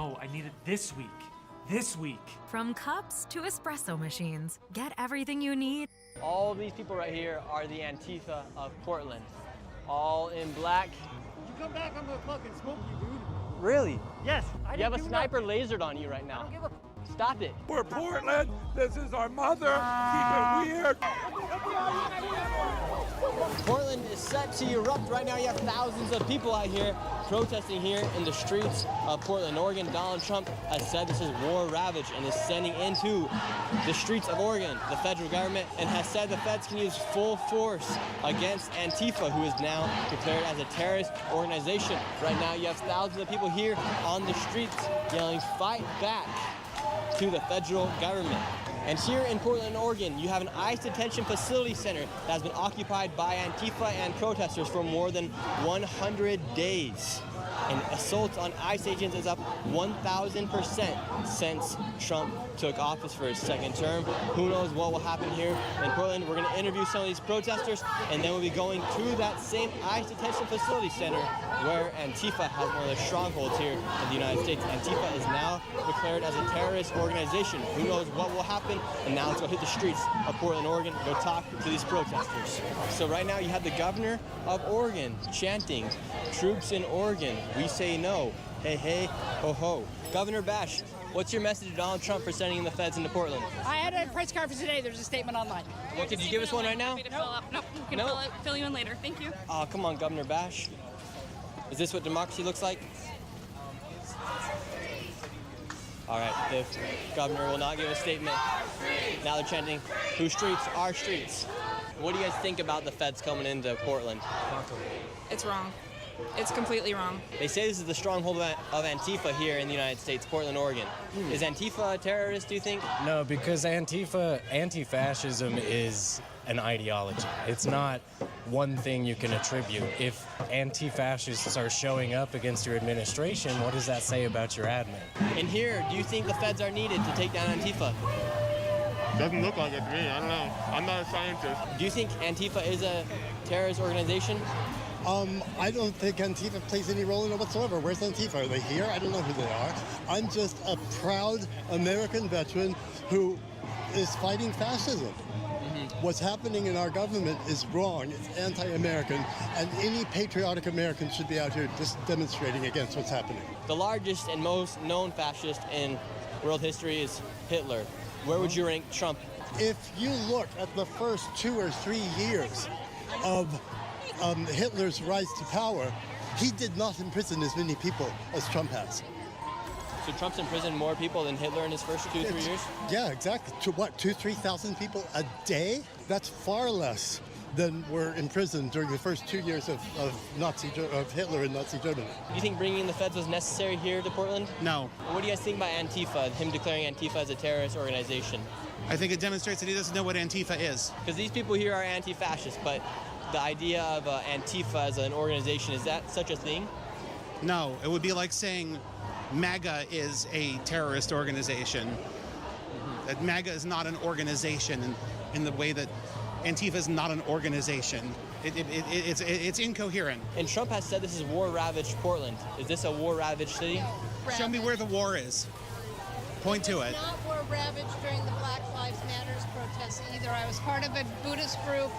No, I need it this week. This week. From cups to espresso machines, get everything you need. All these people right here are the Antifa of Portland. All in black. You come back, I'm gonna fucking smoke you, dude. Really? Yes. You have a sniper lasered on you right now. I don't give a Stop it. We're Portland. This is our mother. Keep it weird. Portland is set to erupt right now. You have thousands of people out here protesting here in the streets of Portland, Oregon. Donald Trump has said this is war ravage and is sending into the streets of Oregon the federal government, and has said the feds can use full force against Antifa, who is now declared as a terrorist organization. Right now you have thousands of people here on the streets yelling, "Fight back," to the federal government. And here in Portland, Oregon, you have an ICE detention facility center that has been occupied by Antifa and protesters for more than 100 days. And assaults on ICE agents is up 1,000% since Trump took office for his second term. Who knows what will happen here in Portland? We're going to interview some of these protesters, and then we'll be going to that same ICE detention facility center where Antifa has one of their strongholds here in the United States. Antifa is now declared as a terrorist organization. Who knows what will happen? And now let's go hit the streets of Portland, Oregon, go talk to these protesters. So right now you have the governor of Oregon chanting, "Troops in Oregon, we say no. Hey, hey, ho, ho." Governor Bash, what's your message to Donald Trump for sending the feds into Portland? I had a press conference today. There's a statement online. Well, could you give us one right now? Nope, we can fill you in later. Thank you. Oh, come on, Governor Bash. Is this what democracy looks like? All right, the governor will not give a statement. Now they're chanting, "Whose streets? Our streets." What do you guys think about the feds coming into Portland? It's wrong. It's completely wrong. They say this is the stronghold of Antifa here in the United States, Portland, Oregon. Is Antifa a terrorist, do you think? No, because anti-fascism is an ideology. It's not one thing you can attribute. If anti-fascists are showing up against your administration, what does that say about your admin? And here, do you think the feds are needed to take down Antifa? Doesn't look like it to me. I don't know. I'm not a scientist. Do you think Antifa is a terrorist organization? I don't think Antifa plays any role in it whatsoever. Where's Antifa? Are they here? I don't know who they are. I'm just a proud American veteran who is fighting fascism. What's happening in our government is wrong. It's anti-American, and any patriotic American should be out here just demonstrating against what's happening. The largest and most known fascist in world history is Hitler. Where would you rank Trump? If you look at the first 2 or 3 years of Hitler's rise to power, he did not imprison as many people as Trump has. So Trump's imprisoned more people than Hitler in his first 2 or 3 years? Yeah, exactly. To what, 2,000-3,000 people a day? That's far less than were imprisoned during the first 2 years of Hitler in Nazi Germany. Do you think bringing the feds was necessary here to Portland? No. What do you guys think about Antifa, him declaring Antifa as a terrorist organization? I think it demonstrates that he doesn't know what Antifa is. Because these people here are anti-fascist, but the idea of Antifa as an organization, is that such a thing? No, it would be like saying MAGA is a terrorist organization. That MAGA is not an organization in the way that Antifa is not an organization. It's incoherent. And Trump has said this is war-ravaged Portland. Is this a war-ravaged city? Show me where the war is. Point to it. Not war-ravaged during the Black Lives Matters protests either. I was part of a Buddhist group,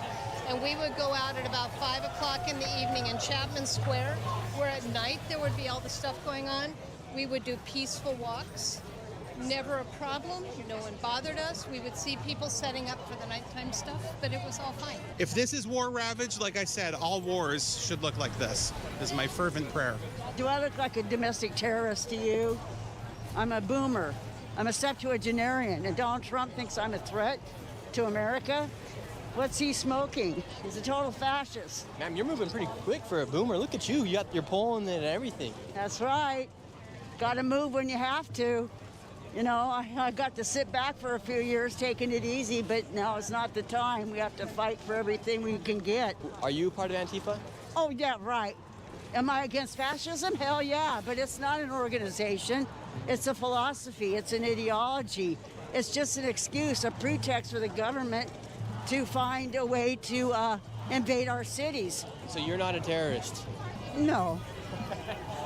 and we would go out at about 5 o'clock in the evening in Chapman Square, where at night there would be all the stuff going on. We would do peaceful walks. Never a problem. No one bothered us. We would see people setting up for the nighttime stuff, but it was all fine. If this is war ravaged, like I said, all wars should look like this. This is my fervent prayer. Do I look like a domestic terrorist to you? I'm a boomer. I'm a septuagenarian, and Donald Trump thinks I'm a threat to America? What's he smoking? He's a total fascist. Ma'am, you're moving pretty quick for a boomer. Look at you. You're pulling it and everything. That's right. Got to move when you have to. You know, I got to sit back for a few years taking it easy, but now it's not the time. We have to fight for everything we can get. Are you part of Antifa? Oh, yeah, right. Am I against fascism? Hell yeah, but it's not an organization. It's a philosophy. It's an ideology. It's just an excuse, a pretext for the government to find a way to invade our cities. So you're not a terrorist? No.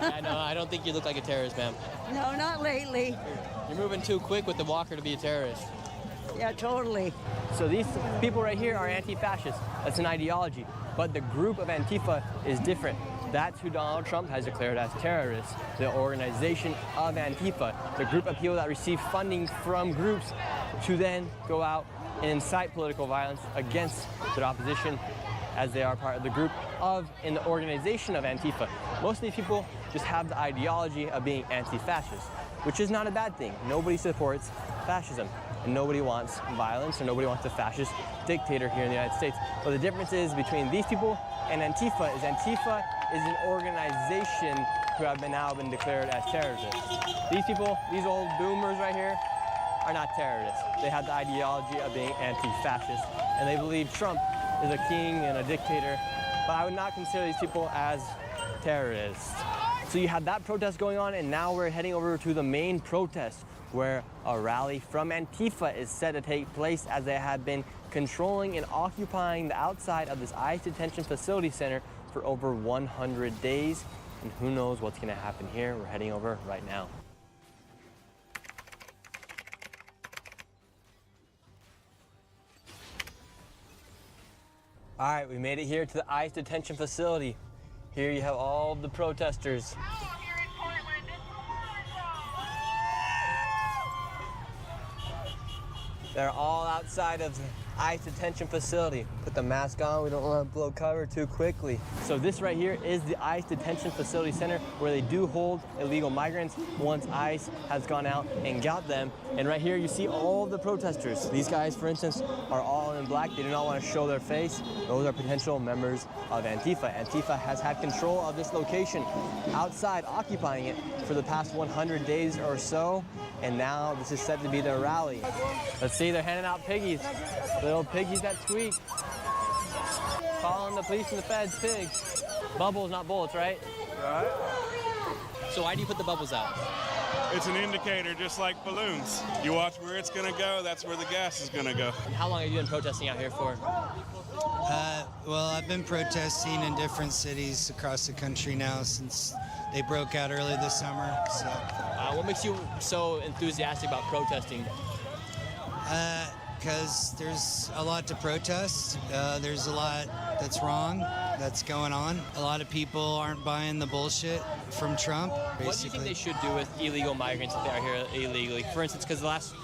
Yeah, no, I don't think you look like a terrorist, ma'am. No, not lately. You're moving too quick with the walker to be a terrorist. Yeah, totally. So these people right here are anti-fascist. That's an ideology. But the group of Antifa is different. That's who Donald Trump has declared as terrorists. The organization of Antifa, the group of people that receive funding from groups to then go out and incite political violence against their opposition, as they are part of the group of and the organization of Antifa. Most of these people just have the ideology of being anti-fascist, which is not a bad thing. Nobody supports fascism, and nobody wants violence, or nobody wants a fascist dictator here in the United States. But the difference is between these people and Antifa is an organization who have now been declared as terrorists. These people, these old boomers right here, are not terrorists. They have the ideology of being anti-fascist, and they believe Trump is a king and a dictator, but I would not consider these people as terrorists. So you have that protest going on, and now we're heading over to the main protest, where a rally from Antifa is set to take place, as they have been controlling and occupying the outside of this ICE detention facility center for over 100 days. And who knows what's gonna happen here. We're heading over right now. All right, we made it here to the ICE detention facility. Here you have all of the protesters. They're all outside of the ICE detention facility. Put the mask on, we don't want to blow cover too quickly. So this right here is the ICE detention facility center, where they do hold illegal migrants once ICE has gone out and got them. And right here you see all of the protesters. These guys, for instance, are all in black. They do not want to show their face. Those are potential members of Antifa. Antifa has had control of this location outside, occupying it for the past 100 days or so. And now this is set to be their rally. Let's see, they're handing out piggies. Little piggies that squeak. Calling the police and the feds pigs. Bubbles, not bullets, right? Right. So why do you put the bubbles out? It's an indicator, just like balloons. You watch where it's gonna go, that's where the gas is gonna go. And how long have you been protesting out here for? Well, I've been protesting in different cities across the country now since they broke out early this summer. So, what makes you so enthusiastic about protesting? Because there's a lot to protest. There's a lot that's wrong that's going on. A lot of people aren't buying the bullshit from Trump, basically. What do you think they should do with illegal migrants if they are here illegally? For instance, because the last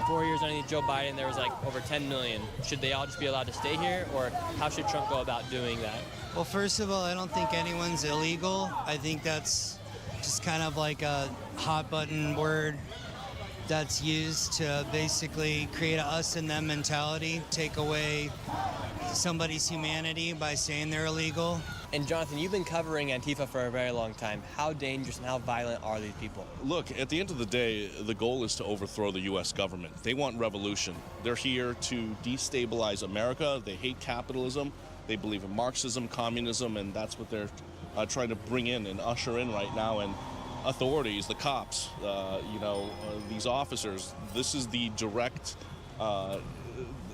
4 years underneath Joe Biden, there was like over 10 million. Should they all just be allowed to stay here, or how should Trump go about doing that? Well, first of all, I don't think anyone's illegal. I think that's just kind of like a hot button word that's used to basically create a us and them mentality, take away somebody's humanity by saying they're illegal. And Jonathan, you've been covering Antifa for a very long time. How dangerous and how violent are these people? Look, at the end of the day, the goal is to overthrow the U.S. government. They want revolution. They're here to destabilize America. They hate capitalism. They believe in Marxism, communism, and that's what they're trying to bring in and usher in right now. And authorities, the cops, these officers, this is the direct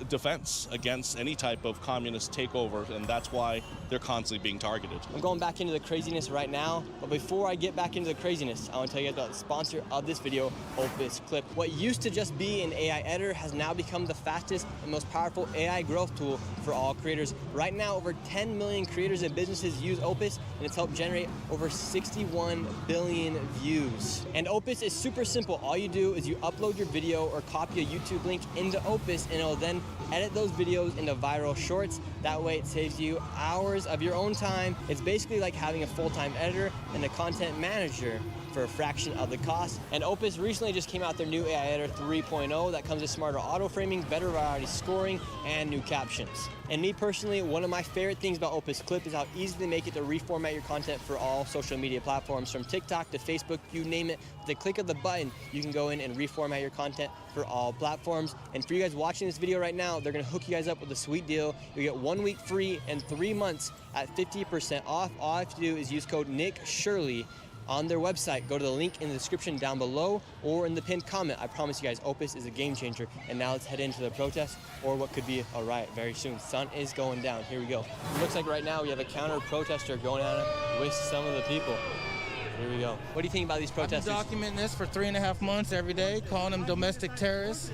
defense against any type of communist takeover, and that's why they're constantly being targeted. I'm going back into the craziness right now, but before I get back into the craziness, I want to tell you about the sponsor of this video, Opus Clip. What used to just be an AI editor has now become the fastest and most powerful AI growth tool for all creators. Right now, over 10 million creators and businesses use Opus, and it's helped generate over 61 billion views. And Opus is super simple. All you do is you upload your video or copy a YouTube link into Opus, and it'll then edit those videos into viral shorts. That way it saves you hours of your own time. It's basically like having a full-time editor and a content manager for a fraction of the cost. And Opus recently just came out their new AI Editor 3.0 that comes with smarter auto framing, better variety scoring, and new captions. And me personally, one of my favorite things about Opus Clip is how easy they make it to reformat your content for all social media platforms, from TikTok to Facebook, you name it. With the click of the button, you can go in and reformat your content for all platforms. And for you guys watching this video right now, they're gonna hook you guys up with a sweet deal. You get 1 week free and 3 months at 50% off. All I have to do is use code NickShirley on their website. Go to the link in the description down below or in the pinned comment. I promise you guys, Opus is a game changer. And now let's head into the protest, or what could be a riot very soon. Sun is going down. Here we go. It looks like right now we have a counter protester going at it with some of the people. Here we go. What do you think about these protesters? I've been documenting this for 3.5 months every day, calling them domestic terrorists.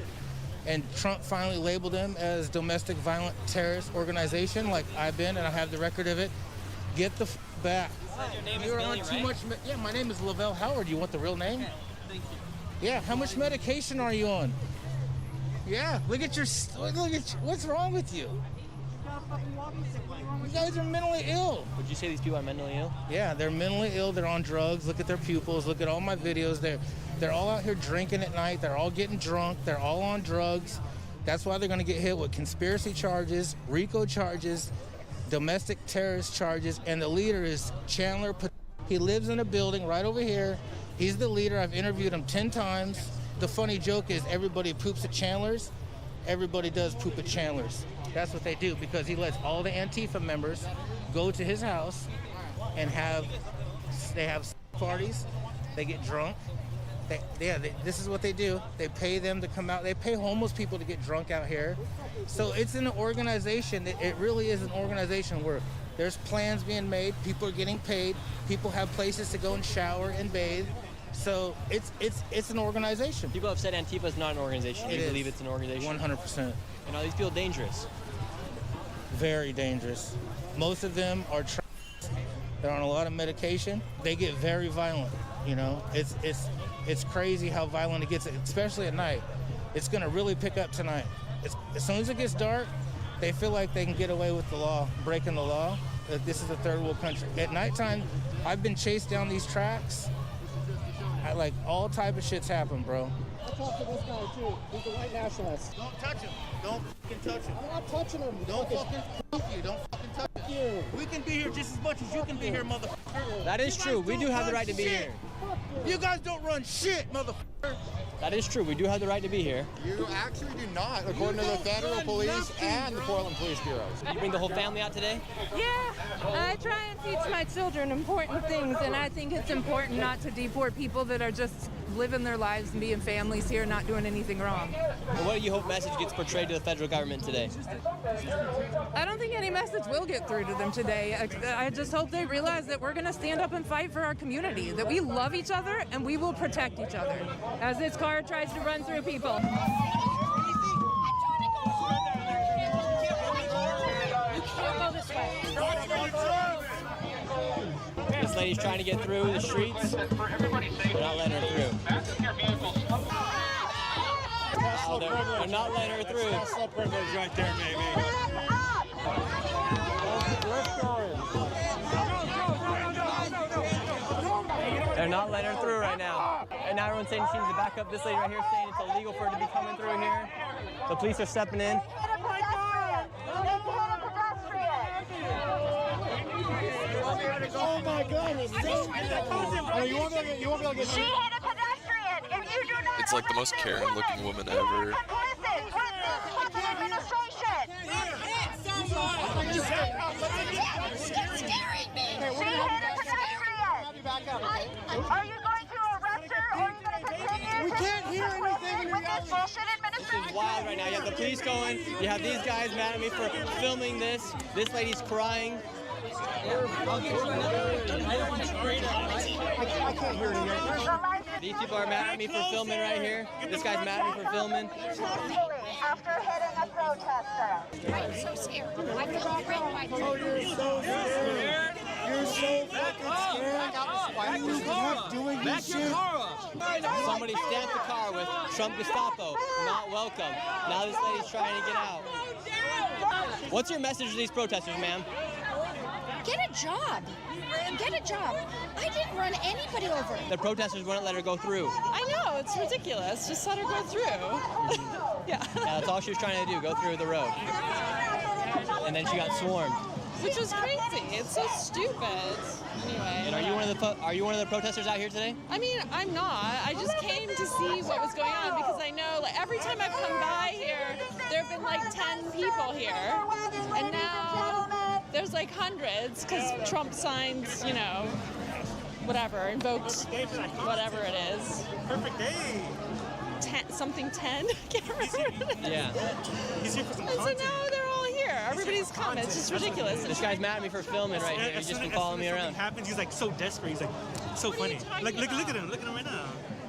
And Trump finally labeled them as domestic violent terrorist organization, like I've been, and I have the record of it. Get the back. Your name You're is on Billy, too right? much. Yeah, my name is Lavelle Howard. You want the real name? Okay, thank you. Yeah. How much medication are you on? Yeah. Look at your. What's wrong with you? You guys are mentally ill. Would you say these people are mentally ill? Yeah, they're mentally ill. They're on drugs. Look at their pupils. Look at all my videos. They're all out here drinking at night. They're all getting drunk. They're all on drugs. That's why they're going to get hit with conspiracy charges, RICO charges, domestic terrorist charges, and the leader is Chandler. He lives in a building right over here. He's the leader. I've interviewed him 10 times. The funny joke is everybody poops at Chandler's. Everybody does poop at Chandler's. That's what they do because he lets all the Antifa members go to his house and they have parties. They get drunk. This is what they do. They pay them to come out. They pay homeless people to get drunk out here. So it's an organization. It really is an organization where there's plans being made. People are getting paid. People have places to go and shower and bathe. So it's an organization. People have said Antifa is not an organization. Do you believe it's an organization? 100%. And are these people dangerous? Very dangerous. Most of them are they're on a lot of medication. They get very violent. You know, it's crazy how violent it gets, especially at night. It's going to really pick up tonight. As soon as it gets dark, they feel like they can get away with the law, breaking the law. This is a third world country. At nighttime, I've been chased down these tracks. Like all type of shit's happen, bro. I talked to this guy too. He's a white nationalist. Don't touch him. Don't fucking touch him. I'm not touching him. Don't fucking touch him. We can be here just as much as you can be here, motherfucker. That is true. We do have the right to be here. You guys don't run shit, motherfucker. That is true. We do have the right to be here. You actually do not, according to the federal police and the Portland Police Bureau. You bring the whole family out today? Yeah, I try and teach my children important things, and I think it's important not to deport people that are just living their lives and being families here, not doing anything wrong. And what do you hope message gets portrayed to the federal government today? I don't think any message will get through to them today. I just hope they realize that we're going to stand up and fight for our community, that we love each other and we will protect each other as this car tries to run through people. This lady's trying to get through the streets. They're not letting her through. They're not letting her through. Tesla privilege right there, baby. They're not letting her through right now. And now everyone's saying she needs to back up. This lady right here saying it's illegal for her to be coming through here. The police are stepping in. Oh my goodness. You won't be able to get She hit a pedestrian. If you do not It's like the most Karen-looking woman ever. Are you going to arrest her or are you going to continue? We can't hear anything with this bullshit administration. This is wild right now. You have the police going. You have these guys mad at me for filming this. This lady's crying. I can't hear anything. These people are mad at me for filming right here. This guy's mad at me for filming. After hitting a protester. I'm so scared. I feel threatened by Oh, you're so scared. You're so fucking scared. You kept doing this shit. Somebody stamped the car with Trump Gestapo. Not welcome. Now this lady's trying to get out. What's your message to these protesters, ma'am? Get a job. Get a job. I didn't run anybody over. The protesters wouldn't let her go through. I know, it's ridiculous. Just let her go through. Yeah. That's all she was trying to do, go through the road. And then she got swarmed. Which was crazy. It's so stupid. Anyway. And are you one of the protesters out here today? I mean, I'm not. I just came to see what was going on because I know, like, every time I've come by here, there have been like 10 people here, and now there's like hundreds because Trump signs, you know, whatever, invokes whatever it is. Perfect day. 10. I can't remember. Yeah. And so now they're all here. Everybody's come. It's just ridiculous. This guy's mad at me for filming right here. He's just been following me around. Happens, he's like so desperate. He's like so funny. Like look at him. Look at him right now.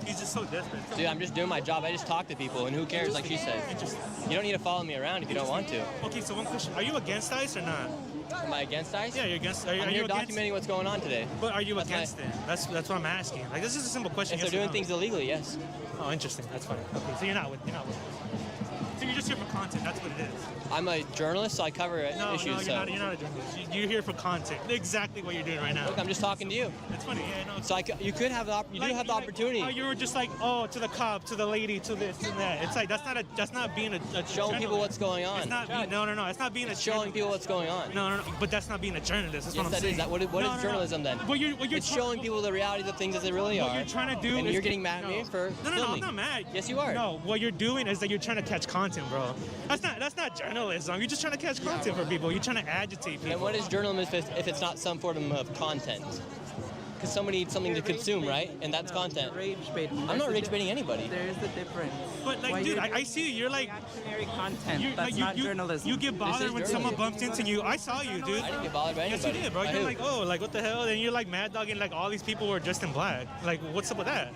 He's just so desperate. Dude, I'm just doing my job. I just talk to people, and who cares, like she said. You don't need to follow me around if you don't want to. Okay, so one question. Are you against ICE or not? Am I against ICE? Yeah, you're against. Are I'm you here against? documenting what's going on today. But are you against it? That's what I'm asking. Like, this is a simple question. If they're doing things illegally, yes. Oh, interesting. That's fine. Okay, so you're not with. So you're just here for content. That's what it is. I'm a journalist, so I cover issues. No, you're so. not a journalist. You're here for content. Exactly what you're doing right now. Look, I'm just talking to you. It's funny. Yeah, no. So you could have the do have the opportunity. You were just like, oh, to the cop, to the lady, to this and that. It's like that's not being a showing people what's going on. It's not. No. It's not being a showing people what's going on. No. But that's not being a journalist. That's yes, what I'm saying. What is journalism then? What you're it's showing people the reality of things as they really are. What you're trying to do and is you're getting mad at me for No, filming. I'm not mad. Yes, you are. No, what you're doing is that you're trying to catch content, bro. That's not journalism. You're just trying to catch content for people. You're trying to agitate people. And what is journalism if it's not some form of content? Because somebody needs something to consume, right? And that's content. Rage baiting. I'm not rage baiting anybody. There is a difference. But like, dude, I see you. You're like reactionary content. That's not journalism. You get bothered when someone bumps into you. I saw you, dude. I didn't get bothered by anybody. Yes, you did, bro. You're like, oh, like what the hell? And you're like mad dogging like all these people were dressed in black. Like, what's up with that?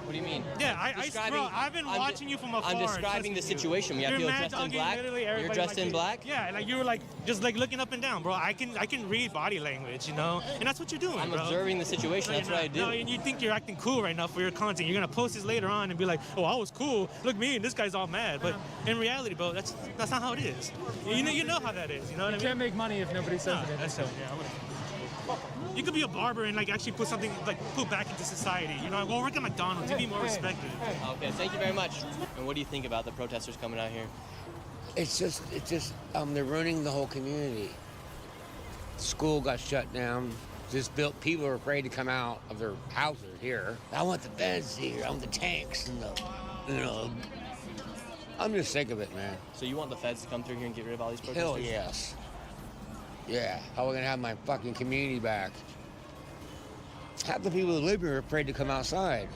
What do you mean? Yeah, I've been watching you from afar. I'm describing the situation. We have people dressed in black. You're dressed in black. Yeah, like you were like just like looking up and down, bro. I can read body language, you know, and that's what you're doing. I'm bro. observing the situation. That's what I do. No, and you think you're acting cool right now for your content. You're gonna post this later on and be like, oh, I was cool. Look me, and this guy's all mad. But in reality, bro, that's not how it is. You know how that is. You know what I mean? You can't make money if nobody says it. That's it. Yeah. You could be a barber and like actually put something like put back into society. You know, go work at McDonald's. You be more respected. Okay, thank you very much. And what do you think about the protesters coming out here? It's just they're ruining the whole community. School got shut down. Just built. People are afraid to come out of their houses here. I want the beds here. I want the tanks and the, I'm just sick of it, man. So you want the feds to come through here and get rid of all these protesters? Hell yes. Yeah, how are we gonna have my fucking community back? Half the people who live here are afraid to come outside.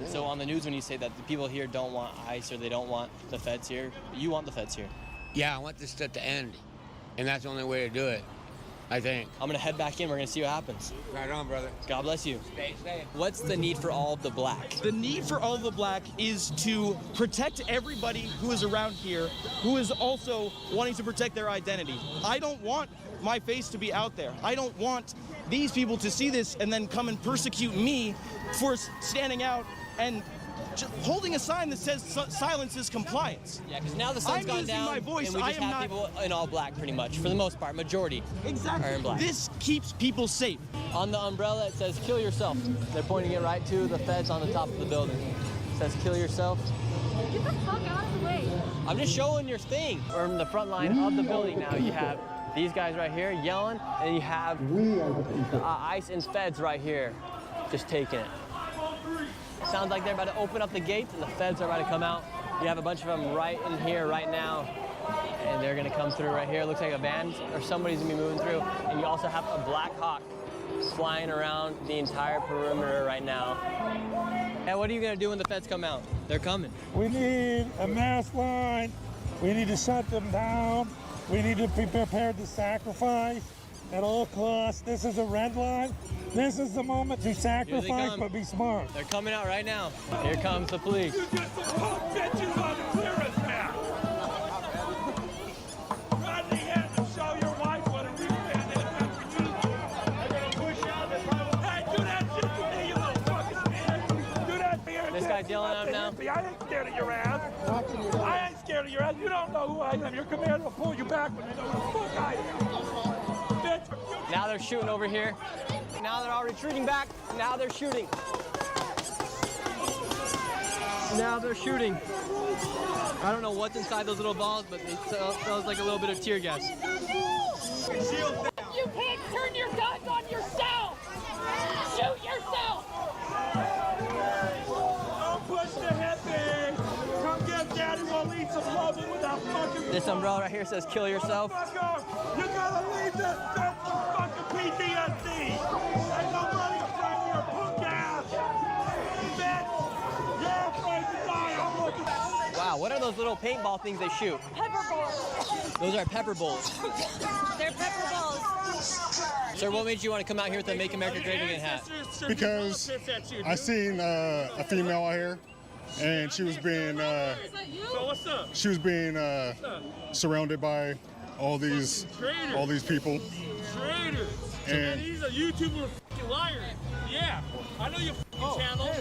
Yeah. So on the news when you say that the people here don't want ICE or they don't want the feds here, you want the feds here? Yeah, I want this stuff to end. And that's the only way to do it, I think. I'm gonna head back in, we're gonna see what happens. Right on, brother. God bless you. Stay safe. What's the need for all of the black? The need for all of the black is to protect everybody who is around here, who is also wanting to protect their identity. I don't want my face to be out there. I don't want these people to see this and then come and persecute me for standing out and holding a sign that says silence is compliance. Yeah, because now the sun's gone down, my voice. And we just have people in all black pretty much, for the most part, majority are in black. This keeps people safe. On the umbrella it says kill yourself. They're pointing it right to the feds on the top of the building. It says kill yourself. Get the fuck out of the way. I'm just showing your thing. We're in the front line of the building now. You have these guys right here yelling, and you have ICE and feds right here just taking it. Sounds like they're about to open up the gates and the feds are about to come out. You have a bunch of them right in here right now, and they're gonna come through right here. It looks like a van or somebody's gonna be moving through. And you also have a Black Hawk flying around the entire perimeter right now. And what are you gonna do when the feds come out? They're coming. We need a mass line. We need to shut them down. We need to be prepared to sacrifice at all costs. This is a red line. This is the moment to sacrifice, but be smart. They're coming out right now. Here comes the police. You just punk bitches on the clearance map. Rodney had to show your wife what a real man is after you. They're gonna push out this road. Hey, do that shit to me, you little fucking man. Do that here. This guy's yelling at him now. I ain't scared of your ass. I ain't scared of your ass. You don't know who I am. Your commander will pull you back when you know who the fuck I am. Bitch. Now they're shooting over here. Now they're all retreating back. Now they're shooting. Now they're shooting. I don't know what's inside those little balls, but it smells like a little bit of tear gas. You can't turn your guns on yourself! Shoot yourself! Don't push the hippie! Come get Daddy, we'll eat some loving without fucking... This umbrella right here says kill yourself. You gotta leave this bitch for fucking PTSD! Ain't nobody afraid of your punk ass! Bitch! You're afraid to die, I'm looking... Wow, Now, what are those little paintball things they shoot? Pepper balls. Those are pepper bowls. They're pepper balls. Sir, what made you want to come out here with the Make America Great Again hat? Because I seen a female out here, and she was being surrounded by all these people. Traitor. And he's a YouTuber f***ing liar. Yeah, I know your f***ing channel.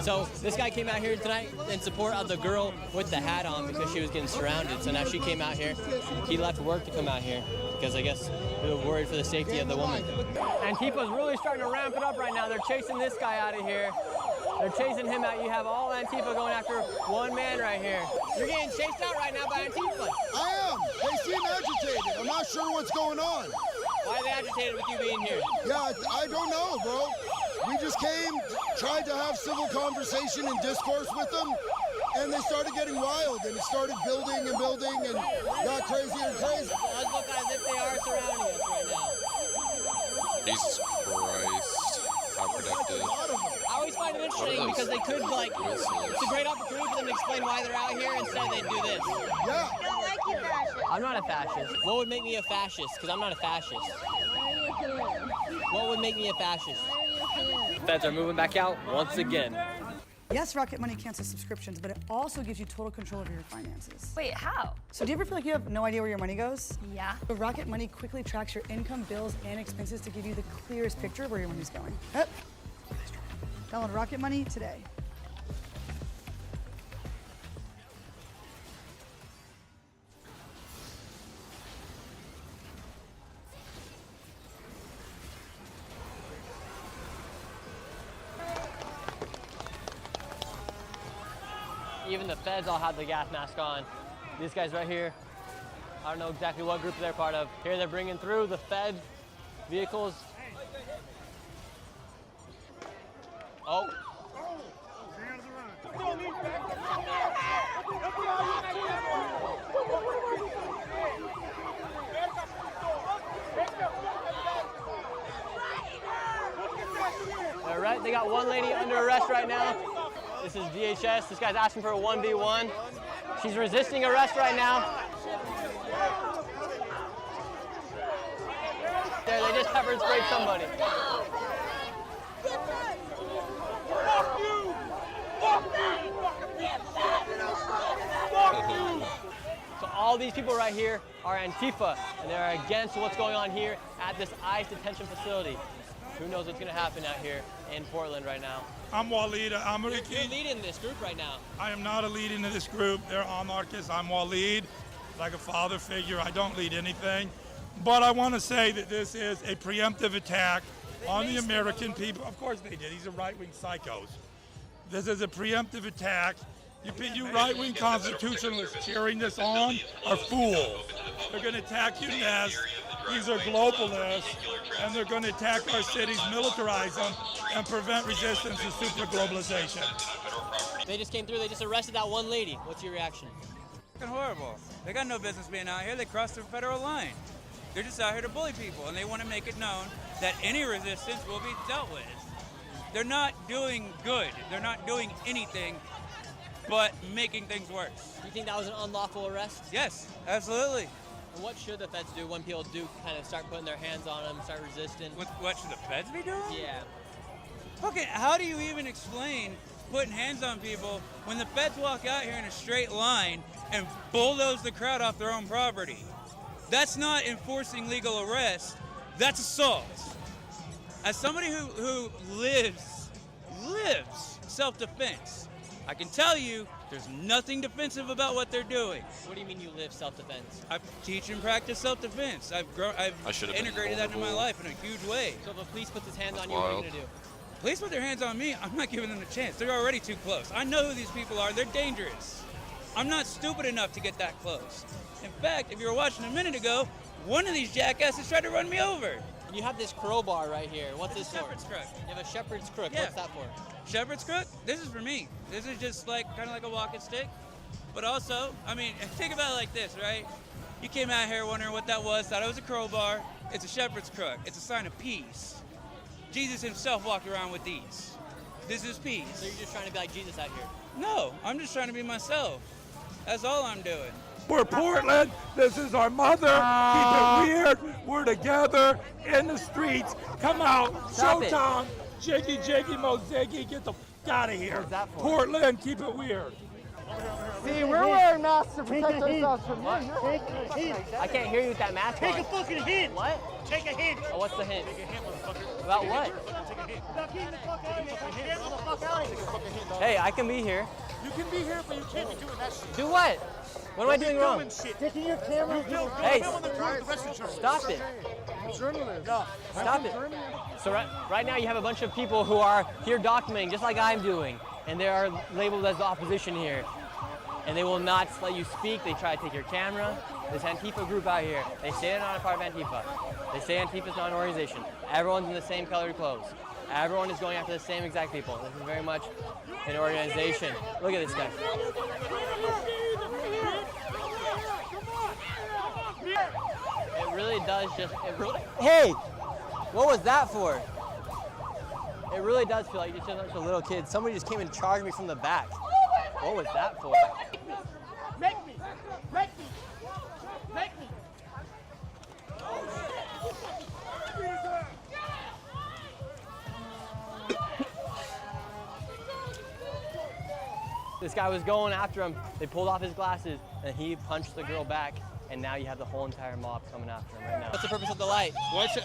So this guy came out here tonight in support of the girl with the hat on because she was getting surrounded. So now she came out here. He left work to come out here because I guess they were worried for the safety of the woman. Antifa's really starting to ramp it up right now. They're chasing this guy out of here. They're chasing him out. You have all Antifa going after one man right here. You're getting chased out right now by Antifa. I am. They seem agitated. I'm not sure what's going on. Why are they agitated with you being here? Yeah, I don't know, bro. We just came, tried to have civil conversation and discourse with them, and they started getting wild, and it started building and building and got crazier and crazier. It does look as if they are surrounding us right now. Jesus Christ. How productive. I always find it interesting because they could, like, it's a great opportunity for them to explain why they're out here. Instead, they do this. Yeah. I don't like you, fascist. I'm not a fascist. What would make me a fascist? Because I'm not a fascist. What would make me a fascist? Feds are moving back out once again. Yes, Rocket Money cancels subscriptions, but it also gives you total control over your finances. Wait, how? So do you ever feel like you have no idea where your money goes? Yeah. So Rocket Money quickly tracks your income, bills, and expenses to give you the clearest picture of where your money's going. Yep. Download Rocket Money today. Even the feds all have the gas mask on. These guys right here, I don't know exactly what group they're part of. Here they're bringing through the Fed vehicles. Oh. All right, they got one lady under arrest right now. This is DHS. This guy's asking for a 1v1. She's resisting arrest right now. There, they just pepper sprayed somebody. So all these people right here are Antifa, and they're against what's going on here at this ICE detention facility. Who knows what's going to happen out here in Portland right now? I'm Waleed. You're leading this group right now. I am not a lead in this group. They're anarchists. I'm Waleed, like a father figure. I don't lead anything. But I want to say that this is a preemptive attack on the American people. Of course they did. These are right-wing psychos. This is a preemptive attack. You right-wing constitutionalists cheering this on are fools. They're going to attack you next. These are globalists, and they're going to attack our cities, militarize them, and prevent resistance to super globalization. They just came through. They just arrested that one lady. What's your reaction? Fucking horrible. They got no business being out here. They crossed the federal line. They're just out here to bully people, and they want to make it known that any resistance will be dealt with. They're not doing good. They're not doing anything but making things worse. Do you think that was an unlawful arrest? Yes, absolutely. And what should the feds do when people do kind of start putting their hands on them, start resisting? What should the feds be doing? Yeah. Okay, how do you even explain putting hands on people when the feds walk out here in a straight line and bulldoze the crowd off their own property? That's not enforcing legal arrest, that's assault. As somebody who lives self-defense, I can tell you there's nothing defensive about what they're doing. What do you mean you live self-defense? I teach and practice self-defense. I've integrated that into my life in a huge way. So if the police puts his hands on you, what are you going to do? Police put their hands on me, I'm not giving them a chance. They're already too close. I know who these people are. They're dangerous. I'm not stupid enough to get that close. In fact, if you were watching a minute ago, one of these jackasses tried to run me over. And you have this crowbar right here. What's this for? Shepherd's crook. You have a shepherd's crook. Yeah. What's that for? Shepherd's crook? This is for me. This is just like kind of like a walking stick. But also, I mean, think about it like this, right? You came out here wondering what that was, thought it was a crowbar. It's a shepherd's crook. It's a sign of peace. Jesus himself walked around with these. This is peace. So you're just trying to be like Jesus out here? No, I'm just trying to be myself. That's all I'm doing. We're Portland. This is our mother. Keep it weird. We're together in the streets. Come out. Stop it. Showtime. Jiggy, jiggy, moziggy. Get the f out of here. What's that for? Portland, keep it weird. See, we're wearing masks to protect ourselves from you. I can't hear you with that mask on. Take a fucking hint. What? Take a hint. Oh, what's the hint? Take a hint, motherfucker. About what? Take a hint. Stop getting the fuck out of here. Get the fuck out of here. Hey, I can be here. You can be here, but you can't be doing that shit. Do what? What am I doing wrong? Taking your camera. Hey, stop it. Stop it. So right now you have a bunch of people who are here documenting, just like I'm doing, and they are labeled as the opposition here. And they will not let you speak. They try to take your camera. This Antifa group out here, they say they're not a part of Antifa. They say Antifa's not an organization. Everyone's in the same colored clothes. Everyone is going after the same exact people. This is very much an organization. Look at this guy. It really does just, hey, what was that for? It really does feel like you're just a little kid. Somebody just came and charged me from the back. What was that for? Make me! Make me! Make me! This guy was going after him. They pulled off his glasses and he punched the girl back. And now you have the whole entire mob coming after him right now. What's the purpose of the light?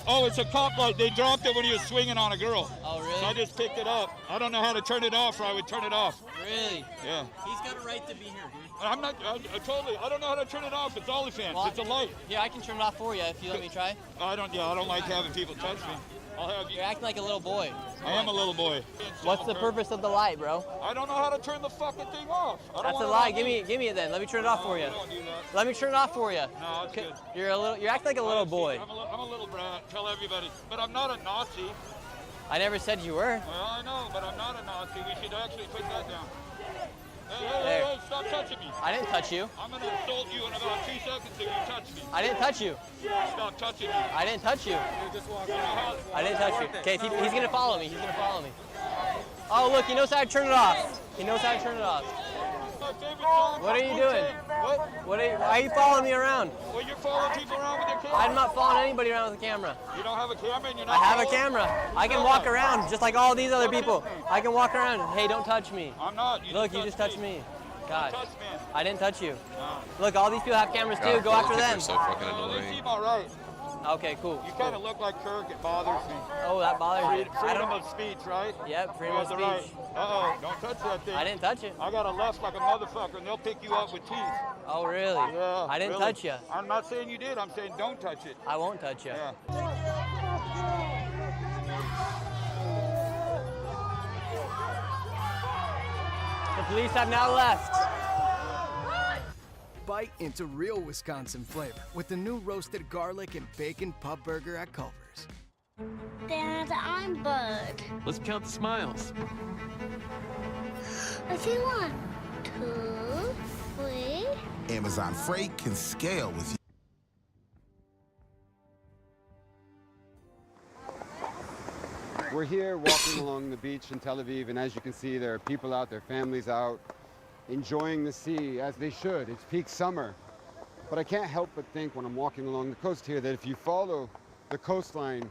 Oh, it's a cop light. They dropped it when he was swinging on a girl. Oh, really? So I just picked it up. I don't know how to turn it off, or I would turn it off. Really? Yeah. He's got a right to be here, dude. I'm not, I don't know how to turn it off. It's OnlyFans. Well, it's a light. Yeah, I can turn it off for you if you let me try. I don't like having people touch me. I'll have you. You're acting like a little boy. I am a little boy. What's the purpose of the light, bro? I don't know how to turn the fucking thing off. That's a lie. Give me it then. Let me turn it off for you. Don't do that. Let me turn it off for you. No, it's good. You're acting like a little boy. I'm a little brat. Tell everybody. But I'm not a Nazi. I never said you were. Well, I know, but I'm not a Nazi. We should actually put that down. Hey, stop touching me. I didn't touch you. I'm gonna insult you in about 2 seconds if you touch me. I didn't touch you. Stop touching me. I didn't touch you. I didn't touch you. Okay, he's gonna follow me. He's gonna follow me. Oh, look, he knows how to turn it off. He knows how to turn it off. What are you doing? Why are you following me around? Well, you're following people around with your camera. I'm not following anybody around with a camera. You don't have a camera and you're not I have a following? camera. I can walk around just like all these other people. I can walk around. Hey, don't touch me. I'm not. Look, you just touched me. God. Touch me. I didn't touch you. No. Look, all these people have cameras too. Go after them. So fucking They annoying. seem all right. Okay, cool. You kind of look like Kirk. It bothers me. Oh, that bothers you. Freedom of speech, right? Yep, freedom of You have the speech. right. Uh-oh, don't touch that thing. I didn't touch it. I got a left like a motherfucker, and they'll pick you up with teeth. Oh, really? Yeah. I didn't really. touch you. I'm not saying you did. I'm saying don't touch it. I won't touch you. Yeah. The police have now left. Bite into real Wisconsin flavor with the new roasted garlic and bacon pub burger at Culver's. Dad, I'm Bud. Let's count the smiles. I see 1, 2, 3. Amazon Freight can scale with you. We're here walking along the beach in Tel Aviv, and as you can see, there are people out, their families out, enjoying the sea, as they should. It's peak summer. But I can't help but think when I'm walking along the coast here that if you follow the coastline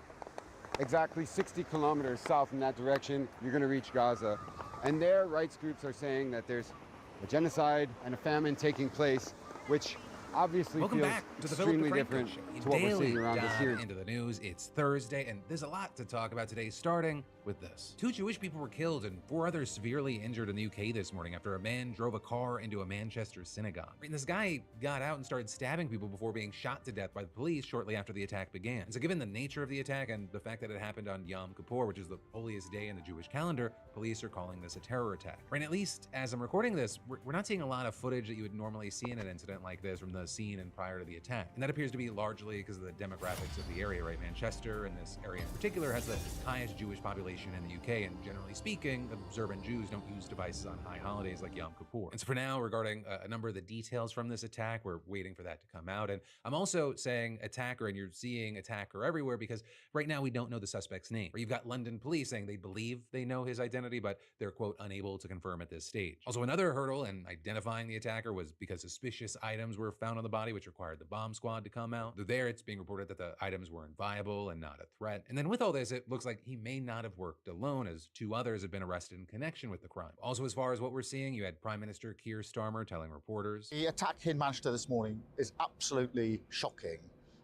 exactly 60 kilometers south in that direction, you're going to reach Gaza. And there, rights groups are saying that there's a genocide and a famine taking place, which obviously Welcome feels back to the extremely Philip DeFranco different Show. to what we're Daily seeing around us dive here. into the news. It's Thursday, and there's a lot to talk about today, starting with this. 2 Jewish people were killed and 4 others severely injured in the UK this morning after a man drove a car into a Manchester synagogue. And this guy got out and started stabbing people before being shot to death by the police shortly after the attack began. So given the nature of the attack and the fact that it happened on Yom Kippur, which is the holiest day in the Jewish calendar, police are calling this a terror attack. Right, at least as I'm recording this, we're not seeing a lot of footage that you would normally see in an incident like this from the scene and prior to the attack. And that appears to be largely because of the demographics of the area, right? Manchester, and this area in particular, has the highest Jewish population population in the UK, and generally speaking, observant Jews don't use devices on high holidays like Yom Kippur. And so for now, regarding a number of the details from this attack, we're waiting for that to come out. And I'm also saying attacker, and you're seeing attacker everywhere, because right now we don't know the suspect's name. Or you've got London police saying they believe they know his identity, but they're, quote, unable to confirm at this stage. Also, another hurdle in identifying the attacker was because suspicious items were found on the body, which required the bomb squad to come out. Though there, it's being reported that the items weren't viable and not a threat. And then with all this, it looks like he may not have worked alone, as 2 others have been arrested in connection with the crime. Also, as far as what we're seeing, you had Prime Minister Keir Starmer telling reporters, "The attack in Manchester this morning is absolutely shocking,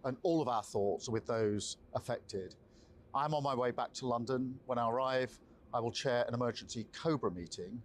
and all of our thoughts are with those affected. I'm on my way back to London. When I arrive, I will chair an emergency COBRA meeting.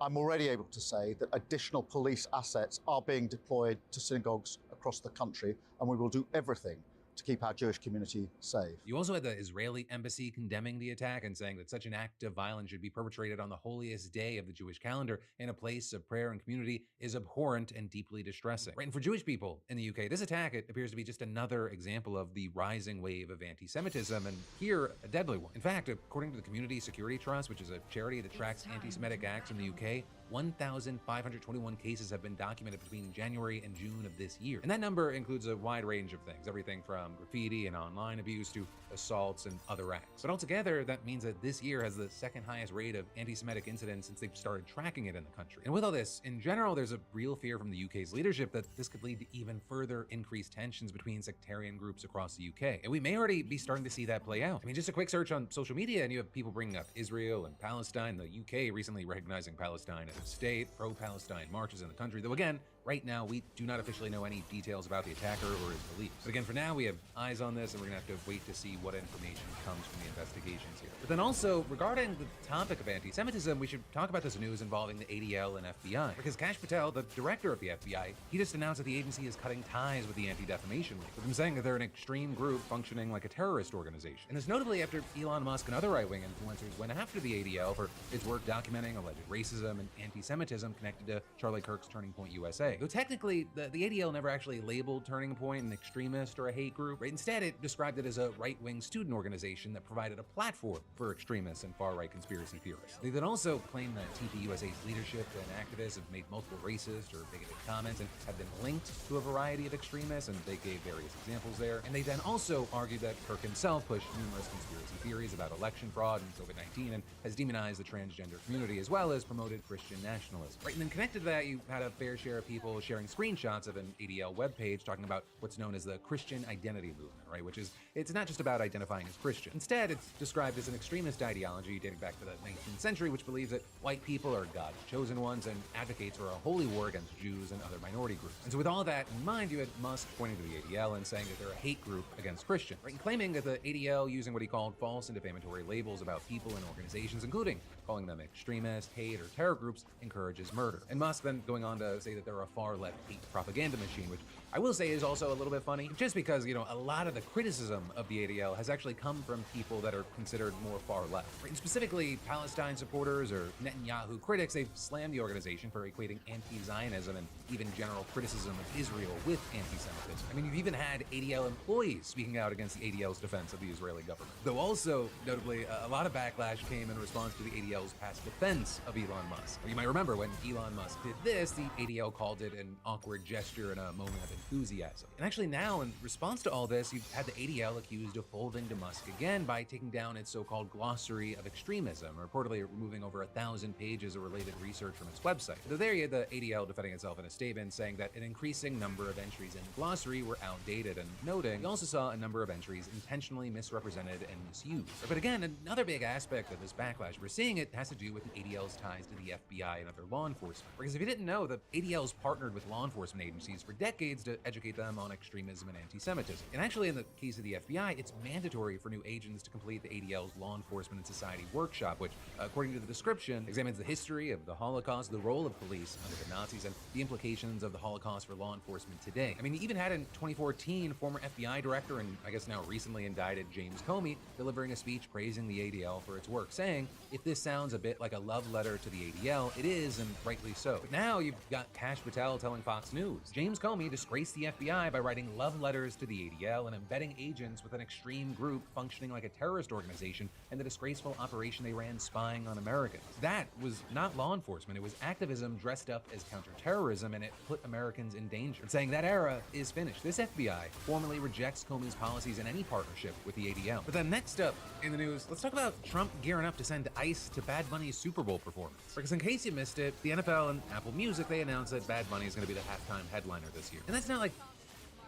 I'm already able to say that additional police assets are being deployed to synagogues across the country, and we will do everything to keep our Jewish community safe." You also had the Israeli embassy condemning the attack and saying that such an act of violence should be perpetrated on the holiest day of the Jewish calendar in a place of prayer and community is abhorrent and deeply distressing. Right, and for Jewish people in the UK, this attack, it appears to be just another example of the rising wave of anti-Semitism, and here, a deadly one. In fact, according to the Community Security Trust, which is a charity that tracks anti-Semitic acts in the UK, 1,521 cases have been documented between January and June of this year. And that number includes a wide range of things, everything from graffiti and online abuse to assaults and other acts. But altogether, that means that this year has the 2nd highest rate of anti-Semitic incidents since they've started tracking it in the country. And with all this, in general, there's a real fear from the UK's leadership that this could lead to even further increased tensions between sectarian groups across the UK. And we may already be starting to see that play out. I mean, just a quick search on social media and you have people bringing up Israel and Palestine, the UK recently recognizing Palestine as a state, pro-Palestine marches in the country, though again, right now, we do not officially know any details about the attacker or his beliefs. But again, for now, we have eyes on this, and we're gonna have to wait to see what information comes from the investigations here. But then also, regarding the topic of anti-Semitism, we should talk about this news involving the ADL and FBI. Because Kash Patel, the director of the FBI, he just announced that the agency is cutting ties with the Anti-Defamation League, with them saying that they're an extreme group functioning like a terrorist organization. And this notably after Elon Musk and other right-wing influencers went after the ADL for its work documenting alleged racism and anti-Semitism connected to Charlie Kirk's Turning Point USA. Though technically, the ADL never actually labeled Turning Point an extremist or a hate group. Right? Instead, it described it as a right-wing student organization that provided a platform for extremists and far-right conspiracy theorists. They then also claimed that TPUSA's leadership and activists have made multiple racist or bigoted comments and have been linked to a variety of extremists, and they gave various examples there. And they then also argued that Kirk himself pushed numerous conspiracy theories about election fraud and COVID-19 and has demonized the transgender community, as well as promoted Christian nationalism. Right, and then connected to that, you had a fair share of people sharing screenshots of an ADL webpage talking about what's known as the Christian identity movement, right? Which is, it's not just about identifying as Christian. Instead, it's described as an extremist ideology dating back to the 19th century, which believes that white people are God's chosen ones and advocates for a holy war against Jews and other minority groups. And so with all that in mind, you had Musk pointing to the ADL and saying that they're a hate group against Christians, right? And claiming that the ADL using what he called false and defamatory labels about people and organizations, including calling them extremist, hate, or terror groups, encourages murder. And Musk then going on to say that they're a far-left hate propaganda machine, which I will say is also a little bit funny, just because, you know, a lot of the criticism of the ADL has actually come from people that are considered more far-left. Right? And specifically, Palestine supporters or Netanyahu critics, they've slammed the organization for equating anti-Zionism and even general criticism of Israel with anti-Semitism. I mean, you've even had ADL employees speaking out against the ADL's defense of the Israeli government. Though also, notably, a lot of backlash came in response to the ADL's past defense of Elon Musk. You might remember when Elon Musk did this, the ADL called it an awkward gesture and a moment of enthusiasm. And actually now, in response to all this, you've had the ADL accused of folding to Musk again by taking down its so-called glossary of extremism, reportedly removing over 1,000 pages of related research from its website. Though there you had the ADL defending itself in a statement saying that an increasing number of entries in the glossary were outdated, and noting we also saw a number of entries intentionally misrepresented and misused. But again, another big aspect of this backlash we're seeing it has to do with the ADL's ties to the FBI and other law enforcement. Because if you didn't know, the ADL's partnered with law enforcement agencies for decades to educate them on extremism and anti-Semitism. And actually, in the case of the FBI, it's mandatory for new agents to complete the ADL's Law Enforcement and Society Workshop, which, according to the description, examines the history of the Holocaust, the role of police under the Nazis, and the implications of the Holocaust for law enforcement today. I mean, you even had in 2014, former FBI director and I guess now recently indicted James Comey delivering a speech praising the ADL for its work, saying, "If this sounds sounds a bit like a love letter to the ADL, it is, and rightly so. But now you've got Kash Patel telling Fox News, James Comey disgraced the FBI by writing love letters to the ADL and embedding agents with an extreme group functioning like a terrorist organization in the disgraceful operation they ran spying on Americans. That was not law enforcement, it was activism dressed up as counterterrorism, and it put Americans in danger. Saying that era is finished. This FBI formally rejects Comey's policies in any partnership with the ADL. But then next up in the news, let's talk about Trump gearing up to send ICE to Bad Bunny's Super Bowl performance. Because in case you missed it, the NFL and Apple Music, they announced that Bad Bunny is going to be the halftime headliner this year. And that's not like...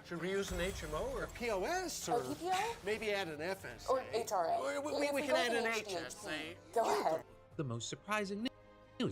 Should we use an HMO or a POS or maybe add an FS? Or HRA. We can add an HSA. Go ahead. The most surprising news.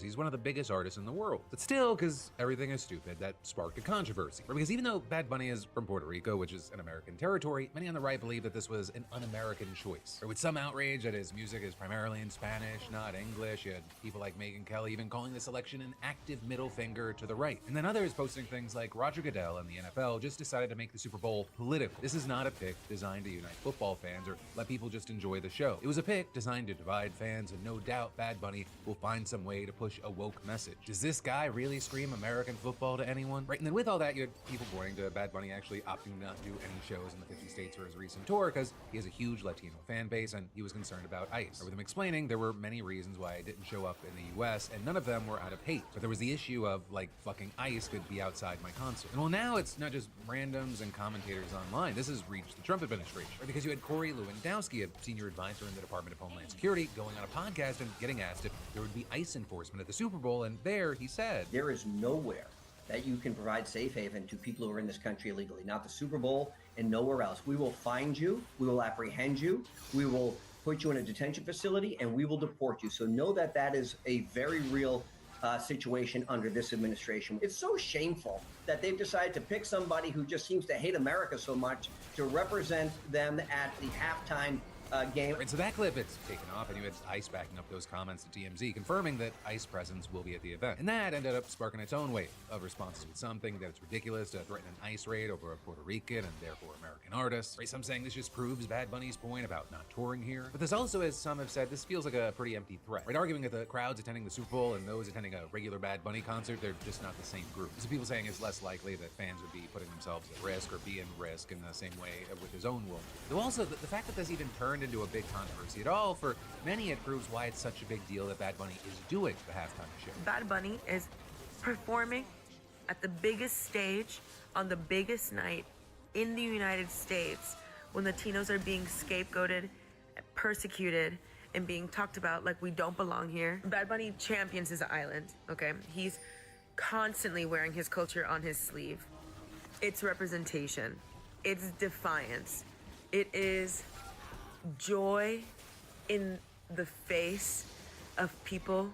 He's one of the biggest artists in the world. But still, because everything is stupid, that sparked a controversy. Because even though Bad Bunny is from Puerto Rico, which is an American territory, many on the right believe that this was an un-American choice. Or with some outrage that his music is primarily in Spanish, not English. You had people like Megyn Kelly even calling the selection an active middle finger to the right. And then others posting things like Roger Goodell and the NFL just decided to make the Super Bowl political. This is not a pick designed to unite football fans or let people just enjoy the show. It was a pick designed to divide fans, and no doubt Bad Bunny will find some way to push a woke message. Does this guy really scream American football to anyone? Right, and then with all that, you had people pointing to Bad Bunny actually opting not to do any shows in the 50 states for his recent tour because he has a huge Latino fan base and he was concerned about ICE. Or with him explaining there were many reasons why I didn't show up in the US, and none of them were out of hate. But there was the issue of, like, fucking ICE could be outside my concert. And well, now it's not just randoms and commentators online. This has reached the Trump administration. Or because you had Corey Lewandowski, a senior advisor in the Department of Homeland Security, going on a podcast and getting asked if there would be ICE enforcement at the Super Bowl, and there he said, there is nowhere that you can provide safe haven to people who are in this country illegally, not the Super Bowl and nowhere else. We will find you, we will apprehend you, we will put you in a detention facility, and we will deport you. So know that that is a very real situation under this administration. It's so shameful that they've decided to pick somebody who just seems to hate America so much to represent them at the halftime game. And so that clip, it's taken off, and you had ICE backing up those comments to TMZ, confirming that ICE presence will be at the event. And that ended up sparking its own wave of responses, with some thinking that it's ridiculous to threaten an ICE raid over a Puerto Rican and therefore American artist. Right, some saying this just proves Bad Bunny's point about not touring here. But this also, as some have said, this feels like a pretty empty threat. Right, arguing that the crowds attending the Super Bowl and those attending a regular Bad Bunny concert, they're just not the same group. So people saying it's less likely that fans would be putting themselves at risk or be in risk in the same way with his own world. Though also, the fact that this even turned into a big controversy at all, for many it proves why it's such a big deal that Bad Bunny is doing the halftime show. Bad Bunny is performing at the biggest stage on the biggest night in the United States when Latinos are being scapegoated, persecuted, and being talked about like we don't belong here. Bad Bunny champions his island, okay? He's constantly wearing his culture on his sleeve. It's representation. It's defiance. It is joy in the face of people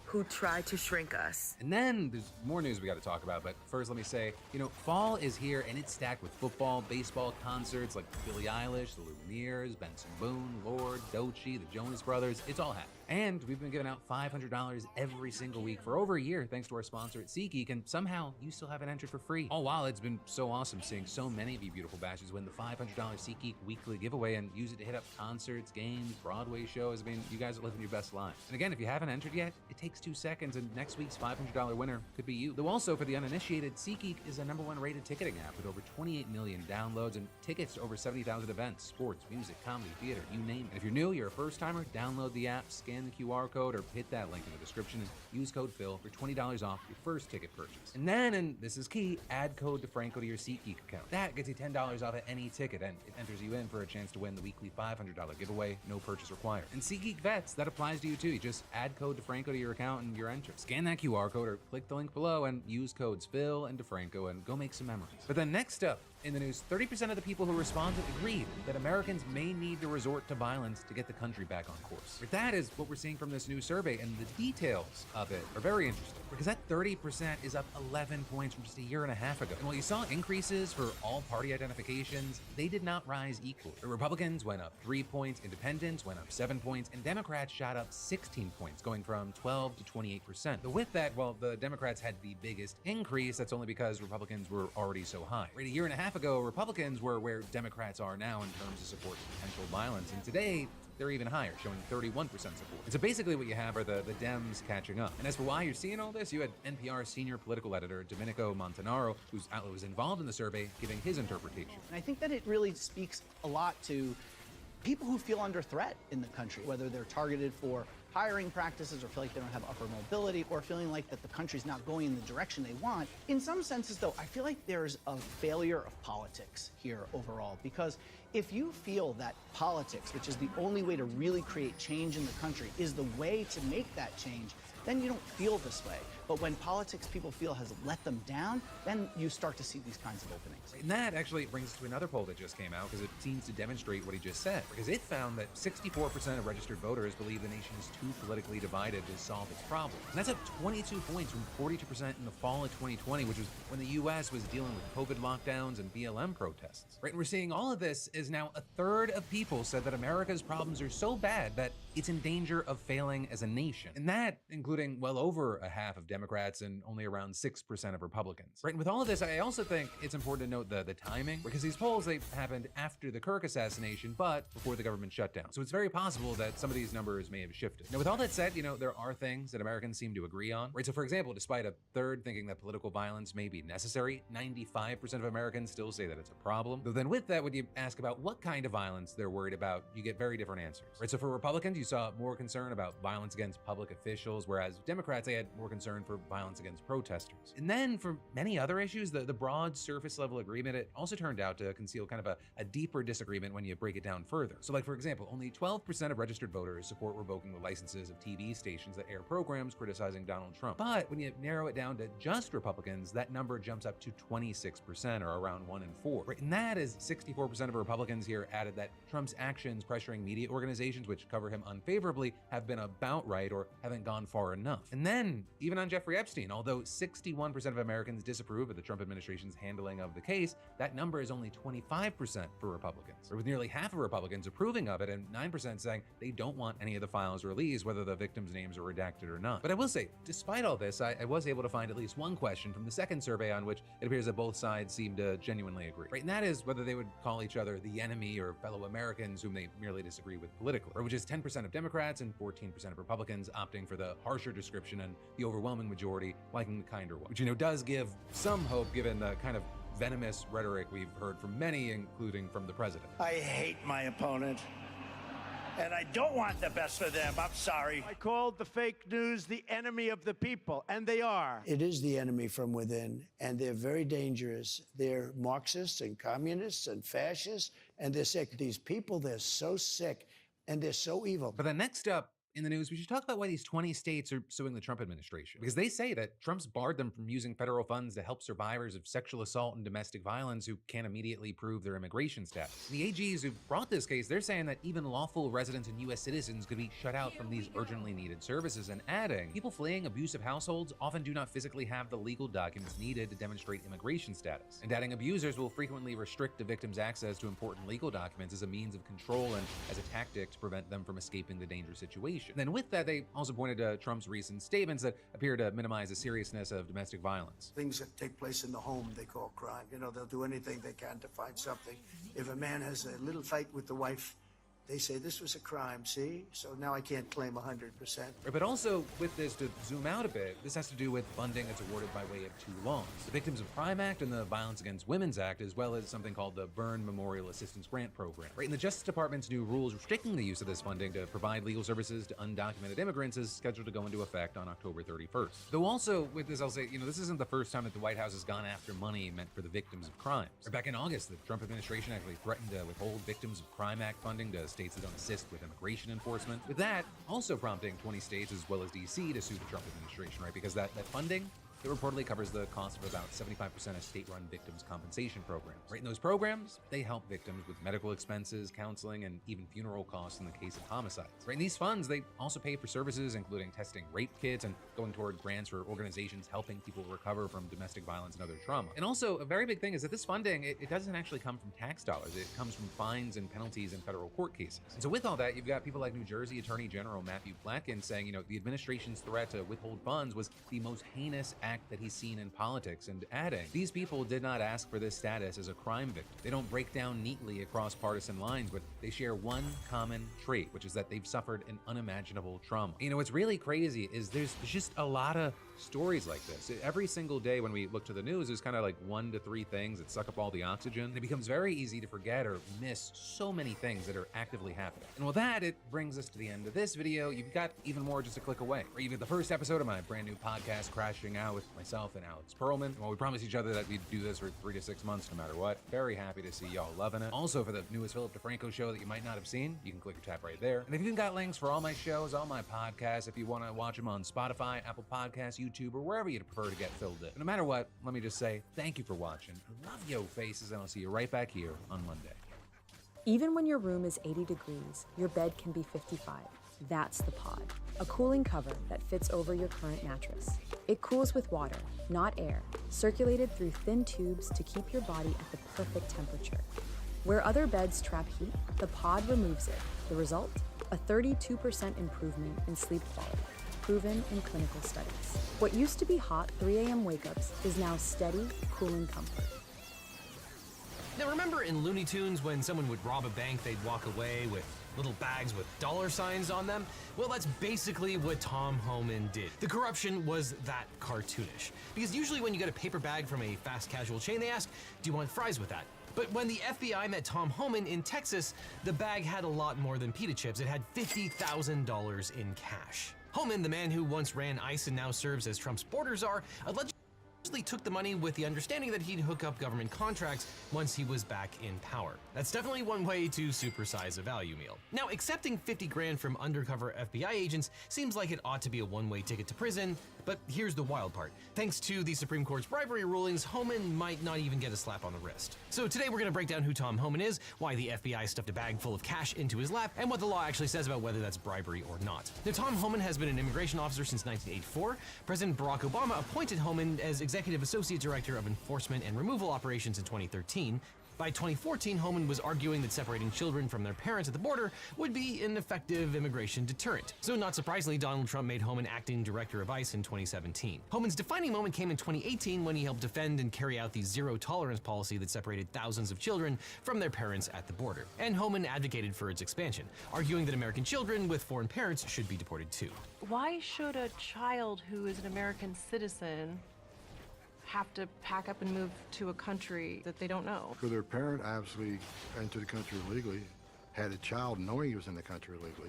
who try to shrink us. And then there's more news we got to talk about, but first let me say, fall is here and it's stacked with football, baseball, concerts like Billie Eilish, the Lumineers, Benson Boone, Lorde, Doechii, the Jonas Brothers. It's all happening. And we've been giving out $500 every single week for over a year thanks to our sponsor at SeatGeek, and somehow you still haven't entered for free. All while it's been so awesome seeing so many of you beautiful bastards win the $500 SeatGeek weekly giveaway and use it to hit up concerts, games, Broadway shows. I mean, you guys are living your best lives. And again, if you haven't entered yet, it takes 2 seconds, and next week's $500 winner could be you. Though also, for the uninitiated, SeatGeek is the #1 rated ticketing app with over 28 million downloads and tickets to over 70,000 events, sports, music, comedy, theater, you name it. And if you're new, you're a first-timer, download the app, scan the QR code, or hit that link in the description and use code Phil for $20 off your first ticket purchase. And then, and this is key, add code DeFranco to your SeatGeek account. That gets you $10 off of any ticket, and it enters you in for a chance to win the weekly $500 giveaway, no purchase required. And SeatGeek Vets, that applies to you too. You just add code DeFranco to your account and you're entered. Scan that QR code or click the link below and use codes Phil and DeFranco and go make some memories. But then next up in the news, 30% of the people who responded agreed that Americans may need to resort to violence to get the country back on course. But that is what we're seeing from this new survey, and the details of it are very interesting because that 30% is up 11 points from just a year and a half ago. And while you saw increases for all party identifications, they did not rise equally. The Republicans went up 3 points, Independents went up 7 points, and Democrats shot up 16 points, going from 12 to 28%. But with that, while the Democrats had the biggest increase, that's only because Republicans were already so high. Right, a year and a half ago, Republicans were where Democrats are now in terms of support for potential violence, and today, they're even higher, showing 31% support. And so basically what you have are the Dems catching up. And as for why you're seeing all this, you had NPR senior political editor Domenico Montanaro, whose outlet was involved in the survey, giving his interpretation. And I think that it really speaks a lot to people who feel under threat in the country, whether they're targeted for hiring practices or feel like they don't have upper mobility or feeling like that the country's not going in the direction they want. In some senses, though, I feel like there's a failure of politics here overall, because if you feel that politics, which is the only way to really create change in the country, is the way to make that change, then you don't feel this way. But when politics people feel has let them down, then you start to see these kinds of openings. And that actually brings us to another poll that just came out, because it seems to demonstrate what he just said. Because it found that 64% of registered voters believe the nation is too politically divided to solve its problems. And that's up 22 points from 42% in the fall of 2020, which was when the US was dealing with COVID lockdowns and BLM protests. Right, and we're seeing all of this is now a third of people said that America's problems are so bad that it's in danger of failing as a nation. And that including well over a half of Democrats and only around 6% of Republicans. Right, and with all of this, I also think it's important to note the timing, because these polls, they happened after the Kirk assassination, but before the government shutdown. So it's very possible that some of these numbers may have shifted. Now, with all that said, there are things that Americans seem to agree on. Right, so for example, despite a third thinking that political violence may be necessary, 95% of Americans still say that it's a problem. Though then with that, when you ask about what kind of violence they're worried about, you get very different answers. Right, so for Republicans, you saw more concern about violence against public officials, whereas Democrats, they had more concern for violence against protesters. And then for many other issues, the broad surface level agreement, it also turned out to conceal kind of a deeper disagreement when you break it down further. So like, for example, only 12% of registered voters support revoking the licenses of TV stations that air programs criticizing Donald Trump. But when you narrow it down to just Republicans, that number jumps up to 26%, or around 1 in 4. Right, and that is 64% of Republicans here added that Trump's actions pressuring media organizations which cover him unfavorably have been about right or haven't gone far enough. And then, even on Jeffrey Epstein, although 61% of Americans disapprove of the Trump administration's handling of the case, that number is only 25% for Republicans, or with nearly half of Republicans approving of it and 9% saying they don't want any of the files released, whether the victims' names are redacted or not. But I will say, despite all this, I was able to find at least one question from the second survey on which it appears that both sides seem to genuinely agree. Right, and that is whether they would call each other the enemy or fellow Americans whom they merely disagree with politically, or which is 10% of Democrats and 14% of Republicans opting for the harsher description and the overwhelming majority liking the kinder one, which does give some hope given the kind of venomous rhetoric we've heard from many, including from the president. I hate my opponent, and I don't want the best for them. I'm sorry. I called the fake news the enemy of the people, and they are. It is the enemy from within, and they're very dangerous. They're Marxists and communists and fascists, and they're sick. These people, they're so sick, and they're so evil. But then next up in the news, we should talk about why these 20 states are suing the Trump administration. Because they say that Trump's barred them from using federal funds to help survivors of sexual assault and domestic violence who can't immediately prove their immigration status. The AGs who brought this case, they're saying that even lawful residents and U.S. citizens could be shut out from these urgently needed services, and adding, people fleeing abusive households often do not physically have the legal documents needed to demonstrate immigration status. And adding, abusers will frequently restrict the victim's access to important legal documents as a means of control and as a tactic to prevent them from escaping the dangerous situation. And then with that, they also pointed to Trump's recent statements that appear to minimize the seriousness of domestic violence. Things that take place in the home, they call crime. They'll do anything they can to find something. If a man has a little fight with the wife, they say this was a crime, see? So now I can't claim 100%. But also with this, to zoom out a bit, this has to do with funding that's awarded by way of two laws: the Victims of Crime Act and the Violence Against Women's Act, as well as something called the Burn Memorial Assistance Grant Program. Right, and the Justice Department's new rules restricting the use of this funding to provide legal services to undocumented immigrants is scheduled to go into effect on October 31st. Though also with this, I'll say, this isn't the first time that the White House has gone after money meant for the victims of crimes. Back in August, the Trump administration actually threatened to withhold Victims of Crime Act funding to states that don't assist with immigration enforcement, with that also prompting 20 states as well as DC to sue the Trump administration, right? Because that funding, it reportedly covers the cost of about 75% of state-run victims' compensation programs. Right, and those programs, they help victims with medical expenses, counseling, and even funeral costs in the case of homicides. Right, and these funds, they also pay for services including testing rape kits and going toward grants for organizations helping people recover from domestic violence and other trauma. And also, a very big thing is that this funding, it doesn't actually come from tax dollars. It comes from fines and penalties in federal court cases. And so with all that, you've got people like New Jersey Attorney General Matthew Flecken saying, the administration's threat to withhold funds was the most heinous act impact that he's seen in politics, and adding, these people did not ask for this status as a crime victim. They don't break down neatly across partisan lines, but they share one common trait, which is that they've suffered an unimaginable trauma. You know, what's really crazy is there's just a lot of stories like this. Every single day when we look to the news, there's kind of like 1 to 3 things that suck up all the oxygen. And it becomes very easy to forget or miss so many things that are actively happening. And with that, it brings us to the end of this video. You've got even more just a click away, or even the first episode of my brand new podcast, Crashing Out, with myself and Alex Perlman. Well, we promised each other that we'd do this for 3 to 6 months no matter what. Very happy to see y'all loving it. Also, for the newest Philip DeFranco show that you might not have seen, you can click or tap right there. And if you've got links for all my shows, all my podcasts, if you want to watch them on Spotify, Apple Podcasts, YouTube, or wherever you'd prefer to get filled in. But no matter what, let me just say thank you for watching. I love yo faces, and I'll see you right back here on Monday. Even when your room is 80 degrees, your bed can be 55. That's the Pod, a cooling cover that fits over your current mattress. It cools with water, not air, circulated through thin tubes to keep your body at the perfect temperature. Where other beds trap heat, the Pod removes it. The result? A 32% improvement in sleep quality, proven in clinical studies. What used to be hot 3 a.m. wake-ups is now steady, cooling comfort. Now remember in Looney Tunes when someone would rob a bank, they'd walk away with little bags with dollar signs on them? Well, that's basically what Tom Homan did. The corruption was that cartoonish. Because usually when you get a paper bag from a fast casual chain, they ask, do you want fries with that? But when the FBI met Tom Homan in Texas, the bag had a lot more than pita chips. It had $50,000 in cash. Homan, the man who once ran ICE and now serves as Trump's border czar, allegedly took the money with the understanding that he'd hook up government contracts once he was back in power. That's definitely one way to supersize a value meal. Now, accepting 50 grand from undercover FBI agents seems like it ought to be a one-way ticket to prison, but here's the wild part. Thanks to the Supreme Court's bribery rulings, Homan might not even get a slap on the wrist. So today we're gonna break down who Tom Homan is, why the FBI stuffed a bag full of cash into his lap, and what the law actually says about whether that's bribery or not. Now, Tom Homan has been an immigration officer since 1984. President Barack Obama appointed Homan as Executive Associate Director of Enforcement and Removal Operations in 2013. By 2014, Homan was arguing that separating children from their parents at the border would be an effective immigration deterrent. So not surprisingly, Donald Trump made Homan acting director of ICE in 2017. Homan's defining moment came in 2018 when he helped defend and carry out the zero-tolerance policy that separated thousands of children from their parents at the border. And Homan advocated for its expansion, arguing that American children with foreign parents should be deported too. Why should a child who is an American citizen have to pack up and move to a country that they don't know? For their parent obviously entered the country illegally, had a child knowing he was in the country illegally,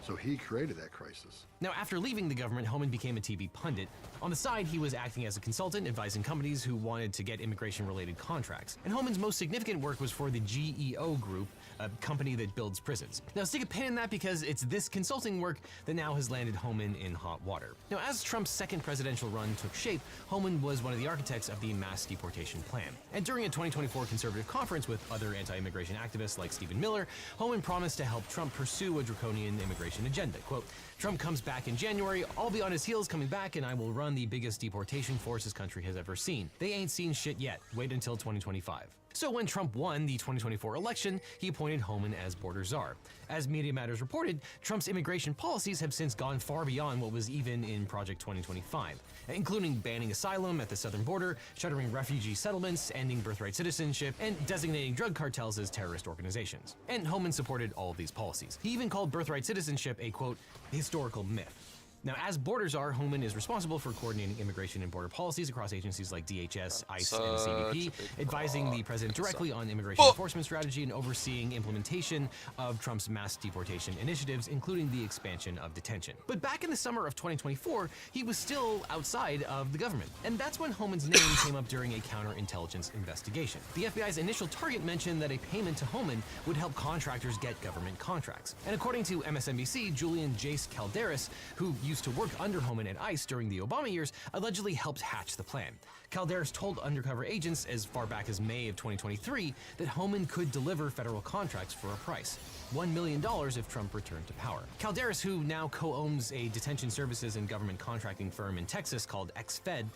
so he created that crisis. Now, after leaving the government, Homan became a TV pundit. On the side, he was acting as a consultant, advising companies who wanted to get immigration-related contracts. And Homan's most significant work was for the GEO Group, a company that builds prisons. Now, stick a pin in that because it's this consulting work that now has landed Homan in hot water. Now, as Trump's second presidential run took shape, Homan was one of the architects of the mass deportation plan. And during a 2024 conservative conference with other anti-immigration activists like Stephen Miller, Homan promised to help Trump pursue a draconian immigration agenda. Quote, Trump comes back in January, I'll be on his heels coming back, and I will run the biggest deportation force his country has ever seen. They ain't seen shit yet. Wait until 2025. So when Trump won the 2024 election, he appointed Homan as border czar. As Media Matters reported, Trump's immigration policies have since gone far beyond what was even in Project 2025, including banning asylum at the southern border, shuttering refugee settlements, ending birthright citizenship, and designating drug cartels as terrorist organizations. And Homan supported all of these policies. He even called birthright citizenship a, quote, historical myth. Now, as border czar, Homan is responsible for coordinating immigration and border policies across agencies like DHS, ICE, and the CBP, advising the president directly on immigration enforcement strategy and overseeing implementation of Trump's mass deportation initiatives, including the expansion of detention. But back in the summer of 2024, he was still outside of the government. And that's when Homan's name came up during a counterintelligence investigation. The FBI's initial target mentioned that a payment to Homan would help contractors get government contracts. And according to MSNBC, Julian Jace Calderas, who used to work under Homan at ICE during the Obama years, allegedly helped hatch the plan. Calderas told undercover agents as far back as May of 2023 that Homan could deliver federal contracts for a price, $1 million if Trump returned to power. Calderas, who now co-owns a detention services and government contracting firm in Texas called XFed,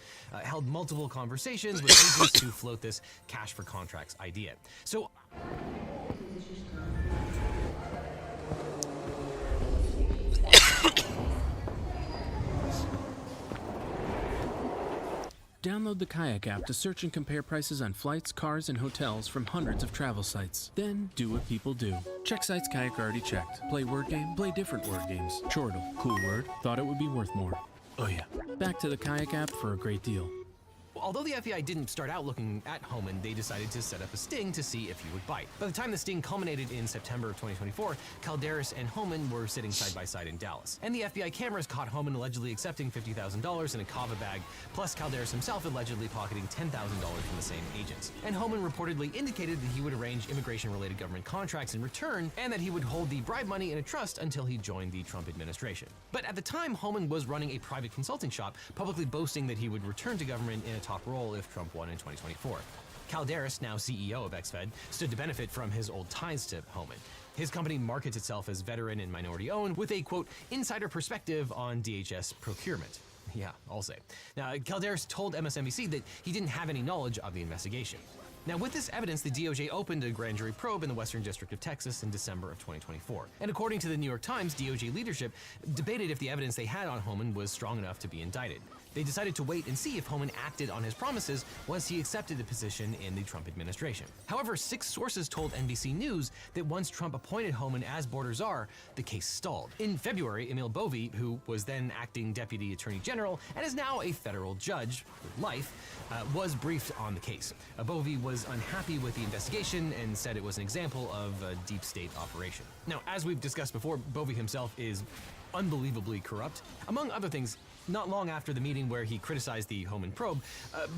held multiple conversations with agents to float this cash for contracts idea. So Download the Kayak app to search and compare prices on flights, cars, and hotels from hundreds of travel sites. Then do what people do. Check sites Kayak already checked. Play word game, play different word games. Chortle, cool word, thought it would be worth more. Oh yeah. Back to the Kayak app for a great deal. Although the FBI didn't start out looking at Homan, they decided to set up a sting to see if he would bite. By the time the sting culminated in September of 2024, Calderas and Homan were sitting side by side in Dallas. And the FBI cameras caught Homan allegedly accepting $50,000 in a kava bag, plus Calderas himself allegedly pocketing $10,000 from the same agents. And Homan reportedly indicated that he would arrange immigration-related government contracts in return, and that he would hold the bribe money in a trust until he joined the Trump administration. But at the time, Homan was running a private consulting shop, publicly boasting that he would return to government in a top role if Trump won in 2024. Calderas, now CEO of XFed, stood to benefit from his old ties to Homan. His company markets itself as veteran and minority-owned, with a, quote, insider perspective on DHS procurement. Yeah, I'll say. Now, Calderas told MSNBC that he didn't have any knowledge of the investigation. Now, with this evidence, the DOJ opened a grand jury probe in the Western District of Texas in December of 2024. And according to the New York Times, DOJ leadership debated if the evidence they had on Homan was strong enough to be indicted. They decided to wait and see if Homan acted on his promises once he accepted the position in the Trump administration. However, 6 sources told NBC News that once Trump appointed Homan as border czar, the case stalled. In February, Emil Bovee, who was then acting deputy attorney general and is now a federal judge for life, was briefed on the case. Bovee was unhappy with the investigation and said it was an example of a deep state operation. Now, as we've discussed before, Bovee himself is unbelievably corrupt. Among other things, not long after the meeting where he criticized the Homan probe,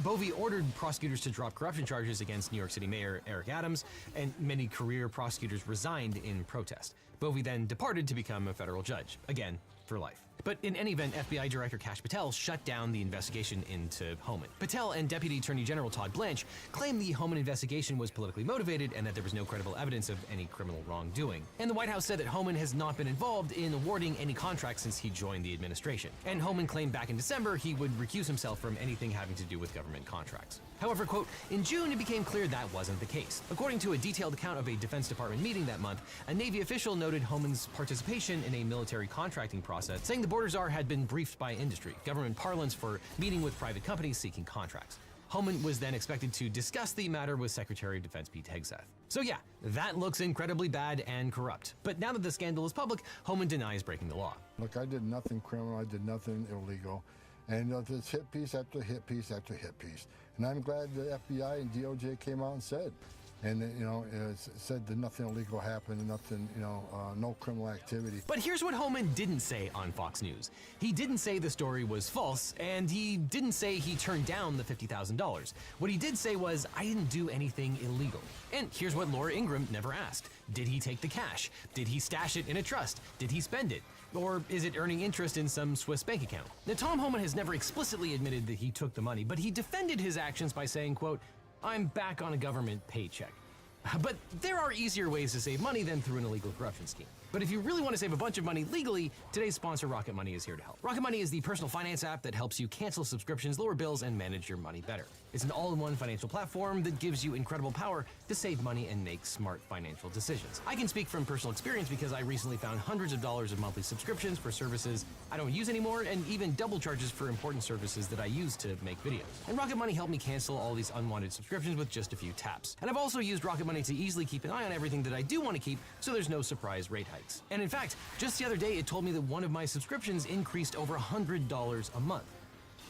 Bovee ordered prosecutors to drop corruption charges against New York City Mayor Eric Adams, and many career prosecutors resigned in protest. Bovee then departed to become a federal judge, again, for life. But in any event, FBI Director Kash Patel shut down the investigation into Homan. Patel and Deputy Attorney General Todd Blanche claimed the Homan investigation was politically motivated and that there was no credible evidence of any criminal wrongdoing. And the White House said that Homan has not been involved in awarding any contracts since he joined the administration. And Homan claimed back in December he would recuse himself from anything having to do with government contracts. However, quote, in June it became clear that wasn't the case. According to a detailed account of a Defense Department meeting that month, a Navy official noted Homan's participation in a military contracting process, saying the border czar had been briefed by industry, government parlance for meeting with private companies seeking contracts. Homan was then expected to discuss the matter with Secretary of Defense Pete Hegseth. So yeah, that looks incredibly bad and corrupt. But now that the scandal is public, Homan denies breaking the law. Look, I did nothing criminal, I did nothing illegal. And it's hit piece after hit piece after hit piece. And I'm glad the FBI and DOJ came out and said, said that nothing illegal happened and nothing, no criminal activity. But here's what Homan didn't say on Fox News. He didn't say the story was false, and he didn't say he turned down the $50,000. What he did say was, I didn't do anything illegal. And here's what Laura Ingraham never asked. Did he take the cash? Did he stash it in a trust? Did he spend it? Or is it earning interest in some Swiss bank account? Now, Tom Homan has never explicitly admitted that he took the money, but he defended his actions by saying, quote, I'm back on a government paycheck. But there are easier ways to save money than through an illegal corruption scheme. But if you really want to save a bunch of money legally, today's sponsor, Rocket Money, is here to help. Rocket Money is the personal finance app that helps you cancel subscriptions, lower bills, and manage your money better. It's an all-in-one financial platform that gives you incredible power to save money and make smart financial decisions. I can speak from personal experience because I recently found hundreds of dollars of monthly subscriptions for services I don't use anymore, and even double charges for important services that I use to make videos. And Rocket Money helped me cancel all these unwanted subscriptions with just a few taps. And I've also used Rocket Money to easily keep an eye on everything that I do want to keep, so there's no surprise rate hikes. And in fact, just the other day, it told me that one of my subscriptions increased over $100 a month.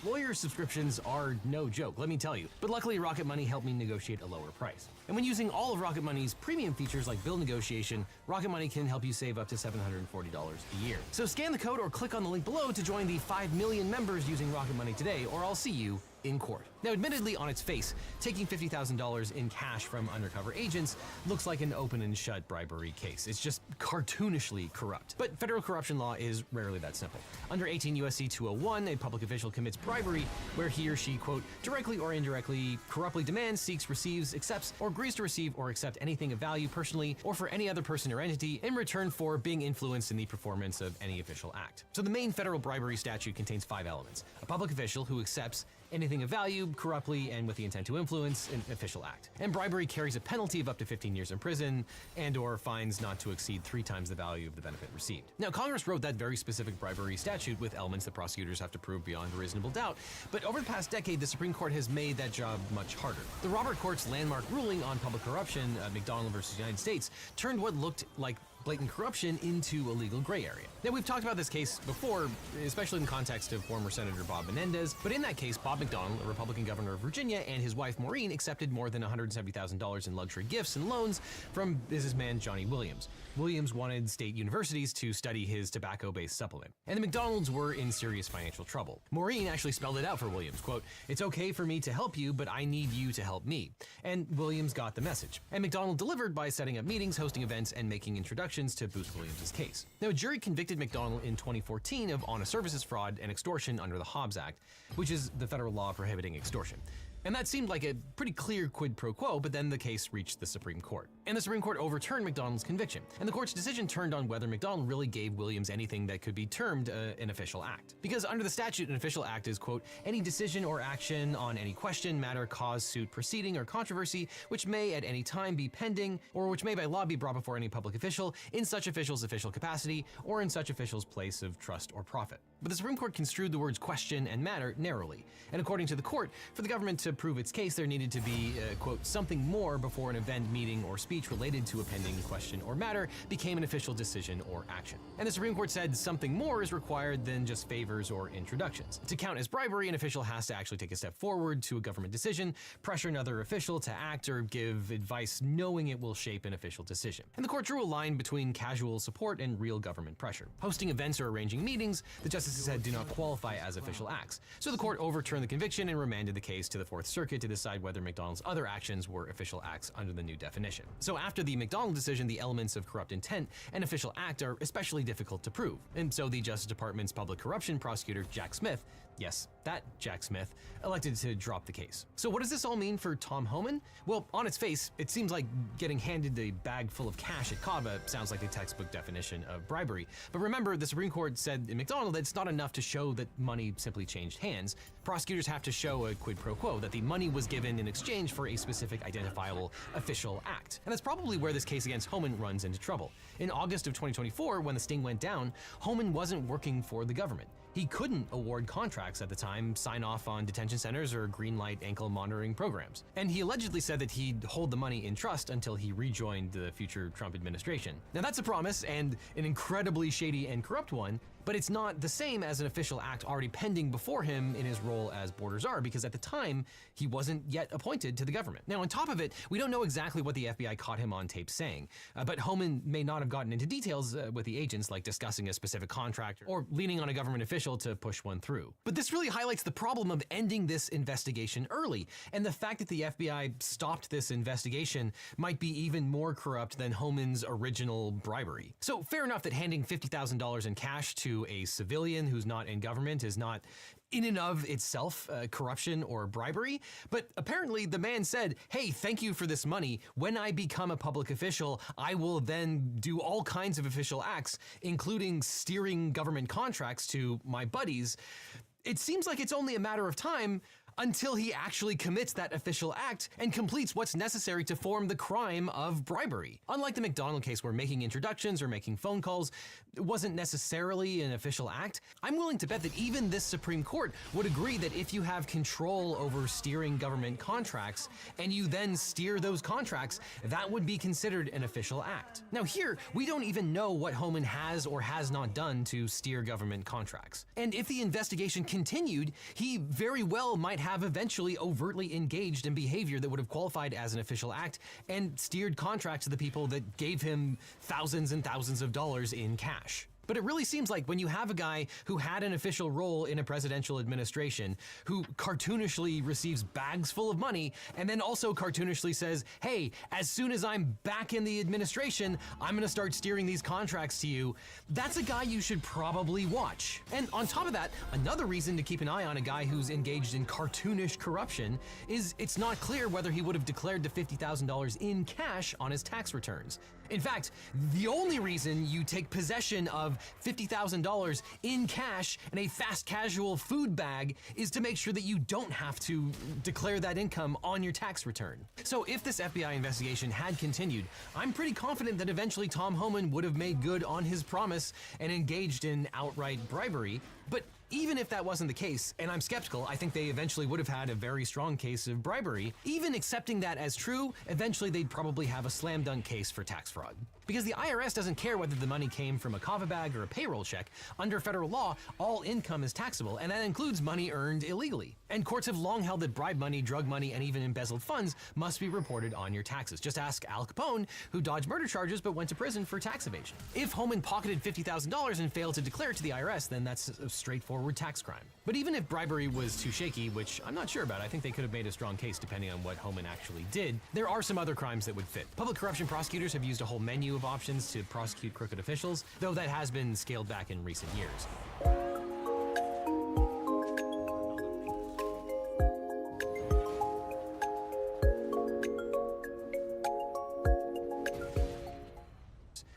Lawyer subscriptions are no joke, let me tell you. But luckily, Rocket Money helped me negotiate a lower price. And when using all of Rocket Money's premium features like bill negotiation, Rocket Money can help you save up to $740 a year. So scan the code or click on the link below to join the 5 million members using Rocket Money today, or I'll see you in court. Now, admittedly, on its face, taking $50,000 in cash from undercover agents looks like an open and shut bribery case. It's just cartoonishly corrupt. But federal corruption law is rarely that simple. Under 18 U.S.C. 201, a public official commits bribery where he or she, quote, directly or indirectly, corruptly demands, seeks, receives, accepts, or agrees to receive or accept anything of value personally or for any other person or entity in return for being influenced in the performance of any official act. So the main federal bribery statute contains 5 elements. A public official who accepts Anything of value, corruptly, and with the intent to influence, an official act. And bribery carries a penalty of up to 15 years in prison and/or fines not to exceed 3 times the value of the benefit received. Now, Congress wrote that very specific bribery statute with elements that prosecutors have to prove beyond a reasonable doubt, but over the past decade, the Supreme Court has made that job much harder. The Robert Court's landmark ruling on public corruption, McDonald versus United States, turned what looked like blatant corruption into a legal gray area. Now, we've talked about this case before, especially in the context of former Senator Bob Menendez, but in that case, Bob McDonald, a Republican governor of Virginia, and his wife Maureen accepted more than $170,000 in luxury gifts and loans from businessman Johnny Williams. Williams wanted state universities to study his tobacco-based supplement, and the McDonalds were in serious financial trouble. Maureen actually spelled it out for Williams, quote, "It's okay for me to help you, but I need you to help me." And Williams got the message. And McDonald delivered by setting up meetings, hosting events, and making introductions to boost Williams' case. Now, a jury convicted McDonald in 2014 of honest services fraud and extortion under the Hobbs Act, which is the federal law prohibiting extortion. And that seemed like a pretty clear quid pro quo, but then the case reached the Supreme Court. And the Supreme Court overturned McDonald's conviction. And the court's decision turned on whether McDonald really gave Williams anything that could be termed an official act. Because under the statute, an official act is, quote, "any decision or action on any question, matter, cause, suit, proceeding, or controversy, which may at any time be pending, or which may by law be brought before any public official, in such official's official capacity, or in such official's place of trust or profit." But the Supreme Court construed the words question and matter narrowly. And according to the court, for the government to prove its case, there needed to be, quote, "something more before an event, meeting, or speech related to a pending question or matter became an official decision or action." And the Supreme Court said something more is required than just favors or introductions. To count as bribery, an official has to actually take a step forward to a government decision, pressure another official to act, or give advice knowing it will shape an official decision. And the court drew a line between casual support and real government pressure. Hosting events or arranging meetings, the justices said, do not qualify as official acts. So the court overturned the conviction and remanded the case to the Fourth Circuit to decide whether McDonald's other actions were official acts under the new definition. So after the McDonald decision, the elements of corrupt intent and official act are especially difficult to prove. And so the Justice Department's public corruption prosecutor, Jack Smith, yes, that Jack Smith, elected to drop the case. So what does this all mean for Tom Homan? Well, on its face, it seems like getting handed a bag full of cash at Cava sounds like the textbook definition of bribery. But remember, the Supreme Court said in McDonald that it's not enough to show that money simply changed hands. Prosecutors have to show a quid pro quo, that the money was given in exchange for a specific identifiable official act. And that's probably where this case against Homan runs into trouble. In August of 2024, when the sting went down, Homan wasn't working for the government. He couldn't award contracts at the time, sign off on detention centers or green light ankle monitoring programs. And he allegedly said that he'd hold the money in trust until he rejoined the future Trump administration. Now that's a promise, and an incredibly shady and corrupt one, but it's not the same as an official act already pending before him in his role as border czar, because at the time, he wasn't yet appointed to the government. Now, on top of it, we don't know exactly what the FBI caught him on tape saying, but Homan may not have gotten into details with the agents, like discussing a specific contract or leaning on a government official to push one through. But this really highlights the problem of ending this investigation early, and the fact that the FBI stopped this investigation might be even more corrupt than Homan's original bribery. So fair enough that handing $50,000 in cash to a civilian who's not in government is not in and of itself corruption or bribery, but apparently the man said, "Hey, thank you for this money. When I become a public official, I will then do all kinds of official acts, including steering government contracts to my buddies." It seems like it's only a matter of time until he actually commits that official act and completes what's necessary to form the crime of bribery. Unlike the McDonald case, where making introductions or making phone calls wasn't necessarily an official act, I'm willing to bet that even this Supreme Court would agree that if you have control over steering government contracts and you then steer those contracts, that would be considered an official act. Now here, we don't even know what Homan has or has not done to steer government contracts. And if the investigation continued, he very well might have eventually overtly engaged in behavior that would have qualified as an official act and steered contracts to the people that gave him thousands and thousands of dollars in cash. But it really seems like when you have a guy who had an official role in a presidential administration, who cartoonishly receives bags full of money, and then also cartoonishly says, "Hey, as soon as I'm back in the administration, I'm gonna start steering these contracts to you," that's a guy you should probably watch. And on top of that, another reason to keep an eye on a guy who's engaged in cartoonish corruption is it's not clear whether he would have declared the $50,000 in cash on his tax returns. In fact, the only reason you take possession of $50,000 in cash and a fast casual food bag is to make sure that you don't have to declare that income on your tax return. So if this FBI investigation had continued, I'm pretty confident that eventually Tom Homan would have made good on his promise and engaged in outright bribery. But even if that wasn't the case, and I'm skeptical, I think they eventually would have had a very strong case of bribery. Even accepting that as true, eventually they'd probably have a slam dunk case for tax fraud. Because the IRS doesn't care whether the money came from a kava bag or a payroll check. Under federal law, all income is taxable, and that includes money earned illegally. And courts have long held that bribe money, drug money, and even embezzled funds must be reported on your taxes. Just ask Al Capone, who dodged murder charges but went to prison for tax evasion. If Homan pocketed $50,000 and failed to declare it to the IRS, then that's a straightforward tax crime. But even if bribery was too shaky, which I'm not sure about, I think they could have made a strong case depending on what Homan actually did, there are some other crimes that would fit. Public corruption prosecutors have used a whole menu of options to prosecute crooked officials, though that has been scaled back in recent years.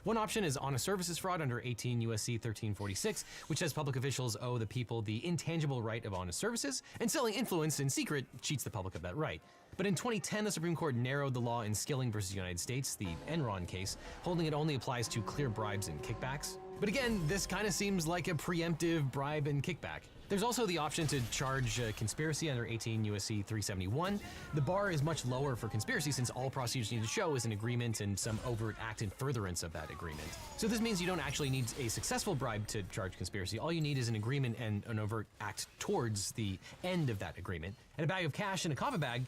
One option is honest services fraud under 18 U.S.C. 1346, which says public officials owe the people the intangible right of honest services, and selling influence in secret cheats the public of that right. But in 2010, the Supreme Court narrowed the law in Skilling versus United States, the Enron case, holding it only applies to clear bribes and kickbacks. But again, this kind of seems like a preemptive bribe and kickback. There's also the option to charge conspiracy under 18 U.S.C. 371. The bar is much lower for conspiracy since all prosecutors need to show is an agreement and some overt act in furtherance of that agreement. So this means you don't actually need a successful bribe to charge conspiracy. All you need is an agreement and an overt act towards the end of that agreement. And a bag of cash and a kava bag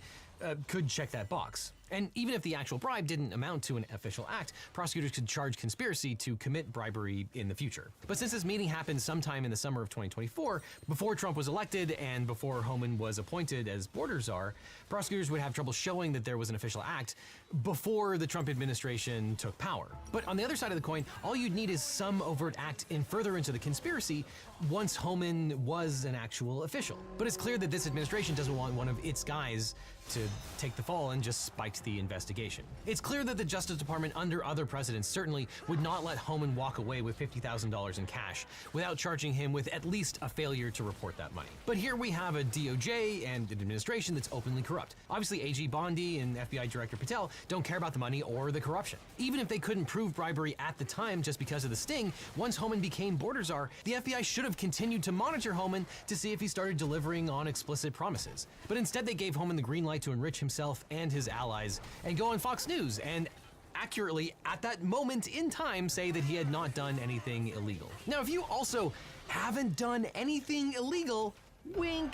could check that box. And even if the actual bribe didn't amount to an official act, prosecutors could charge conspiracy to commit bribery in the future. But since this meeting happened sometime in the summer of 2024, before Trump was elected and before Homan was appointed as border czar, prosecutors would have trouble showing that there was an official act before the Trump administration took power. But on the other side of the coin, all you'd need is some overt act in furtherance of the conspiracy once Homan was an actual official. But it's clear that this administration doesn't want one of its guys to take the fall and just spiked the investigation. It's clear that the Justice Department under other presidents certainly would not let Homan walk away with $50,000 in cash without charging him with at least a failure to report that money. But here we have a DOJ and an administration that's openly corrupt. Obviously, AG Bondi and FBI Director Patel don't care about the money or the corruption. Even if they couldn't prove bribery at the time just because of the sting, once Homan became border czar, the FBI should have continued to monitor Homan to see if he started delivering on explicit promises. But instead they gave Homan the green light to enrich himself and his allies and go on Fox News and accurately, at that moment in time, say that he had not done anything illegal. Now, if you also haven't done anything illegal, wink,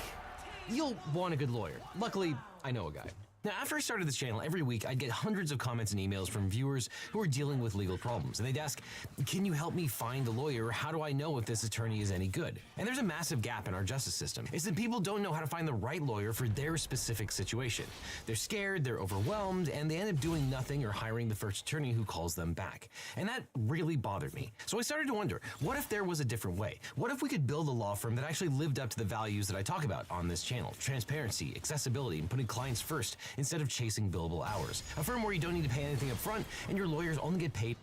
you'll want a good lawyer. Luckily, I know a guy. Now, after I started this channel, every week I'd get hundreds of comments and emails from viewers who are dealing with legal problems. And they'd ask, can you help me find a lawyer? How do I know if this attorney is any good? And there's a massive gap in our justice system. It's that people don't know how to find the right lawyer for their specific situation. They're scared, they're overwhelmed, and they end up doing nothing or hiring the first attorney who calls them back. And that really bothered me. So I started to wonder, what if there was a different way? What if we could build a law firm that actually lived up to the values that I talk about on this channel? Transparency, accessibility, and putting clients first instead of chasing billable hours. A firm where you don't need to pay anything up front and your lawyers only get paid.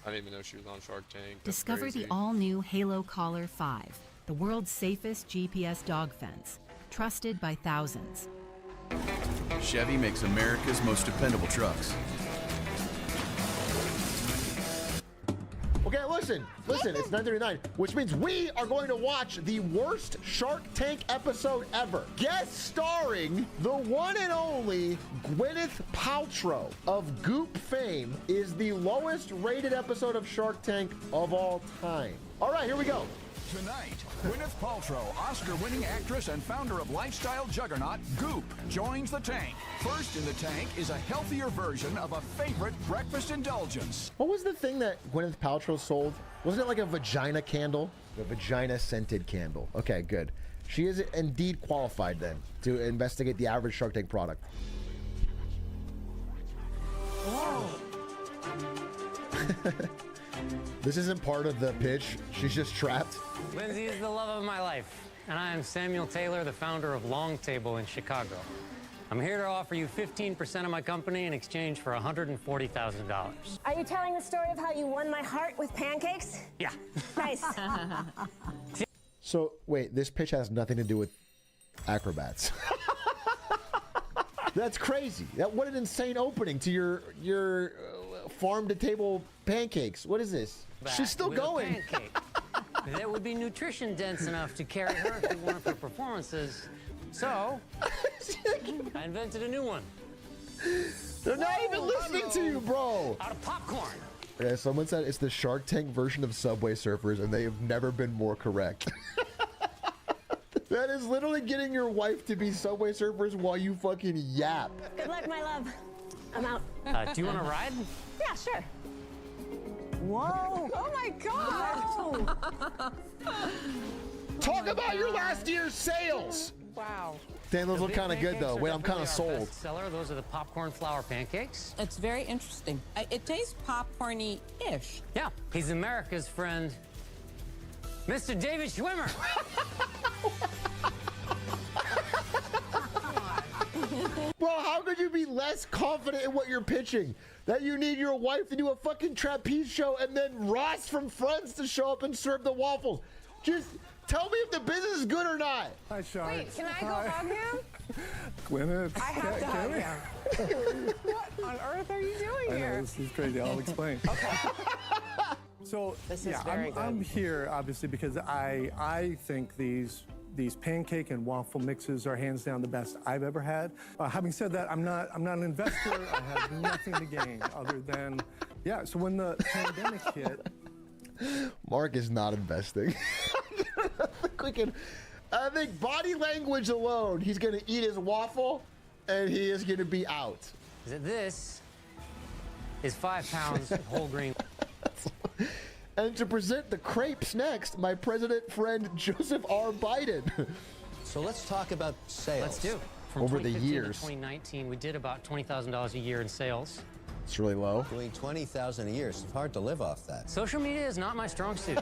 I didn't even know she was on Shark Tank. That's Discover crazy. the all-new Halo Collar 5, the world's safest GPS dog fence, trusted by thousands. Chevy makes America's most dependable trucks. Okay, listen, it's 9:39, which means we are going to watch the worst Shark Tank episode ever. Guest starring the one and only Gwyneth Paltrow of Goop fame is the lowest rated episode of Shark Tank of all time. All right, here we go. Tonight, Gwyneth Paltrow, Oscar-winning actress and founder of lifestyle juggernaut Goop, joins the tank. First in the tank is a healthier version of a favorite breakfast indulgence. What was the thing that Gwyneth Paltrow sold? Wasn't it like a vagina candle? A vagina-scented candle. Okay, good. She is indeed qualified then to investigate the average Shark Tank product. Oh. This isn't part of the pitch. She's just trapped. Lindsay is the love of my life. And I am Samuel Taylor, the founder of Long Table in Chicago. I'm here to offer you 15% of my company in exchange for $140,000. Are you telling the story of how you won my heart with pancakes? Yeah. Nice. So, wait, this pitch has nothing to do with acrobats. That's crazy. What an insane opening to your farm-to-table pancakes. What is this? She's still going. That would be nutrition dense enough to carry her if it weren't for performances. So, I invented a new one. They're not even listening to you, bro. Out of popcorn. Yeah, someone said it's the Shark Tank version of Subway Surfers, and they have never been more correct. That is literally getting your wife to be Subway Surfers while you fucking yap. Good luck, my love. I'm out. Do you want to ride? Yeah, sure. Whoa. Oh, my God. Talk about your last year's sales. Wow. Damn, those look kind of good, though. Wait, I'm kind of sold. Seller. Those are the popcorn flour pancakes. It's very interesting. It tastes popcorny-ish. Yeah, he's America's friend, Mr. David Schwimmer. Bro, how could you be less confident in what you're pitching? That you need your wife to do a fucking trapeze show and then Ross from Friends to show up and serve the waffles. Just tell me if the business is good or not. Hi, Sean. Wait, can I go hug him? Gwyneth. I have to hug him. What on earth are you doing I here? know, this is crazy. I'll explain. Okay. So, This is very good. I'm here, obviously, because I think these pancake and waffle mixes are hands down the best I've ever had. Having said that, I'm not an investor. I have nothing to gain other than, yeah. So when the pandemic hit, Mark is not investing. I think body language alone, he's going to eat his waffle and he is going to be out. This is 5 pounds of whole grain. And to present the crepes next, my president friend Joseph R. Biden. So let's talk about sales. Let's do. From Over the 2015 years. to 2019, we did about $20,000 a year in sales. It's really low. Doing $20,000 a year, it's hard to live off that. Social media is not my strong suit.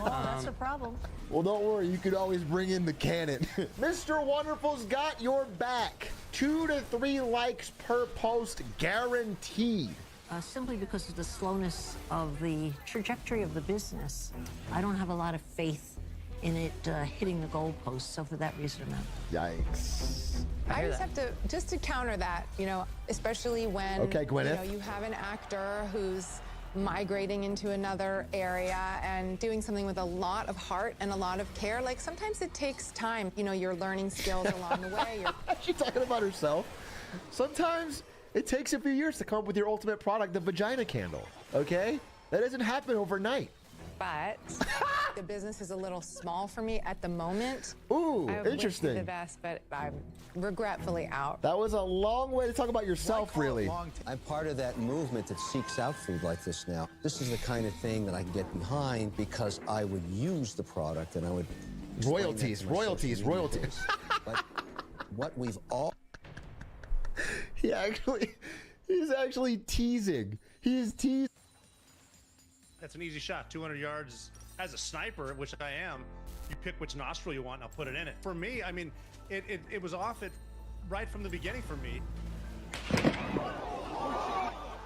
That's a problem. Well, don't worry. You could always bring in the cannon. Mr. Wonderful's got your back. 2 to 3 likes per post guaranteed. Simply because of the slowness of the trajectory of the business. I don't have a lot of faith in it hitting the goalposts, so for that reason, I'm out. Yikes. I just have to, just to counter that, you know, especially when Okay, Gwyneth. you know, you have an actor who's migrating into another area and doing something with a lot of heart and a lot of care. Like, sometimes it takes time. You know, you're learning skills along the way. She's talking about herself. Sometimes it takes a few years to come up with your ultimate product, the vagina candle, okay? That doesn't happen overnight. But the business is a little small for me at the moment. Ooh, I wish interesting. you the best, but I'm regretfully out. That was a long way to talk about yourself, really. I'm part of that movement that seeks out food like this now. This is the kind of thing that I can get behind because I would use the product and I would... Royalties. But what we've all... He's actually teasing. He's teasing. That's an easy shot, 200 yards. As a sniper, which I am, you pick which nostril you want and I'll put it in it. For me, I mean, it was off it right from the beginning for me.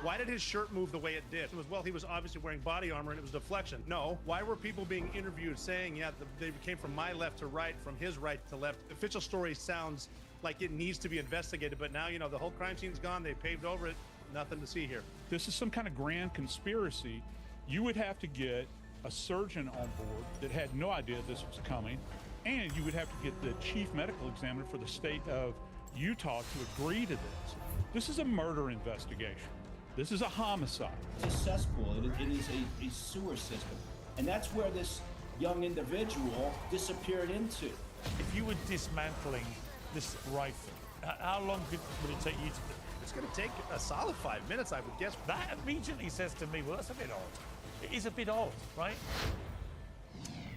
Why did his shirt move the way it did? It was, well, he was obviously wearing body armor and it was deflection. No. Why were people being interviewed saying, yeah, they came from my left to right, from his right to left? The official story sounds like it needs to be investigated, but now, you know, the whole crime scene's gone. They paved over it. Nothing to see here. This is some kind of grand conspiracy. You would have to get a surgeon on board that had no idea this was coming, and you would have to get the chief medical examiner for the state of Utah to agree to this. This is a murder investigation. This is a homicide. It's a cesspool. It is a sewer system. And that's where this young individual disappeared into. If you were dismantling this rifle, how long would it take you to do? It's going to take a solid 5 minutes, I would guess. That immediately says to me, well, that's a bit odd. It is a bit odd, right?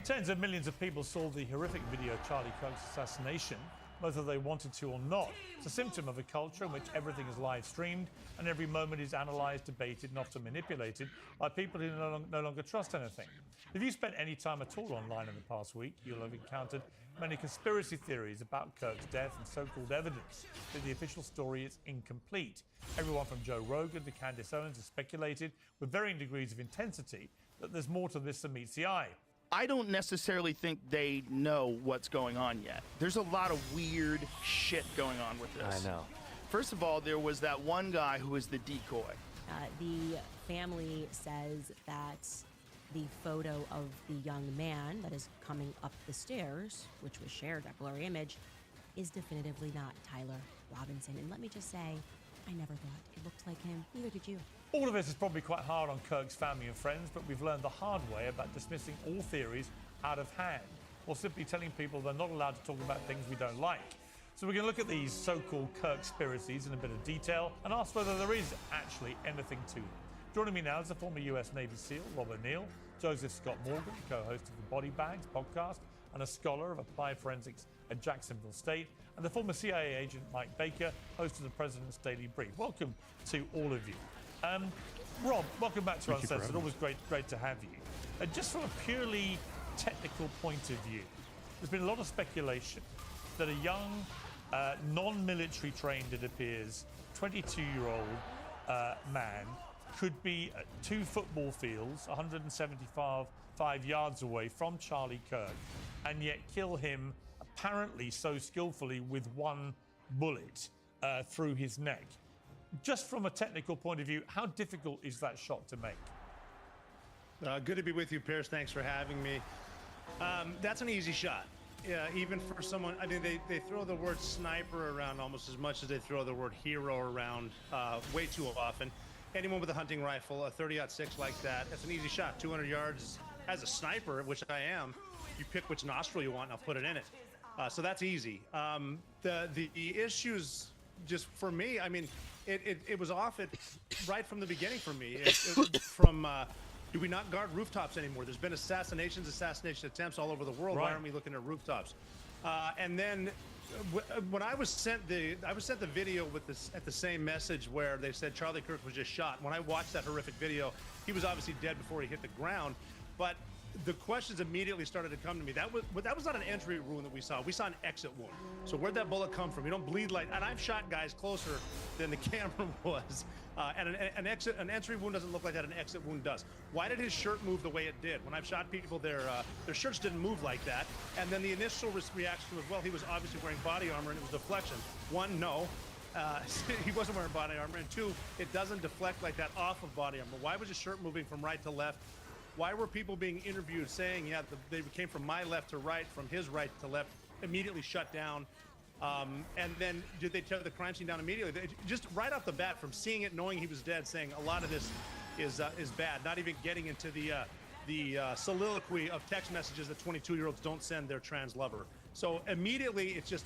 Tens of millions of people saw the horrific video of Charlie Kirk's assassination. whether they wanted to or not. It's a symptom of a culture in which everything is live streamed and every moment is analysed, debated, and often manipulated by people who no longer trust anything. If you spent any time at all online in the past week, you'll have encountered many conspiracy theories about Kirk's death and so-called evidence that the official story is incomplete. Everyone from Joe Rogan to Candace Owens has speculated with varying degrees of intensity that there's more to this than meets the eye. I don't necessarily think they know what's going on yet. There's a lot of weird shit going on with this. I know. First of all, there was that one guy who was the decoy. The family says that the photo of the young man that is coming up the stairs, which was shared, that blurry image, is definitively not Tyler Robinson. And let me just say, I never thought it looked like him. Neither did you. All of this is probably quite hard on Kirk's family and friends, but we've learned the hard way about dismissing all theories out of hand, or simply telling people they're not allowed to talk about things we don't like. So we're going to look at these so-called Kirk-spiracies in a bit of detail and ask whether there is actually anything to them. Joining me now is the former US Navy SEAL, Rob O'Neill, Joseph Scott Morgan, co-host of the Body Bags podcast and a scholar of applied forensics at Jacksonville State, and the former CIA agent Mike Baker, host of the President's Daily Brief. Welcome to all of you. Rob, welcome back to Uncensored. Always great to have you. Just from a purely technical point of view, there's been a lot of speculation that a young, non-military trained, it appears, 22-year-old man could be at 2 football fields, 175 yards away from Charlie Kirk, and yet kill him apparently so skillfully with one bullet through his neck. Just from a technical point of view, how difficult is that shot to make? Good to be with you, Pierce. Thanks for having me. That's an easy shot. Yeah, even for someone, I mean, they throw the word sniper around almost as much as they throw the word hero around way too often. Anyone with a hunting rifle, a 30-06 like that, that's an easy shot. 200 yards as a sniper, which I am. You pick which nostril you want, and I'll put it in it. So that's easy. The issues, just for me, I mean, it was off right from the beginning for me. Do we not guard rooftops anymore? There's been assassination attempts all over the world. Right. Why aren't we looking at rooftops? And then when I was sent the video with this at the same message where they said Charlie Kirk was just shot. When I watched that horrific video, he was obviously dead before he hit the ground. But the questions immediately started to come to me. That was not an entry wound that we saw. We saw an exit wound. So where'd that bullet come from? You don't bleed like, and I've shot guys closer than the camera was. And an entry wound doesn't look like that. An exit wound does. Why did his shirt move the way it did? When I've shot people, their shirts didn't move like that. And then the initial reaction was, well, he was obviously wearing body armor and it was deflection. One, no. He wasn't wearing body armor. And two, it doesn't deflect like that off of body armor. Why was his shirt moving from right to left? Why were people being interviewed saying, yeah, they came from my left to right, from his right to left, immediately shut down? And then did they tear the crime scene down immediately? Just right off the bat, from seeing it, knowing he was dead, saying a lot of this is bad. Not even getting into the soliloquy of text messages that 22-year-olds don't send their trans lover. So immediately, it's just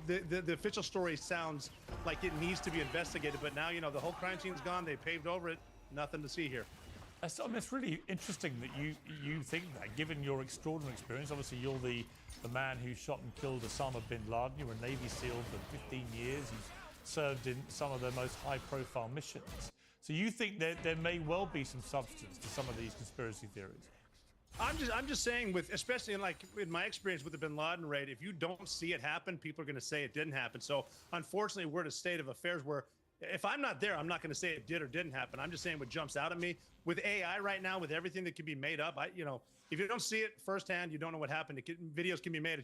the official story sounds like it needs to be investigated. But now, you know, the whole crime scene's gone. They paved over it. Nothing to see here. So, I mean, it's really interesting that you think that, given your extraordinary experience. Obviously, you're the man who shot and killed Osama bin Laden. You were a Navy SEAL for 15 years. You've served in some of the most high-profile missions. So you think that there may well be some substance to some of these conspiracy theories? I'm just saying, especially in my experience with the bin Laden raid, if you don't see it happen, people are going to say it didn't happen. So unfortunately, we're at a state of affairs where if I'm not there, I'm not going to say it did or didn't happen. I'm just saying what jumps out at me with AI right now, with everything that can be made up. If you don't see it firsthand, you don't know what happened. Videos can be made.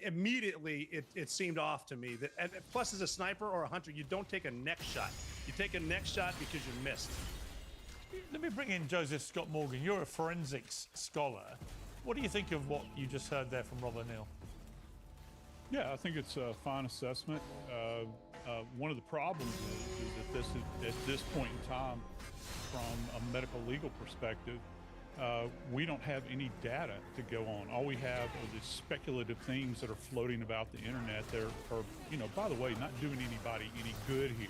Immediately it seemed off to me. And plus, as a sniper or a hunter, you don't take a neck shot. You take a neck shot because you missed. Let me bring in Joseph Scott Morgan. You're a forensics scholar. What do you think of what you just heard there from Rob O'Neill? Yeah, I think it's a fine assessment. One of the problems is that at this point in time, from a medical legal perspective, we don't have any data to go on. All we have are these speculative things that are floating about the internet. They're, by the way, not doing anybody any good here.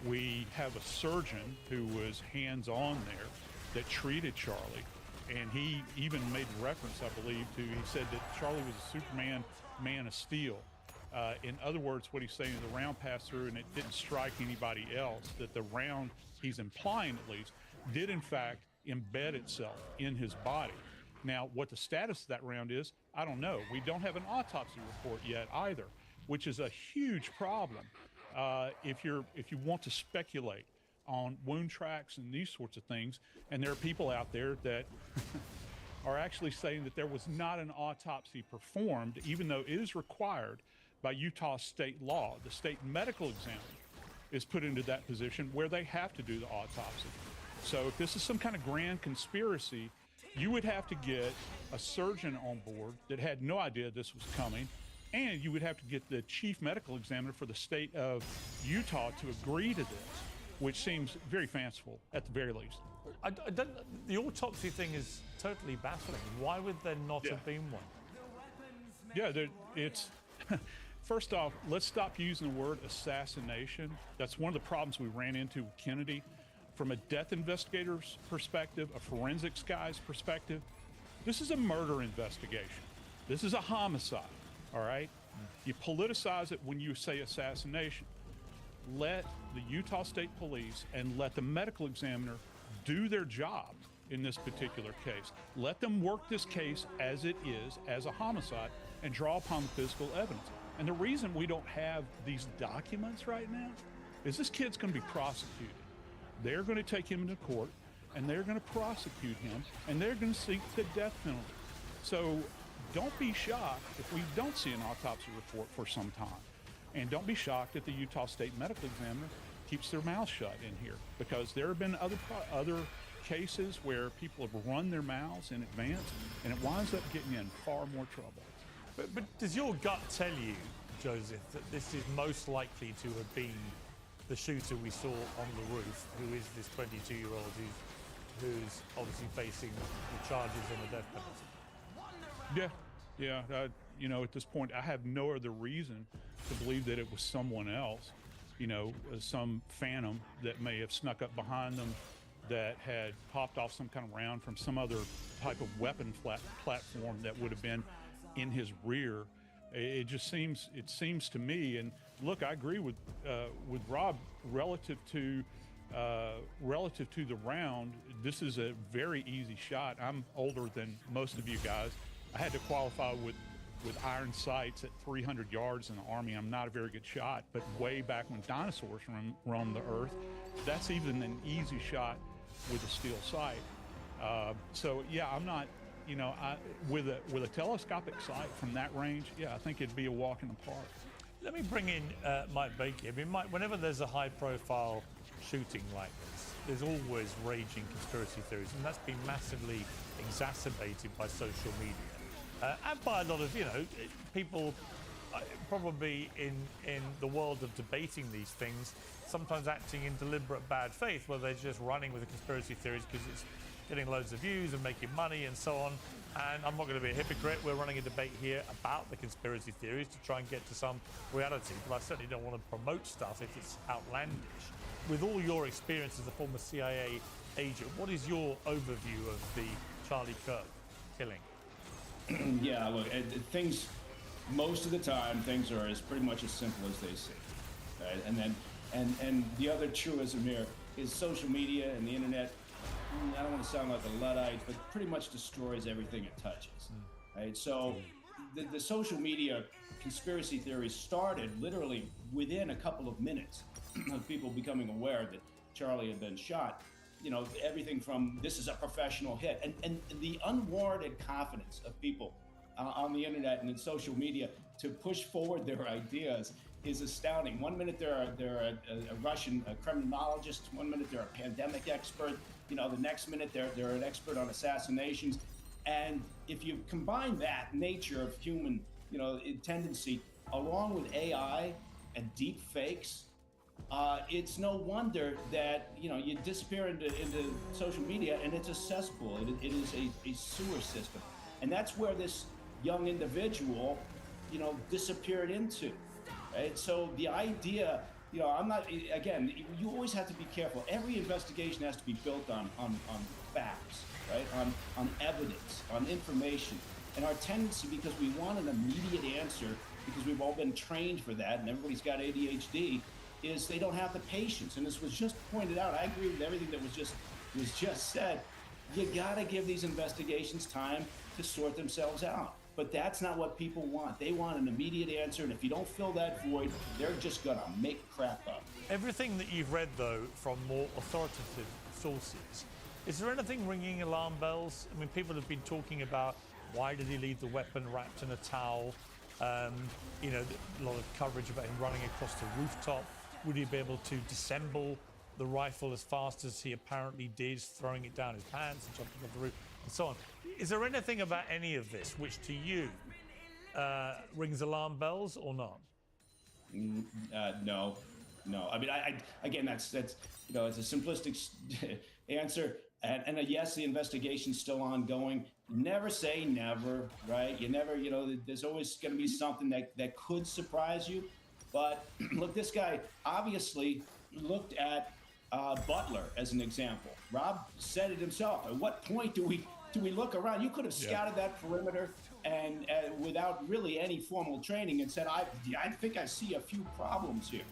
We have a surgeon who was hands-on there that treated Charlie, and he even made reference, I believe, he said that Charlie was a Superman man of steel. In other words, what he's saying is the round passed through and it didn't strike anybody else, that the round, he's implying at least, did in fact embed itself in his body. Now, what the status of that round is, I don't know. We don't have an autopsy report yet either, which is a huge problem if you want to speculate on wound tracks and these sorts of things. And there are people out there that are actually saying that there was not an autopsy performed, even though it is required by Utah state law. The state medical examiner is put into that position where they have to do the autopsy. So if this is some kind of grand conspiracy, you would have to get a surgeon on board that had no idea this was coming, and you would have to get the chief medical examiner for the state of Utah to agree to this, which seems very fanciful at the very least. The autopsy thing is totally baffling. Why would there not have been one? Yeah, it's... First off, let's stop using the word assassination. That's one of the problems we ran into with Kennedy. From a death investigator's perspective, a forensics guy's perspective, this is a murder investigation. This is a homicide, all right? You politicize it when you say assassination. Let the Utah State Police and let the medical examiner do their job in this particular case. Let them work this case as it is, as a homicide, and draw upon the physical evidence. And the reason we don't have these documents right now is this kid's going to be prosecuted. They're going to take him into court, and they're going to prosecute him, and they're going to seek the death penalty. So don't be shocked if we don't see an autopsy report for some time. And don't be shocked if the Utah State Medical Examiner keeps their mouth shut in here, because there have been other cases where people have run their mouths in advance, and it winds up getting in far more trouble. But does your gut tell you, Joseph, that this is most likely to have been the shooter we saw on the roof, who is this 22-year-old who's obviously facing the charges and the death penalty? Yeah. You know, at this point, I have no other reason to believe that it was someone else, you know, some phantom that may have snuck up behind them, that had popped off some kind of round from some other type of weapon platform that would have been in his rear. It seems to me, and look, I agree with Rob relative to the round. This is a very easy shot. I'm older than most of you guys. I had to qualify with iron sights at 300 yards in the Army. I'm not a very good shot, but way back when dinosaurs roamed the earth, that's even an easy shot with a steel sight. So yeah, I'm not. You know, with a telescopic sight from that range, yeah, I think it'd be a walk in the park. Let me bring in Mike Baker. I mean, Mike, whenever there's a high-profile shooting like this, there's always raging conspiracy theories, and that's been massively exacerbated by social media and by a lot of, you know, people probably in the world of debating these things, sometimes acting in deliberate bad faith, where they're just running with the conspiracy theories because it's getting loads of views and making money and so on. And I'm not going to be a hypocrite. We're running a debate here about the conspiracy theories to try and get to some reality, but I certainly don't want to promote stuff if it's outlandish. With all your experience as a former CIA agent, what is your overview of the Charlie Kirk killing? Yeah, look, things, most of the time, things are pretty much as simple as they seem. Right? And the other truism here is social media and the internet, I don't want to sound like a Luddite, but pretty much destroys everything it touches. Right? So the social media conspiracy theories started literally within a couple of minutes of people becoming aware that Charlie had been shot. You know, everything from this is a professional hit, and the unwarranted confidence of people on the internet and in social media to push forward their ideas is astounding. One minute they're a Russian criminologist, one minute they're a pandemic expert, you know, the next minute they're an expert on assassinations. And if you combine that nature of human, you know, tendency along with AI and deep fakes, it's no wonder that, you know, you disappear into social media and it's a cesspool. It is a sewer system. And that's where this young individual, you know, disappeared into. Right? So the idea, you know, I'm not, again, you always have to be careful. Every investigation has to be built on facts, right? On evidence, on information. And our tendency, because we want an immediate answer because we've all been trained for that, and everybody's got ADHD, is they don't have the patience. And this was just pointed out. I agree with everything that was just said. You got to give these investigations time to sort themselves out. But that's not what people want. They want an immediate answer, and if you don't fill that void, they're just going to make crap up. Everything that you've read, though, from more authoritative sources, is there anything ringing alarm bells? I mean, people have been talking about why did he leave the weapon wrapped in a towel? You know, a lot of coverage about him running across the rooftop. Would he be able to disassemble the rifle as fast as he apparently did, throwing it down his pants and jumping off the roof, and so on? Is there anything about any of this which, to you, rings alarm bells or not? No. I mean, again, that's you know, it's a simplistic answer. And yes, the investigation's still ongoing. Never say never, right? You never, you know, there's always going to be something that could surprise you. But look, this guy obviously looked at Butler as an example. Rob said it himself. At what point do we look around? You could have scouted that perimeter and without really any formal training and said, I think I see a few problems here.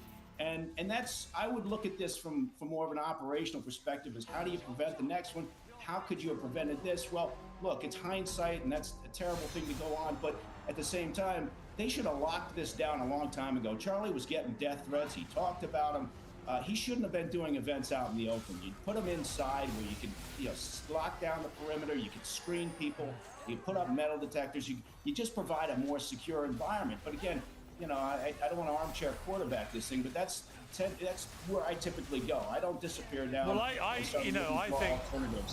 And that's, I would look at this from more of an operational perspective, is how do you prevent the next one? How could you have prevented this? Well, look, it's hindsight, and that's a terrible thing to go on. But at the same time, they should have locked this down a long time ago. Charlie was getting death threats. He talked about them. He shouldn't have been doing events out in the open. You'd put them inside where you could, you know, lock down the perimeter. You could screen people. You put up metal detectors. You just provide a more secure environment. But again, you know, I don't want to armchair quarterback this thing, but that's where I typically go. I don't disappear down. Well, I think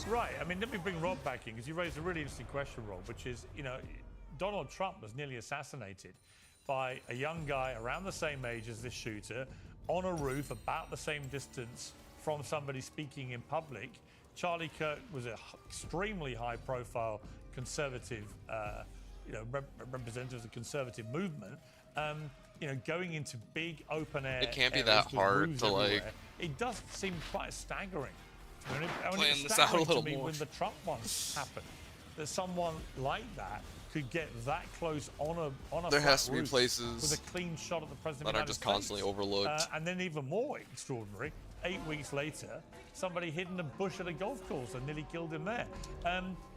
right. I mean, let me bring Rob back in, because you raised a really interesting question, Rob, which is, you know, Donald Trump was nearly assassinated by a young guy around the same age as this shooter on a roof about the same distance from somebody speaking in public. Charlie Kirk was an extremely high-profile conservative, you know, representative of the conservative movement. You know, going into big open air. It can't be that hard to like. It does seem quite staggering. Plan this out a little more. When the Trump one happened, that someone like that could get that close on a there has to be roof places with a clean shot of the president that are just constantly overlooked. And then even more extraordinary, 8 weeks later, somebody hid in a bush at a golf course and nearly killed him there.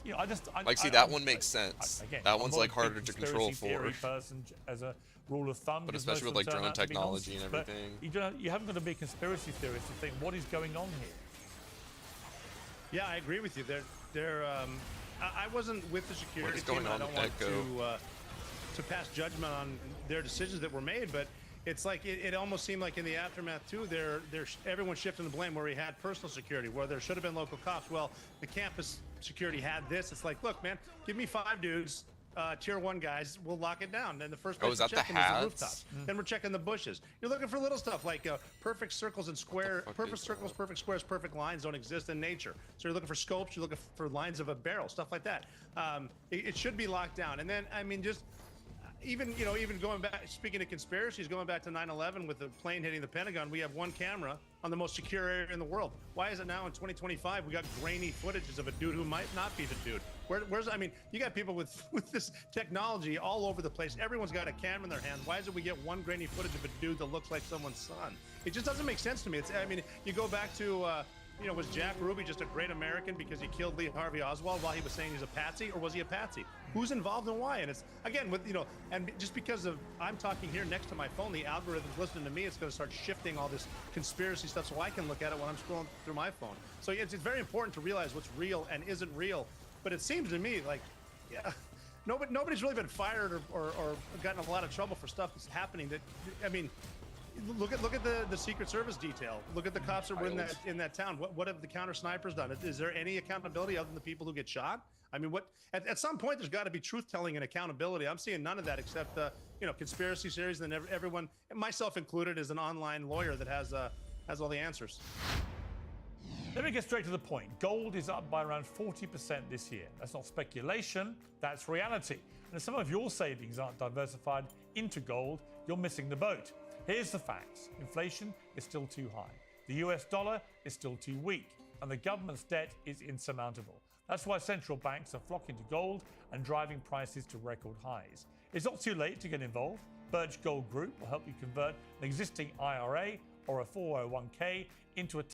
You know, that one makes sense. Again, that one's like harder to control for. Person as a rule of thumb, but especially with like drone technology and everything. You haven't got to be a conspiracy theorist to think what is going on here. Yeah, I agree with you. I wasn't with the security team. I don't want to pass judgment on their decisions that were made, but it's like it almost seemed like in the aftermath too, everyone's shifting the blame where he had personal security, where there should have been local cops. Well, the campus security had this. It's like, look, man, give me 5 dudes, tier 1 guys, we'll lock it down. And the first place we're checking is the rooftops. Then we're checking the bushes. You're looking for little stuff like perfect circles and perfect circles, perfect squares, perfect lines don't exist in nature. So you're looking for scopes, you're looking for lines of a barrel, stuff like that. It should be locked down. And then, I mean, just even going back, speaking of conspiracies, going back to 9/11 with the plane hitting the Pentagon, we have one camera on the most secure area in the world. Why is it now in 2025 we got grainy footages of a dude who might not be the dude? I mean, you got people with this technology all over the place. Everyone's got a camera in their hands. Why is it we get one grainy footage of a dude that looks like someone's son? It just doesn't make sense to me. I mean, you go back to, was Jack Ruby just a great American because he killed Lee Harvey Oswald while he was saying he's a patsy, or was he a patsy? Who's involved and why? And it's, again, and just because I'm talking here next to my phone, the algorithm's listening to me, it's going to start shifting all this conspiracy stuff so I can look at it when I'm scrolling through my phone. So it's very important to realize what's real and isn't real. But it seems to me like, nobody's really been fired or gotten a lot of trouble for stuff that's happening. That, I mean, look at the Secret Service detail. Look at the cops that were in that town. What have the counter snipers done? Is there any accountability other than the people who get shot? I mean, at some point there's got to be truth telling and accountability. I'm seeing none of that except conspiracy theories. And everyone, myself included, is an online lawyer that has all the answers. Let me get straight to the point. Gold is up by around 40% this year. That's not speculation, that's reality. And if some of your savings aren't diversified into gold, you're missing the boat. Here's the facts. Inflation is still too high. The US dollar is still too weak. And the government's debt is insurmountable. That's why central banks are flocking to gold and driving prices to record highs. It's not too late to get involved. Birch Gold Group will help you convert an existing IRA or a 401k into a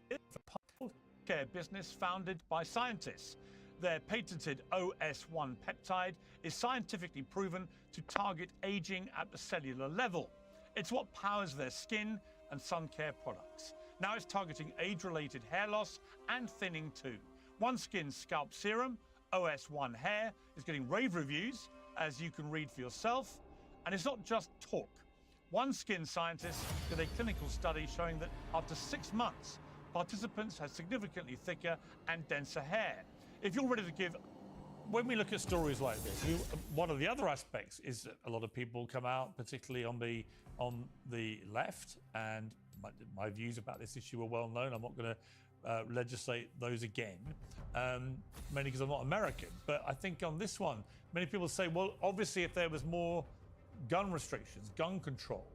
care business founded by scientists. Their patented OS1 peptide is scientifically proven to target aging at the cellular level. It's what powers their skin and sun care products. Now it's targeting age-related hair loss and thinning too. OneSkin's scalp serum, OS1 Hair, is getting rave reviews, as you can read for yourself. And it's not just talk. OneSkin scientists did a clinical study showing that after 6 months, participants had significantly thicker and denser hair. If you're ready to give, when we look at stories like this, one of the other aspects is that a lot of people come out, particularly on the left, and my views about this issue are well known. I'm not going to legislate those again, mainly because I'm not American. But I think on this one, many people say, well, obviously, if there was more gun restrictions, gun control,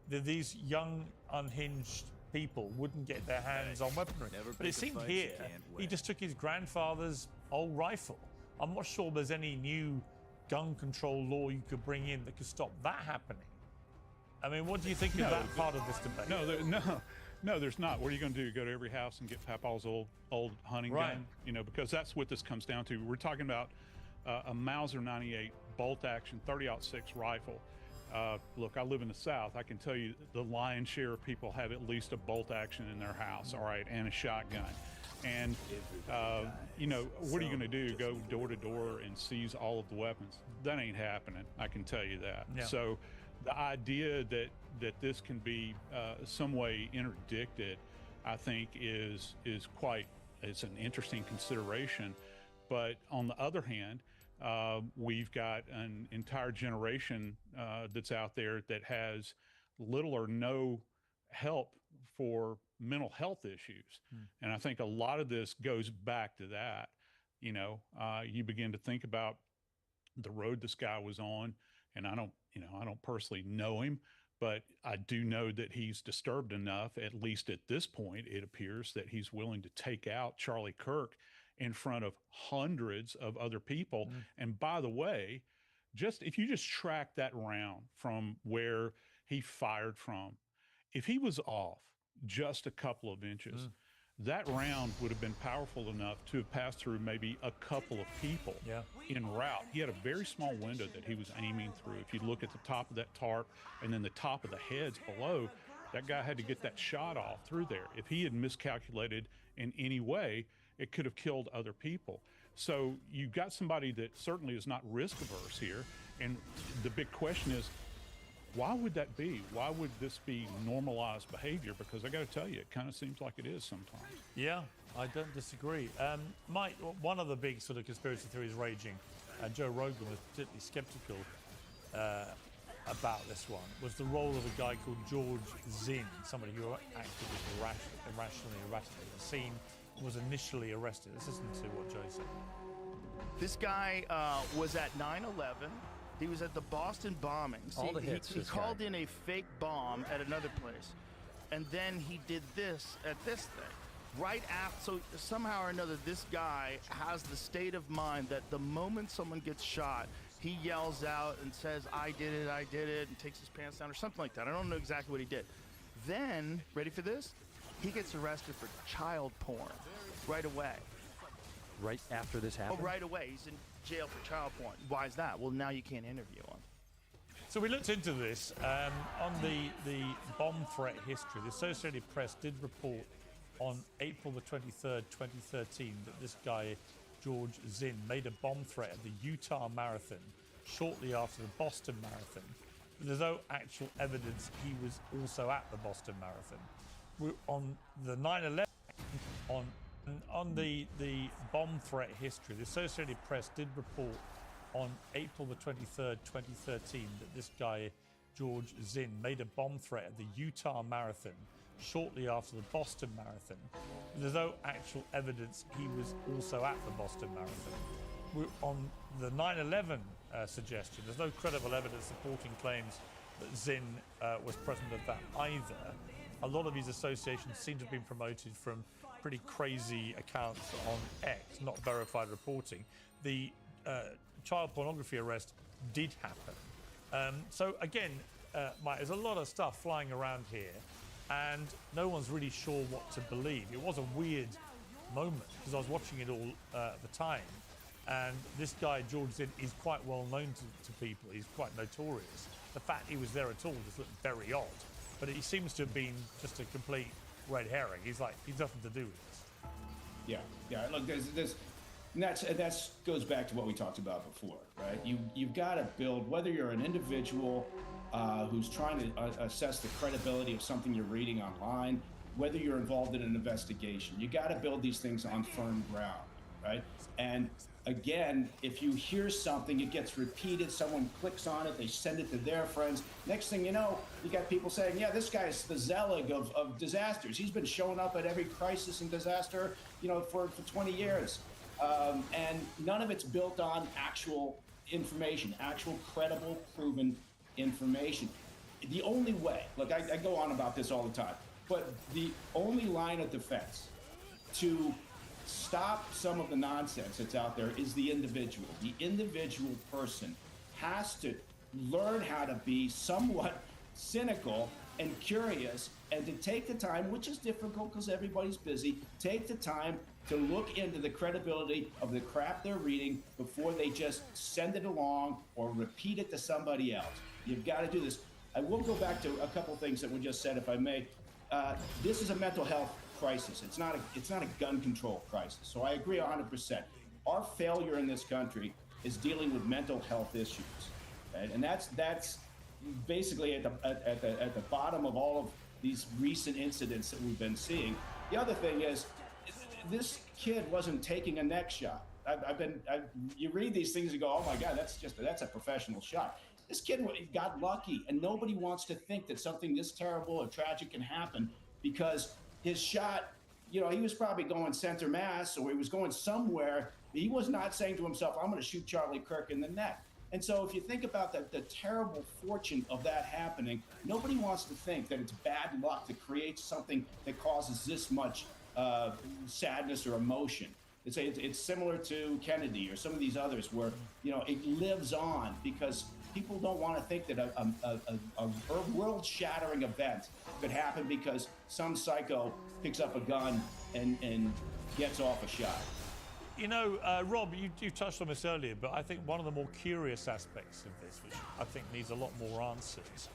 these young, unhinged people wouldn't get their hands on weaponry. But it seemed here, he just took his grandfather's old rifle. I'm not sure there's any new gun control law you could bring in that could stop that happening. I mean, what do you think of that part of this debate? No, there's not. What are you going to do? Go to every house and get Papa's old hunting gun? You know, because that's what this comes down to. We're talking about a Mauser 98 bolt-action 30-06 rifle. Look, I live in the South. I can tell you the lion's share of people have at least a bolt-action in their house, all right, and a shotgun. And, you know, what are you going to do? Go door to door and seize all of the weapons? That ain't happening, I can tell you that. Yeah. So the idea that this can be some way interdicted, I think is quite, it's an interesting consideration. But on the other hand, we've got an entire generation that's out there that has little or no help for mental health issues. And I think a lot of this goes back to that. You know, you begin to think about the road this guy was on, and I don't personally know him, but I do know that he's disturbed enough, at least at this point, it appears, that he's willing to take out Charlie Kirk in front of hundreds of other people. And by the way, if you just track that round from where he fired from, if he was off just a couple of inches, that round would have been powerful enough to have passed through maybe a couple of people en route. He had a very small window that he was aiming through. If you look at the top of that tarp and then the top of the heads below, that guy had to get that shot off through there. If he had miscalculated in any way, it could have killed other people. So you've got somebody that certainly is not risk averse here. And the big question is, why would that be? Why would this be normalized behavior? Because I got to tell you, it kind of seems like it is sometimes. Yeah, I don't disagree. Mike, one of the big sort of conspiracy theories raging, and Joe Rogan was particularly skeptical about this one, was the role of a guy called George Zinn, somebody who acted irrationally, erratically. The scene was initially arrested. Let's listen to what Joe said. This guy was at 9/11. He was at the Boston bombing. All the hits. He called in a fake bomb at another place, and then he did this at this thing. Right after, so somehow or another, this guy has the state of mind that the moment someone gets shot, he yells out and says, I did it, and takes his pants down or something like that. I don't know exactly what he did. Then, ready for this? He gets arrested for child porn right away. Right after this happened? Oh, right away. He's in jail for child porn. Why is that? Well, now you can't interview him. So we looked into this. On the bomb threat history, the Associated Press did report on April the 23rd, 2013, that this guy, George Zinn, made a bomb threat at the Utah Marathon shortly after the Boston Marathon. But there's no actual evidence he was also at the Boston Marathon. On the 9/11, on the bomb threat history, the Associated Press did report on April the 23rd, 2013, that this guy, George Zinn, made a bomb threat at the Utah Marathon shortly after the Boston Marathon. But there's no actual evidence he was also at the Boston Marathon. On the 9/11 suggestion, there's no credible evidence supporting claims that Zinn was present at that either. A lot of these associations seem to have been promoted from pretty crazy accounts on X, not verified reporting. The child pornography arrest did happen. So again, Mike, there's a lot of stuff flying around here, and no one's really sure what to believe. It was a weird moment because I was watching it all at the time, and this guy George Zinn is quite well known to people. He's quite notorious. The fact he was there at all just looked very odd, but he seems to have been just a complete red herring. He's nothing to do with this. Yeah. Look, and that goes back to what we talked about before, right? You've got to build, whether you're an individual who's trying to assess the credibility of something you're reading online, whether you're involved in an investigation, you got to build these things on firm ground, right? And again, if you hear something, it gets repeated, someone clicks on it, they send it to their friends. Next thing you know, you got people saying, yeah, this guy's the Zelig of disasters. He's been showing up at every crisis and disaster, for 20 years. And none of it's built on actual information, actual credible, proven information. The only way, look, I go on about this all the time, but the only line of defense to stop some of the nonsense that's out there is the individual. The individual person has to learn how to be somewhat cynical and curious, and to take the time, which is difficult because everybody's busy, take the time to look into the credibility of the crap they're reading before they just send it along or repeat it to somebody else. You've got to do this. I will go back to a couple things that were just said, if I may. This is a mental health crisis. It's not a gun control crisis. So I agree 100%. Our failure in this country is dealing with mental health issues, right? And that's basically at the bottom of all of these recent incidents that we've been seeing. The other thing is, this kid wasn't taking a neck shot. You read these things and go, oh my God, that's a professional shot. This kid got lucky, and nobody wants to think that something this terrible or tragic can happen because his shot, he was probably going center mass, or he was going somewhere. He was not saying to himself, I'm going to shoot Charlie Kirk in the neck. And so if you think about the terrible fortune of that happening, nobody wants to think that it's bad luck to create something that causes this much sadness or emotion. It's similar to Kennedy or some of these others where, it lives on because people don't want to think that a world-shattering event could happen because some psycho picks up a gun and gets off a shot. Rob, you touched on this earlier, but I think one of the more curious aspects of this, which I think needs a lot more answers,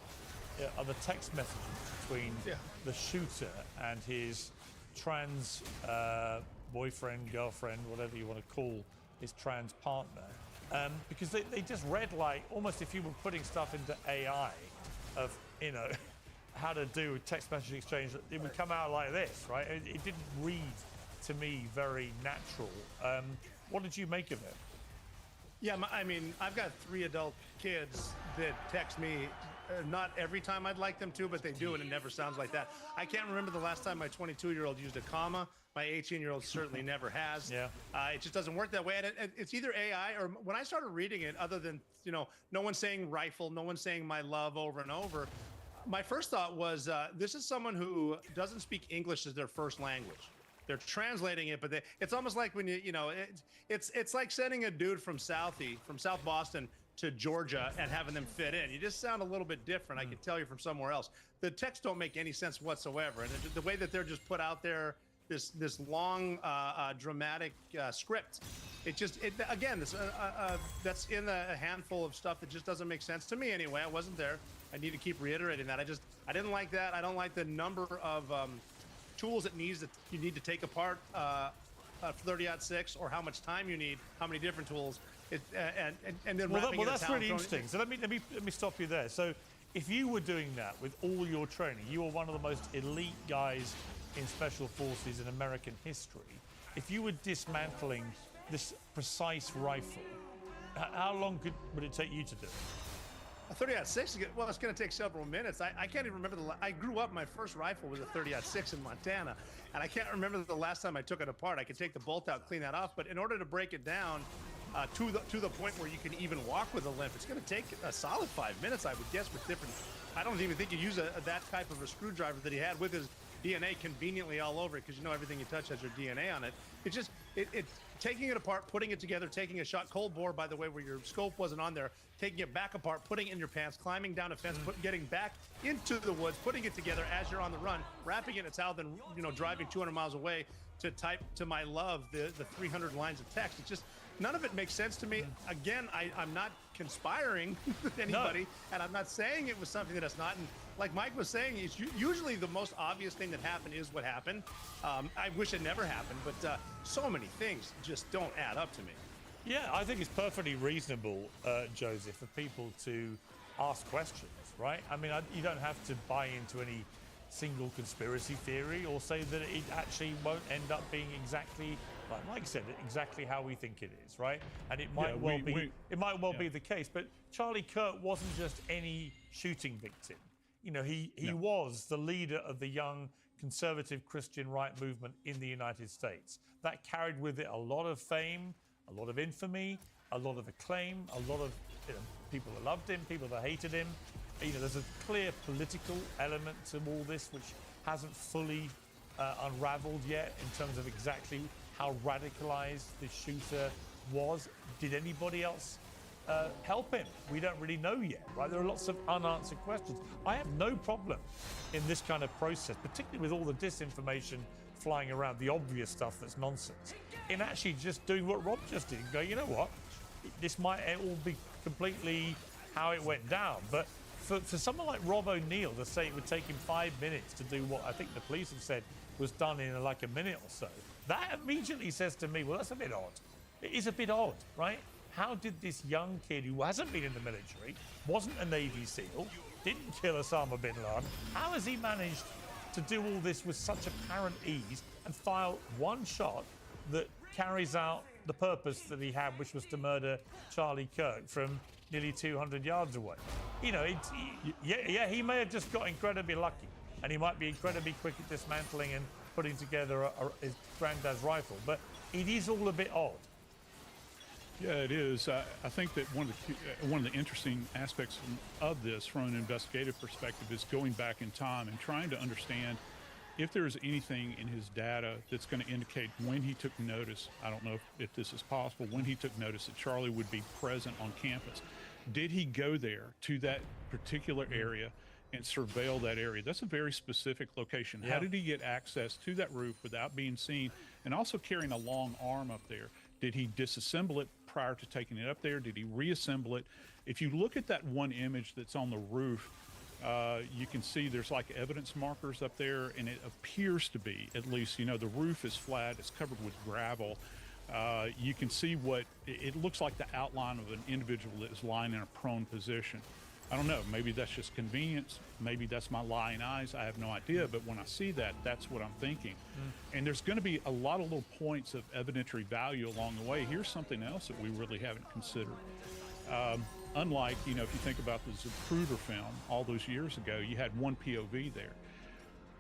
are the text messages between the shooter and his trans boyfriend, girlfriend, whatever you want to call his trans partner. Because they just read like almost if you were putting stuff into AI of, how to do text message exchange, it would come out like this, right? It didn't read to me very natural. What did you make of it? Yeah, I've got 3 adult kids that text me, not every time I'd like them to, but they do, and it never sounds like that. I can't remember the last time my 22-year-old used a comma. My 18-year-old certainly never has. Yeah. It just doesn't work that way. And it's either AI or when I started reading it, other than, no one saying rifle, no one saying my love over and over, my first thought was, this is someone who doesn't speak English as their first language. They're translating it, but it's almost like when it's like sending a dude from South Boston to Georgia and having them fit in. You just sound a little bit different. I can tell you from somewhere else. The texts don't make any sense whatsoever. And the way that they're just put out there, this long dramatic script, that's in a handful of stuff that just doesn't make sense to me anyway. I wasn't there. I need to keep reiterating that. I didn't like that. I don't like the number of tools that you need to take apart 30-06, or how much time you need, how many different tools, and then that's really interesting. So let me stop you there. So if you were doing that with all your training, you were one of the most elite guys in special forces in American history. If you were dismantling this precise rifle, how long would it take you to do it? A 30-06, well, it's going to take several minutes. I can't even remember I grew up, my first rifle was a 30-06 in Montana, and I can't remember the last time I took it apart. I could take the bolt out, clean that off, but in order to break it down to the point where you can even walk with a limp, it's going to take a solid 5 minutes, I would guess, with different. I don't even think you use that type of a screwdriver that he had with his DNA conveniently all over it, because everything you touch has your DNA on it. It taking it apart, putting it together, taking a shot cold bore, by the way, where your scope wasn't on there, taking it back apart, putting it in your pants, climbing down a fence, getting back into the woods, putting it together as you're on the run, wrapping it in a towel, then driving 200 miles away to type to my love the 300 lines of text. It's just none of it makes sense to me. Again, I'm not conspiring with anybody, and I'm not saying it was something that it's not. And like Mike was saying, it's usually the most obvious thing that happened is what happened. I wish it never happened, but so many things just don't add up to me. Yeah, I think it's perfectly reasonable, Joseph, for people to ask questions, right? I mean, you don't have to buy into any single conspiracy theory or say that it actually won't end up being exactly, like Mike said, exactly how we think it is, right? And it might be the case. But Charlie Kirk wasn't just any shooting victim. He was the leader of the young conservative Christian right movement in the United States. That carried with it a lot of fame, a lot of infamy, a lot of acclaim, a lot of people that loved him, people that hated him. There's a clear political element to all this, which hasn't fully unraveled yet in terms of exactly how radicalized this shooter was. Did anybody else help him? We don't really know yet, right? There are lots of unanswered questions. I have no problem in this kind of process, particularly with all the disinformation flying around, the obvious stuff that's nonsense, in actually just doing what Rob just did and go, you know what, this might all be completely how it went down. But for someone like Rob O'Neill to say it would take him 5 minutes to do what I think the police have said was done in like a minute or so, that immediately says to me, well, that's a bit odd. It is a bit odd, right? How did this young kid who hasn't been in the military, wasn't a Navy SEAL, didn't kill Osama bin Laden, how has he managed to do all this with such apparent ease and fire one shot that carries out the purpose that he had, which was to murder Charlie Kirk from nearly 200 yards away? He may have just got incredibly lucky, and he might be incredibly quick at dismantling and putting together his granddad's rifle, but it is all a bit odd. Yeah, it is. I think that one of the interesting aspects of this from an investigative perspective is going back in time and trying to understand if there's anything in his data that's going to indicate when he took notice. I don't know if this is possible, when he took notice that Charlie would be present on campus. Did he go there to that particular area and surveil that area? That's a very specific location. Yeah. How did he get access to that roof without being seen, and also carrying a long arm up there? Did he disassemble it prior to taking it up there? Did he reassemble it? If you look at that one image that's on the roof, you can see there's like evidence markers up there, and it appears to be, at least, the roof is flat, it's covered with gravel. You can see what it looks like, the outline of an individual that is lying in a prone position. I don't know, maybe that's just convenience, maybe that's my lying eyes, I have no idea, but when I see that, that's what I'm thinking. And there's going to be a lot of little points of evidentiary value along the way. Here's something else that we really haven't considered. Unlike, if you think about the Zapruder film all those years ago, you had one POV there.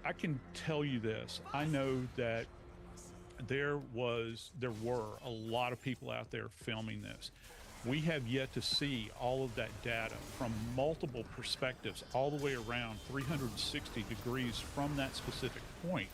I can tell you this, I know that there were a lot of people out there filming this. We have yet to see all of that data from multiple perspectives, all the way around 360 degrees from that specific point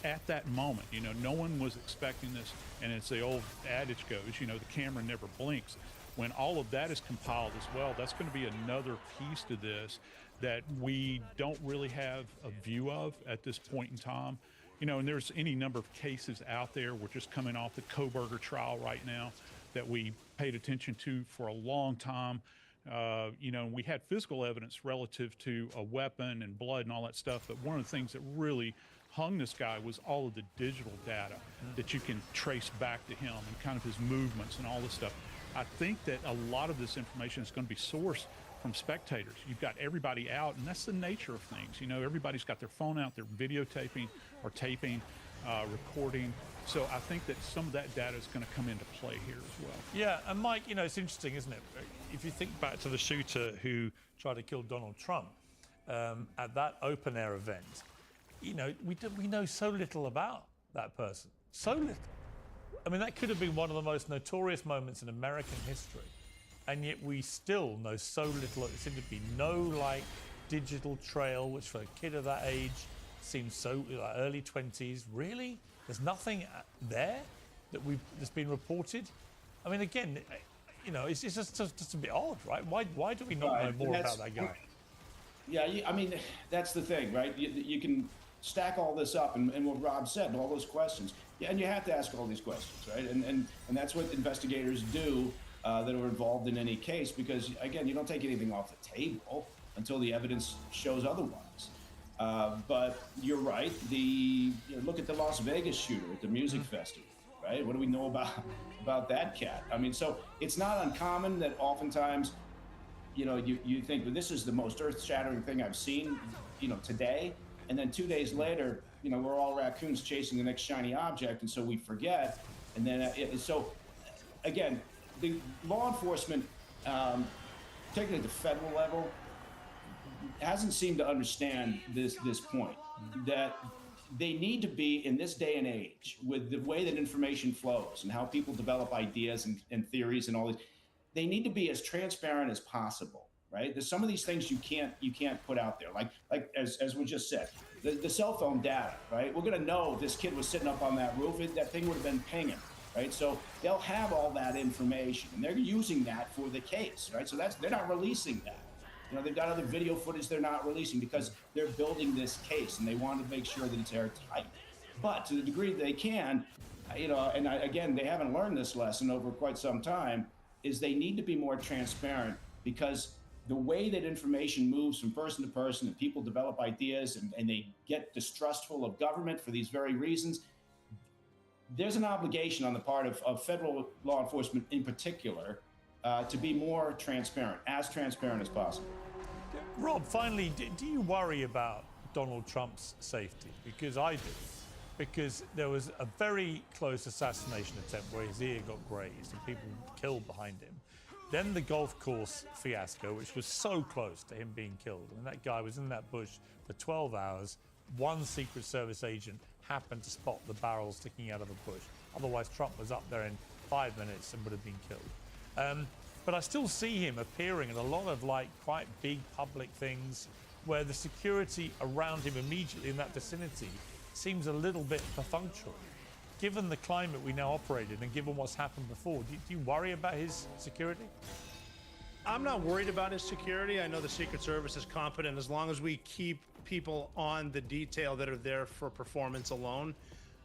at that moment. No one was expecting this, and as the old adage goes, the camera never blinks. When all of that is compiled as well, that's going to be another piece to this that we don't really have a view of at this point in time. And there's any number of cases out there. We're just coming off the Koberger trial right now that we paid attention to for a long time. We had physical evidence relative to a weapon and blood and all that stuff, but one of the things that really hung this guy was all of the digital data that you can trace back to him and kind of his movements and all this stuff. I think that a lot of this information is going to be sourced from spectators. You've got everybody out, and that's the nature of things. Everybody's got their phone out, they're videotaping or taping, recording. So I think that some of that data is going to come into play here as well. Yeah, and Mike, it's interesting, isn't it? If you think back to the shooter who tried to kill Donald Trump at that open-air event, we know so little about that person. So little. I mean, that could have been one of the most notorious moments in American history, and yet we still know so little. There seemed to be no, digital trail, which for a kid of that age seems so, early 20s. Really? There's nothing there? that's been reported. I mean, again, you know, it's just a bit odd, right? Why do we not know more about that guy? Yeah, I mean, that's the thing, right? You can stack all this up, and what Rob said, all those questions. Yeah, and you have to ask all these questions, right? And that's what investigators do that are involved in any case, because, again, you don't take anything off the table until the evidence shows otherwise. But you're right. Look at the Las Vegas shooter at the music festival, right? What do we know about that cat? I mean, so it's not uncommon that oftentimes, you know, you think, well, this is the most earth-shattering thing I've seen, you know, today. And then 2 days later, you know, we're all raccoons chasing the next shiny object, and so we forget. And then, so again, the law enforcement, particularly at the federal level, hasn't seemed to understand this point, that they need to be, in this day and age, with the way that information flows and how people develop ideas and theories and all this, they need to be as transparent as possible, right? There's some of these things you can't put out there, like as we just said, the cell phone data, right? We're gonna know this kid was sitting up on that roof, that thing would have been pinging, right? So they'll have all that information, and they're using that for the case, right? So they're not releasing that. You know, they've got other video footage they're not releasing because they're building this case and they want to make sure that it's airtight. But to the degree they can, you know, and again, they haven't learned this lesson over quite some time, is they need to be more transparent, because the way that information moves from person to person and people develop ideas and they get distrustful of government for these very reasons, there's an obligation on the part of federal law enforcement in particular to be more transparent as possible. Rob, finally, do you worry about Donald Trump's safety? Because I do. Because there was a very close assassination attempt where his ear got grazed and people killed behind him. Then the golf course fiasco, which was so close to him being killed. I mean, that guy was in that bush for 12 hours. One Secret Service agent happened to spot the barrel sticking out of a bush. Otherwise, Trump was up there in 5 minutes and would have been killed. But I still see him appearing in a lot of quite big public things where the security around him immediately in that vicinity seems a little bit perfunctory. Given the climate we now operate in and given what's happened before, do you worry about his security? I'm not worried about his security. I know the Secret Service is competent as long as we keep people on the detail that are there for performance alone.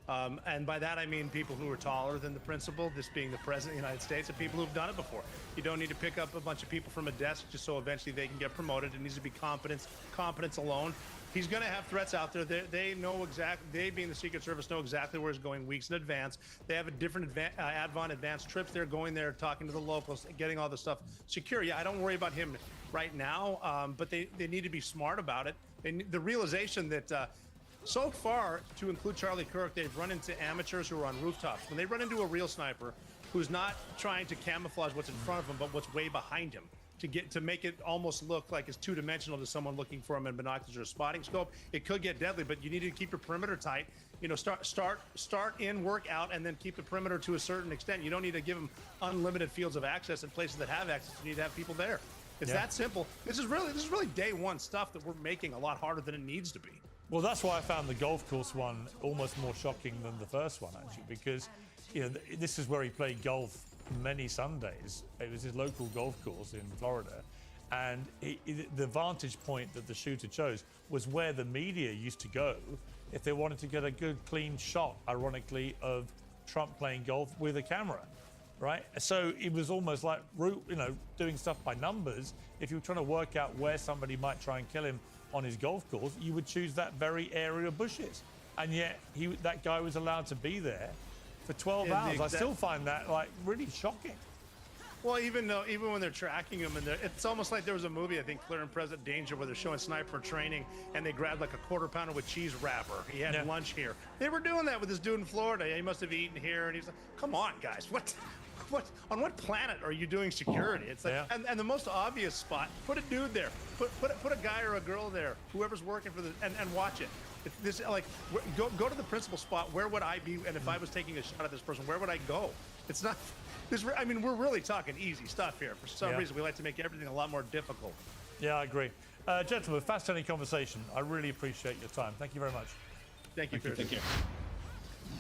And by that, I mean people who are taller than the principal, this being the President of the United States, and people who've done it before. You don't need to pick up a bunch of people from a desk just so eventually they can get promoted. It needs to be competence alone. He's going to have threats out there. They know exactly, they being the Secret Service know exactly where he's going weeks in advance. They have a different advanced trips. They're going there, talking to the locals, getting all the stuff secure. Yeah, I don't worry about him right now, but they need to be smart about it. And the realization that so far, to include Charlie Kirk, they've run into amateurs who are on rooftops. When they run into a real sniper who's not trying to camouflage what's in front of him, but what's way behind him, to make it almost look like it's two-dimensional to someone looking for him in binoculars or a spotting scope, it could get deadly. But you need to keep your perimeter tight. You know, start in, work out, and then keep the perimeter to a certain extent. You don't need to give them unlimited fields of access in places that have access. You need to have people there. It's that simple. This is really day one stuff that we're making a lot harder than it needs to be. Well, that's why I found the golf course one almost more shocking than the first one, actually, because, you know, this is where he played golf many Sundays. It was his local golf course in Florida, and the vantage point that the shooter chose was where the media used to go if they wanted to get a good, clean shot, ironically, of Trump playing golf with a camera, right? So it was almost like, you know, doing stuff by numbers. If you were trying to work out where somebody might try and kill him on his golf course, you would choose that very area of bushes. And yet that guy was allowed to be there for 12 hours. I still find that really shocking. Well, even when they're tracking him, and it's almost like there was a movie, I think, Clear and Present Danger, where they're showing sniper training, and they grabbed like a quarter pounder with cheese wrapper. He had lunch here. They were doing that with this dude in Florida. He must have eaten here, and he's like, "Come on, guys, what? On what planet are you doing security?" It's like, and the most obvious spot, put a dude there, put a guy or a girl there, whoever's working for and watch it. This go to the principal spot. Where would I be? And if I was taking a shot at this person, where would I go? It's not this. I mean, we're really talking easy stuff here. For some reason, we like to make everything a lot more difficult. Yeah, I agree. Gentlemen, fascinating conversation. I really appreciate your time. Thank you very much. Thank you. Take care.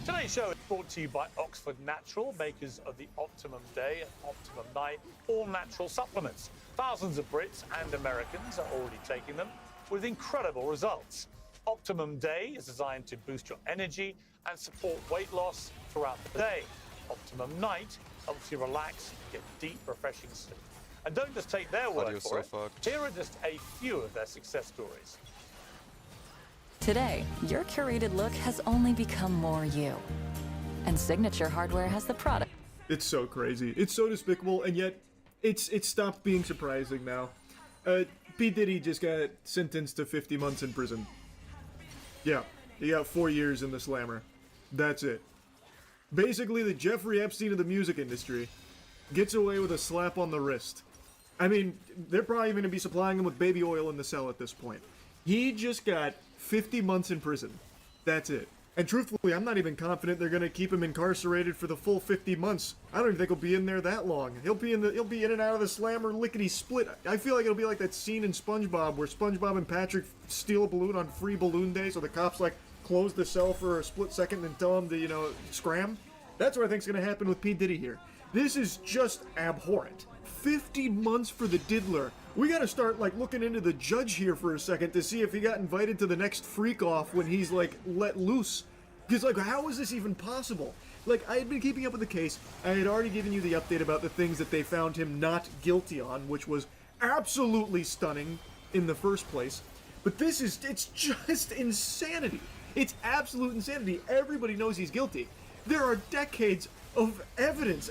Today's show is brought to you by Oxford Natural, makers of the Optimum Day and Optimum Night all-natural supplements. Thousands of Brits and Americans are already taking them with incredible results. Optimum Day is designed to boost your energy and support weight loss throughout the day. Optimum Night helps you relax, get deep, refreshing sleep. And don't just take their word Audio's for so it. Here are just a few of their success stories. Today, your curated look has only become more you. And Signature Hardware has the product. It's so crazy. It's so despicable, and yet it's stopped being surprising now. P. Diddy just got sentenced to 50 months in prison. Yeah, he got 4 years in the slammer. That's it. Basically, the Jeffrey Epstein of the music industry gets away with a slap on the wrist. I mean, they're probably going to be supplying him with baby oil in the cell at this point. He just got 50 months in prison. That's it. And truthfully, I'm not even confident they're going to keep him incarcerated for the full 50 months. I don't even think he'll be in there that long. He'll be in and out of the slammer lickety split. I feel like it'll be like that scene in SpongeBob where SpongeBob and Patrick steal a balloon on free balloon day, so the cops like close the cell for a split second and tell him to, you know, scram. That's what I think's going to happen with P. Diddy here. This is just abhorrent. 50 months for the diddler. We gotta start, like, looking into the judge here for a second to see if he got invited to the next freak-off when he's, like, let loose. Because, like, how is this even possible? Like, I had been keeping up with the case. I had already given you the update about the things that they found him not guilty on, which was absolutely stunning in the first place. But this is, it's just insanity. It's absolute insanity. Everybody knows he's guilty. There are decades of evidence,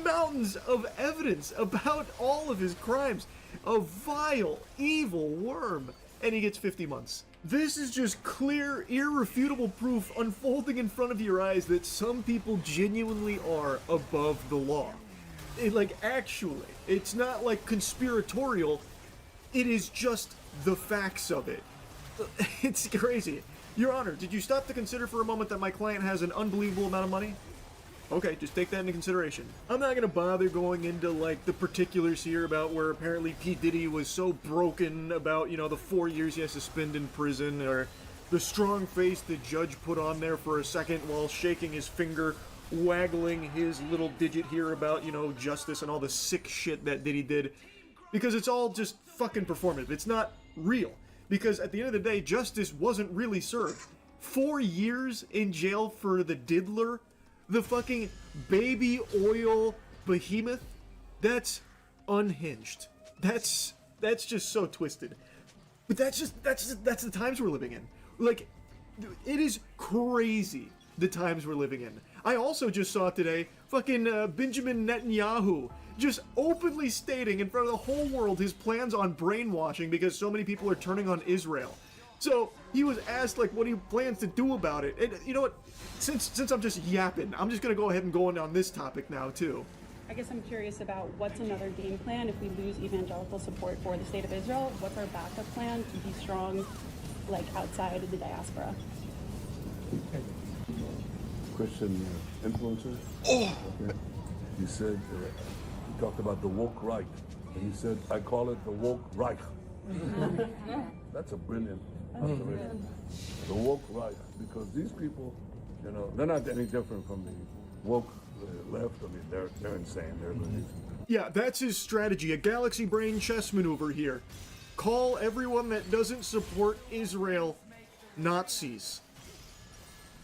mountains of evidence about all of his crimes. A vile, evil worm. And he gets 50 months. This is just clear, irrefutable proof unfolding in front of your eyes that some people genuinely are above the law. Actually, it's not like conspiratorial. It is just the facts of it. It's crazy. Your Honor, did you stop to consider for a moment that my client has an unbelievable amount of money? Okay, just take that into consideration. I'm not gonna bother going into, like, the particulars here about where apparently P. Diddy was so broken about, you know, the 4 years he has to spend in prison, or the strong face the judge put on there for a second while shaking his finger, waggling his little digit here about, you know, justice and all the sick shit that Diddy did. Because it's all just fucking performative. It's not real. Because at the end of the day, justice wasn't really served. 4 years in jail for the diddler? The fucking baby oil behemoth? That's unhinged. That's just so twisted. But that's the times we're living in. Like, it is crazy the times we're living in. I also just saw today fucking Benjamin Netanyahu just openly stating in front of the whole world his plans on brainwashing because so many people are turning on Israel. So he was asked, like, what he plans to do about it. And you know what? Since I'm just yapping, I'm just gonna go ahead and go on this topic now too. I guess I'm curious about what's another game plan if we lose evangelical support for the state of Israel. What's our backup plan to be strong, like, outside of the diaspora? Christian influencers. Oh! Okay. You said, you talked about the woke right, and you said, I call it the woke Reich. That's a brilliant observation. The woke right, because these people, you know, they're not any different from the woke left. I mean, they're insane. They're really... Yeah, that's his strategy, a galaxy brain chess maneuver here. Call everyone that doesn't support Israel Nazis.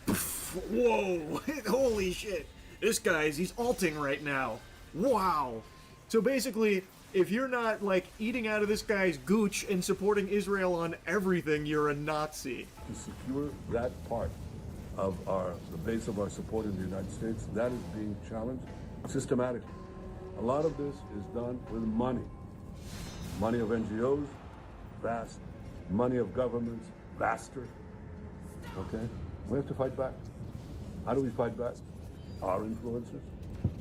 Whoa, holy shit. This guy's, he's alting right now. Wow. So basically, if you're not, like, eating out of this guy's gooch and supporting Israel on everything, you're a Nazi. To secure that part of the base of our support in the United States, that is being challenged systematically. A lot of this is done with money. Money of NGOs, vast. Money of governments, vaster. Okay? We have to fight back. How do we fight back? Our influencers.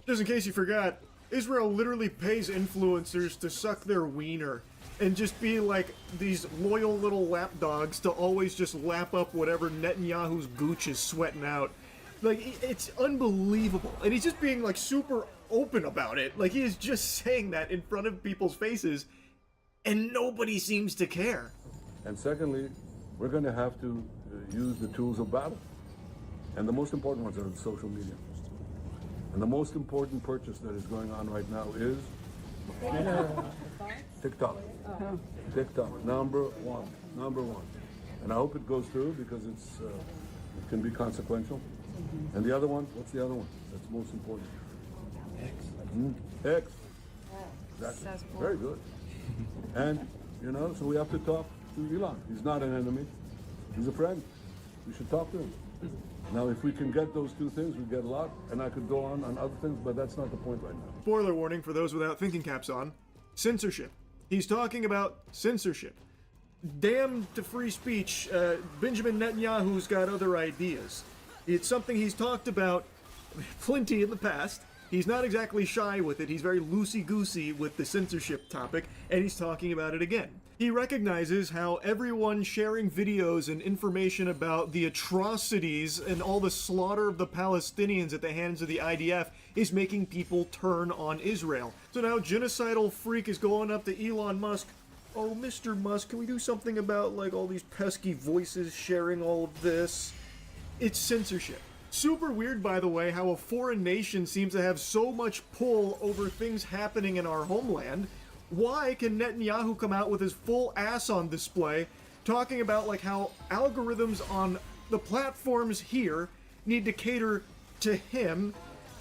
Just in case you forgot, Israel literally pays influencers to suck their wiener and just be like these loyal little lapdogs to always just lap up whatever Netanyahu's gooch is sweating out. Like, it's unbelievable. And he's just being, like, super open about it. Like, he is just saying that in front of people's faces, and nobody seems to care. And secondly, we're going to have to use the tools of battle. And the most important ones are the social media. And the most important purchase that is going on right now is TikTok. TikTok, number one. And I hope it goes through because it can be consequential. And the other one, what's the other one? That's most important. X. Exactly. Very good. And, so we have to talk to Elon. He's not an enemy. He's a friend. We should talk to him. Now, if we can get those two things, we get a lot. And I could go on other things, but that's not the point right now. Spoiler warning for those without thinking caps on. Censorship. He's talking about censorship. Damn to free speech. Benjamin Netanyahu's got other ideas. It's something he's talked about plenty in the past. He's not exactly shy with it. He's very loosey-goosey with the censorship topic, and he's talking about it again. He recognizes how everyone sharing videos and information about the atrocities and all the slaughter of the Palestinians at the hands of the IDF is making people turn on Israel. So now genocidal freak is going up to Elon Musk. Oh, Mr. Musk, can we do something about, all these pesky voices sharing all of this? It's censorship. Super weird, by the way, how a foreign nation seems to have so much pull over things happening in our homeland. Why can Netanyahu come out with his full ass on display, talking about how algorithms on the platforms here need to cater to him,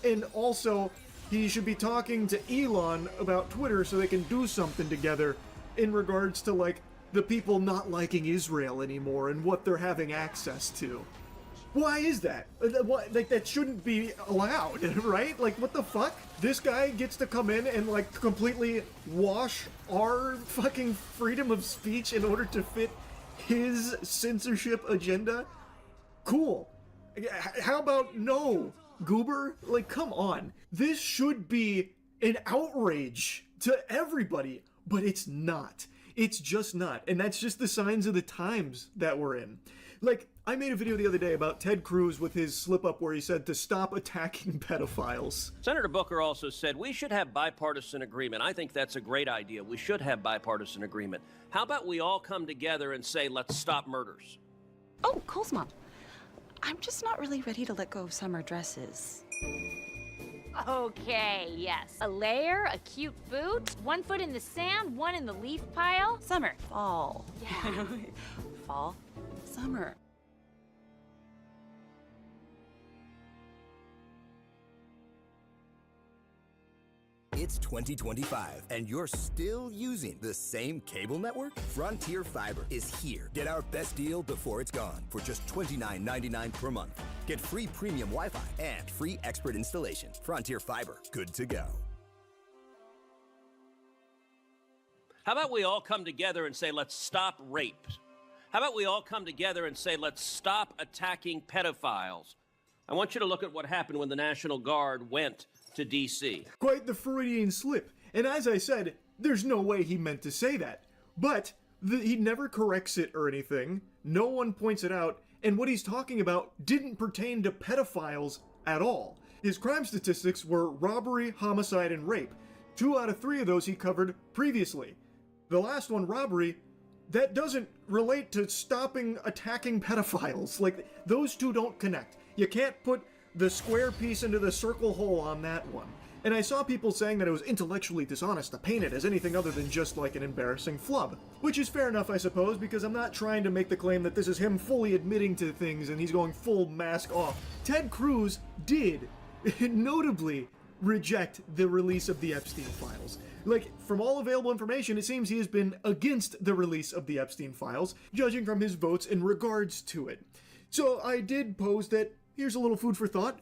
and also he should be talking to Elon about Twitter so they can do something together in regards to the people not liking Israel anymore and what they're having access to. Why is that? That shouldn't be allowed, right? What the fuck? This guy gets to come in and, completely wash our fucking freedom of speech in order to fit his censorship agenda? Cool. How about no, goober? Come on. This should be an outrage to everybody, but it's not. It's just not. And that's just the signs of the times that we're in. I made a video the other day about Ted Cruz with his slip-up where he said to stop attacking pedophiles. Senator Booker also said we should have bipartisan agreement. I think that's a great idea. We should have bipartisan agreement. How about we all come together and say, let's stop murders? Oh, Cole's mom. I'm just not really ready to let go of summer dresses. Okay, yes. A layer, a cute boot, 1 foot in the sand, 1 in the leaf pile. Summer. Fall. Yeah. Fall. Summer. It's 2025, and you're still using the same cable network? Frontier Fiber is here. Get our best deal before it's gone for just $29.99 per month. Get free premium Wi-Fi and free expert installation. Frontier Fiber, good to go. How about we all come together and say, let's stop rape? How about we all come together and say, let's stop attacking pedophiles? I want you to look at what happened when the National Guard went to D.C. Quite the Freudian slip. And as I said, there's no way he meant to say that. But he never corrects it or anything. No one points it out. And what he's talking about didn't pertain to pedophiles at all. His crime statistics were robbery, homicide, and rape. 2 out of 3 of those he covered previously. The last one, robbery, that doesn't relate to stopping attacking pedophiles. Those two don't connect. You can't put the square piece into the circle hole on that one. And I saw people saying that it was intellectually dishonest to paint it as anything other than just an embarrassing flub. Which is fair enough, I suppose, because I'm not trying to make the claim that this is him fully admitting to things and he's going full mask off. Ted Cruz did, notably, reject the release of the Epstein files. From all available information, it seems he has been against the release of the Epstein files, judging from his votes in regards to it. So I did pose that, here's a little food for thought.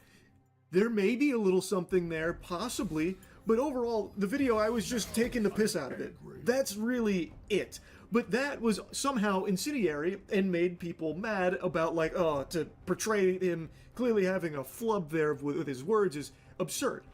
There may be a little something there, possibly, but overall, the video, I was just taking the piss out of it. That's really it. But that was somehow incendiary and made people mad about, to portray him clearly having a flub there with his words is absurd.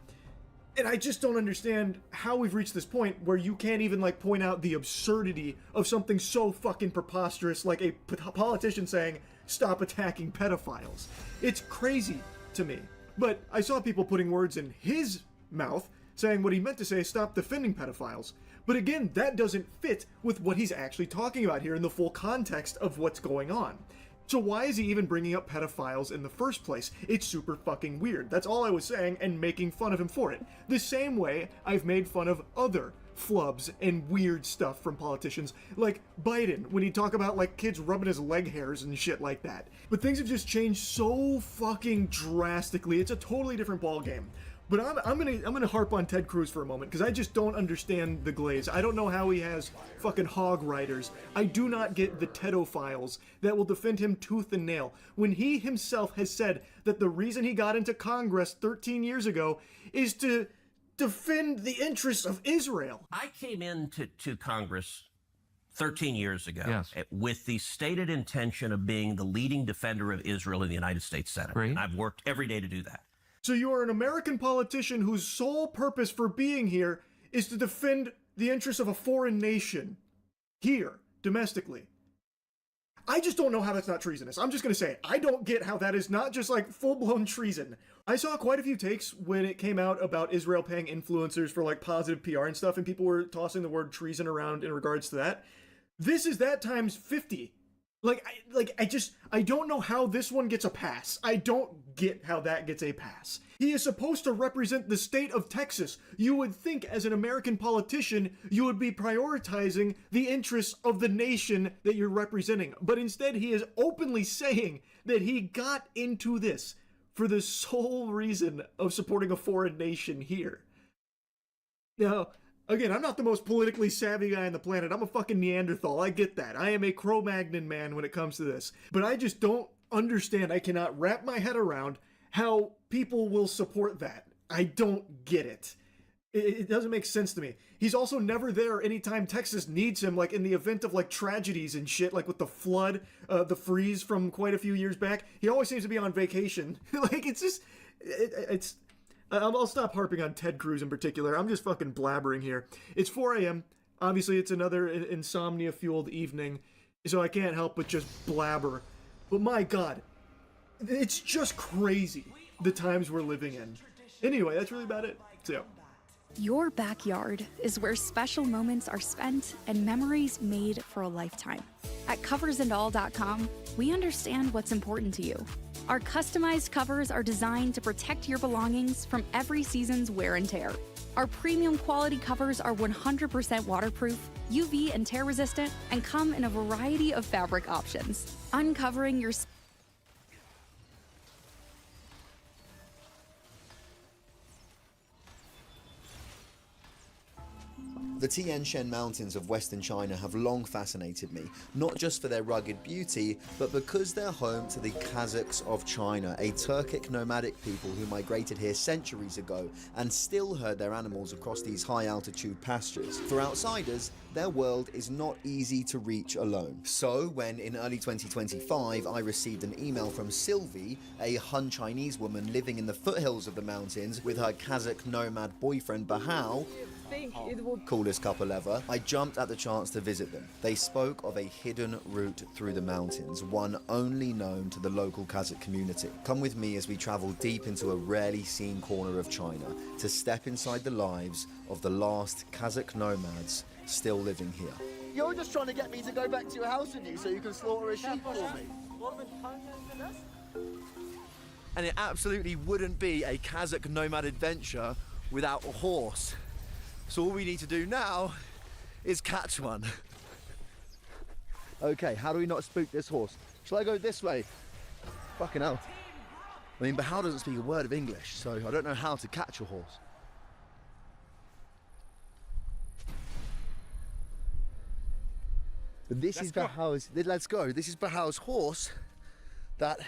And I just don't understand how we've reached this point where you can't even, point out the absurdity of something so fucking preposterous like a politician saying, stop attacking pedophiles. It's crazy to me. But I saw people putting words in his mouth, saying what he meant to say, stop defending pedophiles. But again, that doesn't fit with what he's actually talking about here in the full context of what's going on. So why is he even bringing up pedophiles in the first place? It's super fucking weird. That's all I was saying, and making fun of him for it. The same way I've made fun of other flubs and weird stuff from politicians, like Biden, when he'd talk about like kids rubbing his leg hairs and shit like that. But things have just changed so fucking drastically. It's a totally different ballgame. But I'm gonna harp on Ted Cruz for a moment, because I just don't understand the glaze. I don't know how he has fucking hog riders. I do not get the pedophiles that will defend him tooth and nail, when he himself has said that the reason he got into Congress 13 years ago is to defend the interests of Israel. I came into Congress 13 years ago Yes. with the stated intention of being the leading defender of Israel in the United States Senate. Great. And I've worked every day to do that. So you are an American politician whose sole purpose for being here is to defend the interests of a foreign nation here, domestically. I just don't know how that's not treasonous. I'm just going to say it. I don't get how that is not just like full-blown treason. I saw quite a few takes when it came out about Israel paying influencers for like positive PR and stuff, and people were tossing the word treason around in regards to that. This is that times 50. I don't know how this one gets a pass. I don't get how that gets a pass. He is supposed to represent the state of Texas. You would think as an American politician, you would be prioritizing the interests of the nation that you're representing. But instead, he is openly saying that he got into this for the sole reason of supporting a foreign nation here. Now, again, I'm not the most politically savvy guy on the planet. I'm a fucking Neanderthal. I get that. I am a Cro-Magnon man when it comes to this. But I just don't understand. I cannot wrap my head around how people will support that. I don't get it. It doesn't make sense to me. He's also never there anytime Texas needs him, like in the event of like tragedies and shit, like with the flood, the freeze from quite a few years back. He always seems to be on vacation. Like, it's just, it's... I'll stop harping on Ted Cruz in particular. I'm just fucking blabbering here. It's 4 a.m. Obviously, it's another insomnia-fueled evening, so I can't help but just blabber. But my God, it's just crazy the times we're living in. Anyway, that's really about it. So, Your backyard is where special moments are spent and memories made for a lifetime. At coversandall.com, we understand what's important to you. Our customized covers are designed to protect your belongings from every season's wear and tear. Our premium quality covers are 100% waterproof, UV and tear resistant, and come in a variety of fabric options. Uncovering your The Tian Shan Mountains of Western China have long fascinated me, not just for their rugged beauty, but because they're home to the Kazakhs of China, a Turkic nomadic people who migrated here centuries ago and still herd their animals across these high-altitude pastures. For outsiders, their world is not easy to reach alone. So, when in early 2025 I received an email from Sylvie, a Han Chinese woman living in the foothills of the mountains with her Kazakh nomad boyfriend Bahao, coolest couple ever, I jumped at the chance to visit them. They spoke of a hidden route through the mountains, one only known to the local Kazakh community. Come with me as we travel deep into a rarely seen corner of China to step inside the lives of the last Kazakh nomads still living here. You're just trying to get me to go back to your house with you so you can slaughter a sheep for me. And it absolutely wouldn't be a Kazakh nomad adventure without a horse. So all we need to do now is catch one. Okay, how do we not spook this horse? Shall I go this way? Fucking hell. I mean, Bahao doesn't speak a word of English, so I don't know how to catch a horse. But this is Bahao's, let's go. This is Bahao's horse that,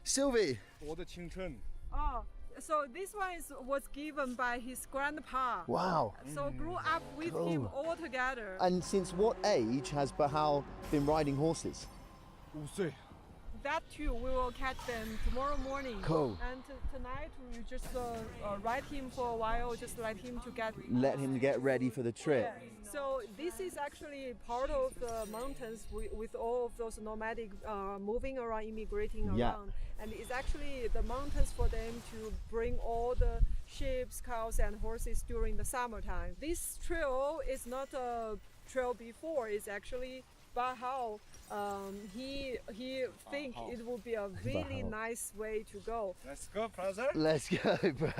Sylvie. Oh, so this one was given by his grandpa. Wow. So grew up with him all together. And since what age has Bahao been riding horses? That too, we will catch them tomorrow morning. Cool. And tonight we just ride him for a while, just let him get ready for the trip. Yeah. So this is actually part of the mountains with all of those nomadic moving around, immigrating around. Yeah. And it's actually the mountains for them to bring all the sheep, cows and horses during the summertime. This trail is not a trail before, it's actually Bahao, he think it would be a really nice way to go. Let's go, brother. Let's go, bro.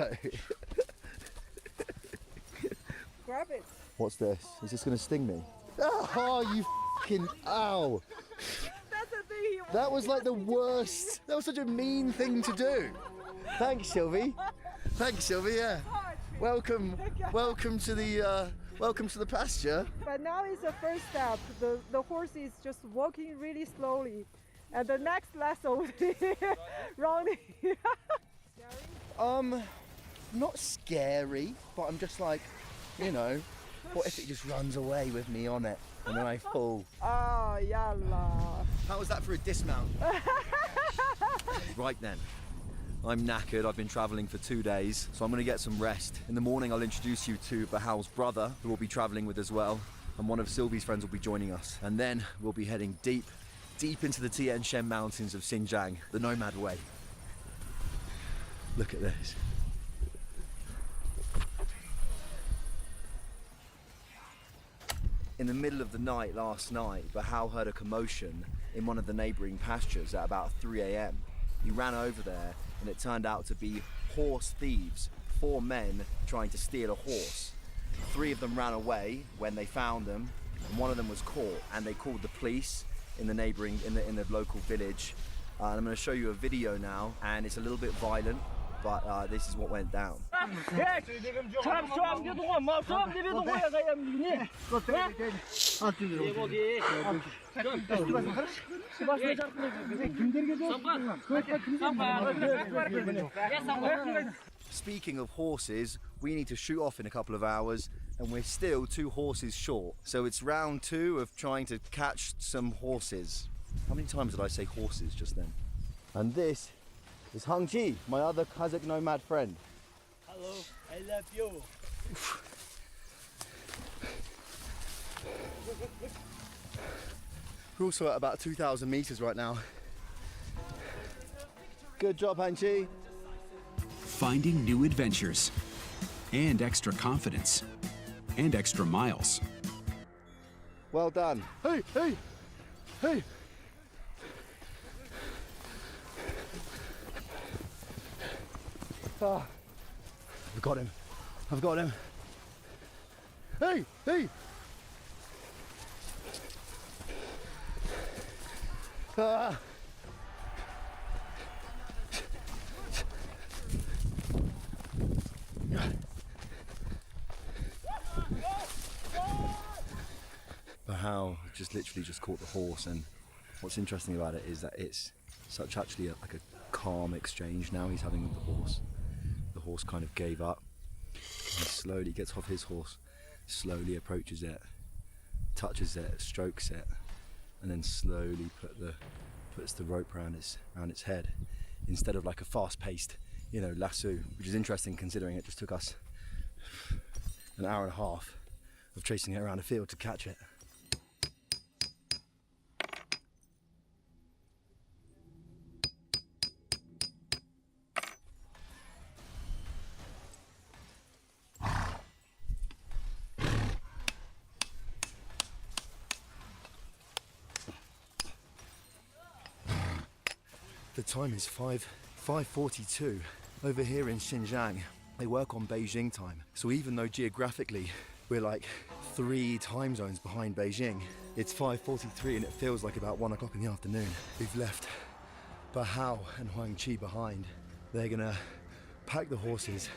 Grab it. What's this? Is this going to sting me? Oh, you fucking ow! That's the thing. That was like the worst. That was such a mean thing to do. Thanks, Sylvie. Thanks, Sylvie. Yeah. Welcome to the pasture. But now is the first step. The horse is just walking really slowly, and the next lesson will be running. Not scary, but I'm just like, you know, what if it just runs away with me on it and then I fall? Oh, yalla. How was that for a dismount? Right then. I'm knackered, I've been travelling for 2 days, so I'm going to get some rest. In the morning I'll introduce you to Bahal's brother, who we'll be travelling with as well, and one of Sylvie's friends will be joining us. And then we'll be heading deep into the Tian Shan mountains of Xinjiang, the nomad way. Look at this. In the middle of the night last night, Bahal heard a commotion in one of the neighbouring pastures at about 3 a.m. He ran over there, and it turned out to be horse thieves, 4 men trying to steal a horse. 3 of them ran away when they found them, and 1 of them was caught, and they called the police in the neighbouring, in the local village. I'm going to show you a video now, and it's a little bit violent, but this is what went down. Speaking of horses, we need to shoot off in a couple of hours, and we're still 2 horses short. So it's round 2 of trying to catch some horses. How many times did I say horses just then? And this is Hongji, my other Kazakh nomad friend. Hello, I love you. We're also at about 2,000 meters right now. Good job, Hongji. Finding new adventures, and extra confidence, and extra miles. Well done. Hey, hey, hey. Ah, I've got him. I've got him. Hey, hey. Ah. Bahal just literally just caught the horse, and what's interesting about it is that it's such actually like a calm exchange now he's having with the horse. The horse kind of gave up. He slowly gets off his horse, slowly approaches it, touches it, strokes it, and then slowly puts the rope around its head, instead of like a fast-paced, lasso, which is interesting considering it just took us an hour and a half of chasing it around a field to catch it. The time is 5:42 over here in Xinjiang. They work on Beijing time. So even though geographically we're like 3 time zones behind Beijing, it's 5:43 and it feels like about 1 o'clock in the afternoon. We've left Bahao and Huang Qi behind. They're gonna pack the horses,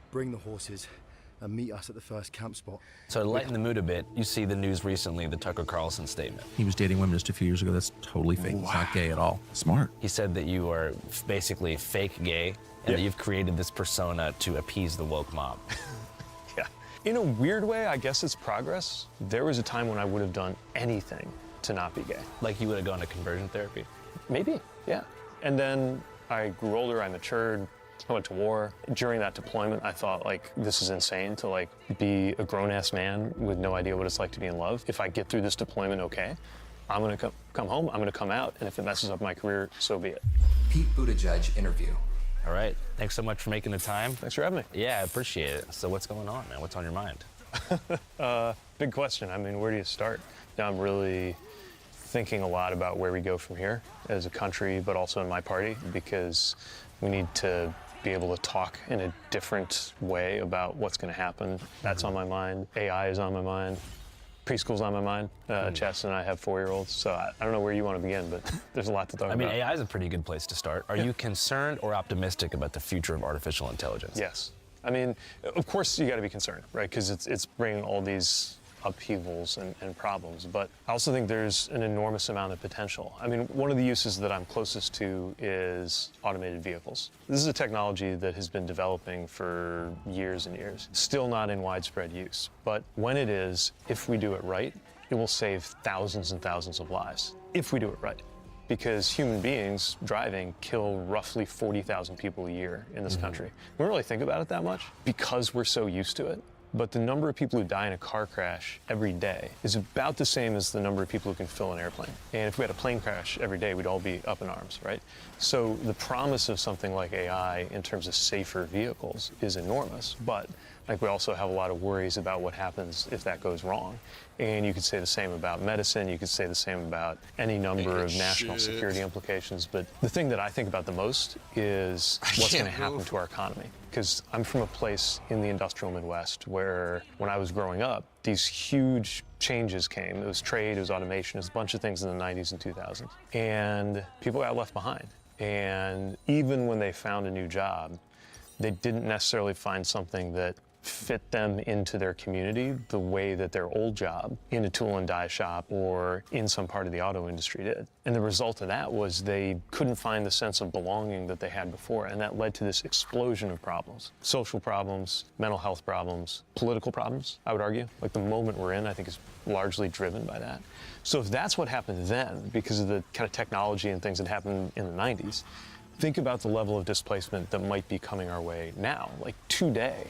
bring the horses, and meet us at the first camp spot. So to lighten the mood a bit, you see the news recently, the Tucker Carlson statement. He was dating women just a few years ago. That's totally fake. Wow. It's not gay at all. Smart. He said that you are basically fake gay, and that you've created this persona to appease the woke mob. Yeah. In a weird way, I guess it's progress. There was a time when I would have done anything to not be gay. Like you would have gone to conversion therapy? Maybe, yeah. And then I grew older, I matured, I went to war. During that deployment, I thought, this is insane to, be a grown-ass man with no idea what it's like to be in love. If I get through this deployment okay, I'm gonna come home, I'm gonna come out, and if it messes up my career, so be it. Pete Buttigieg interview. All right, thanks so much for making the time. Thanks for having me. Yeah, I appreciate it. So what's going on, man? What's on your mind? Big question. I mean, where do you start? I'm really thinking a lot about where we go from here as a country, but also in my party, because we need to be able to talk in a different way about what's going to happen. That's on my mind. AI is on my mind. Preschool's on my mind. Chess and I have 4-year-olds, so I don't know where you want to begin, but there's a lot to talk about. I mean, AI is a pretty good place to start. Are you concerned or optimistic about the future of artificial intelligence? Yes. I mean, of course you got to be concerned, right? Because it's bringing all these upheavals and problems, but I also think there's an enormous amount of potential. I mean, one of the uses that I'm closest to is automated vehicles. This is a technology that has been developing for years and years, still not in widespread use, but when it is, if we do it right, it will save thousands and thousands of lives, if we do it right. Because human beings driving kill roughly 40,000 people a year in this country. We don't really think about it that much because we're so used to it. But the number of people who die in a car crash every day is about the same as the number of people who can fill an airplane. And if we had a plane crash every day, we'd all be up in arms, right? So the promise of something like AI in terms of safer vehicles is enormous, but like we also have a lot of worries about what happens if that goes wrong. And you could say the same about medicine, you could say the same about any number of national security implications, but the thing that I think about the most is what's going to happen to our economy. Because I'm from a place in the industrial Midwest where when I was growing up, these huge changes came. It was trade, it was automation, it was a bunch of things in the 90s and 2000s. And people got left behind. And even when they found a new job, they didn't necessarily find something that fit them into their community the way that their old job in a tool and die shop or in some part of the auto industry did. And the result of that was they couldn't find the sense of belonging that they had before, and that led to this explosion of problems. Social problems, mental health problems, political problems, I would argue. Like the moment we're in, I think is largely driven by that. So if that's what happened then, because of the kind of technology and things that happened in the 90s, think about the level of displacement that might be coming our way now. Like today,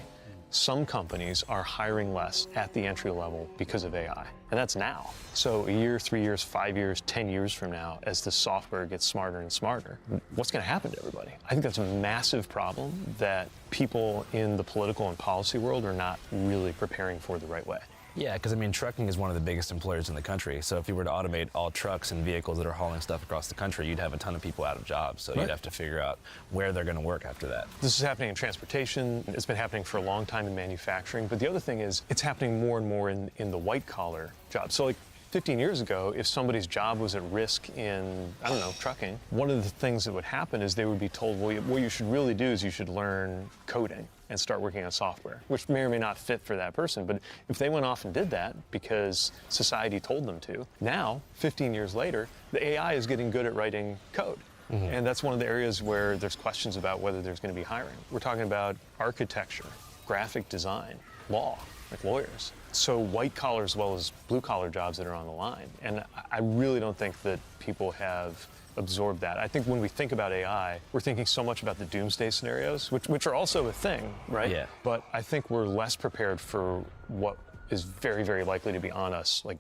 some companies are hiring less at the entry level because of AI, and that's now. So a year, 3 years, 5 years, 10 years from now, as the software gets smarter and smarter, what's going to happen to everybody? I think that's a massive problem that people in the political and policy world are not really preparing for the right way. Yeah, because I mean, trucking is one of the biggest employers in the country. So if you were to automate all trucks and vehicles that are hauling stuff across the country, you'd have a ton of people out of jobs. So you'd have to figure out where they're going to work after that. This is happening in transportation. It's been happening for a long time in manufacturing. But the other thing is, it's happening more and more in the white-collar jobs. So like 15 years ago, if somebody's job was at risk in, I don't know, trucking, one of the things that would happen is they would be told, well, what you should really do is you should learn coding and start working on software, which may or may not fit for that person. But if they went off and did that because society told them to, now, 15 years later, the AI is getting good at writing code. And that's one of the areas where there's questions about whether there's going to be hiring. We're talking about architecture, graphic design, law, like lawyers. So white collar as well as blue collar jobs that are on the line. And I really don't think that people have absorb that. I think when we think about AI, we're thinking so much about the doomsday scenarios, which are also a thing, right? Yeah. But I think we're less prepared for what is very, very likely to be on us, like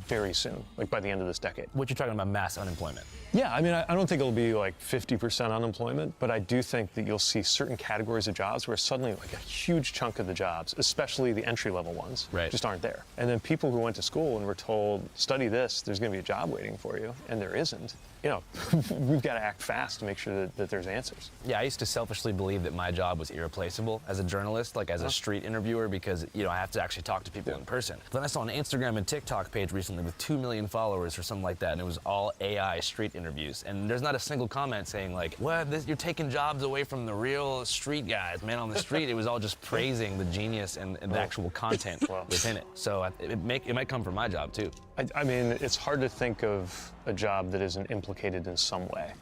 very soon, like by the end of this decade. What you're talking about, mass unemployment? Yeah, I mean, I don't think it'll be like 50% unemployment, but I do think that you'll see certain categories of jobs where suddenly like a huge chunk of the jobs, especially the entry-level ones, just aren't there. And then people who went to school and were told, study this, there's going to be a job waiting for you, and there isn't. You know, we've got to act fast to make sure that there's answers. Yeah, I used to selfishly believe that my job was irreplaceable as a journalist, like as a street interviewer, because, you know, I have to actually talk to people in person. Then I saw an Instagram and TikTok page recently with 2 million followers or something like that, and it was all AI street interviews. And there's not a single comment saying, like, what, you're taking jobs away from the real street guys, man on the street. It was all just praising the genius and the actual content within it. So it might come from my job, too. I mean, it's hard to think of a job that isn't implicated in some way.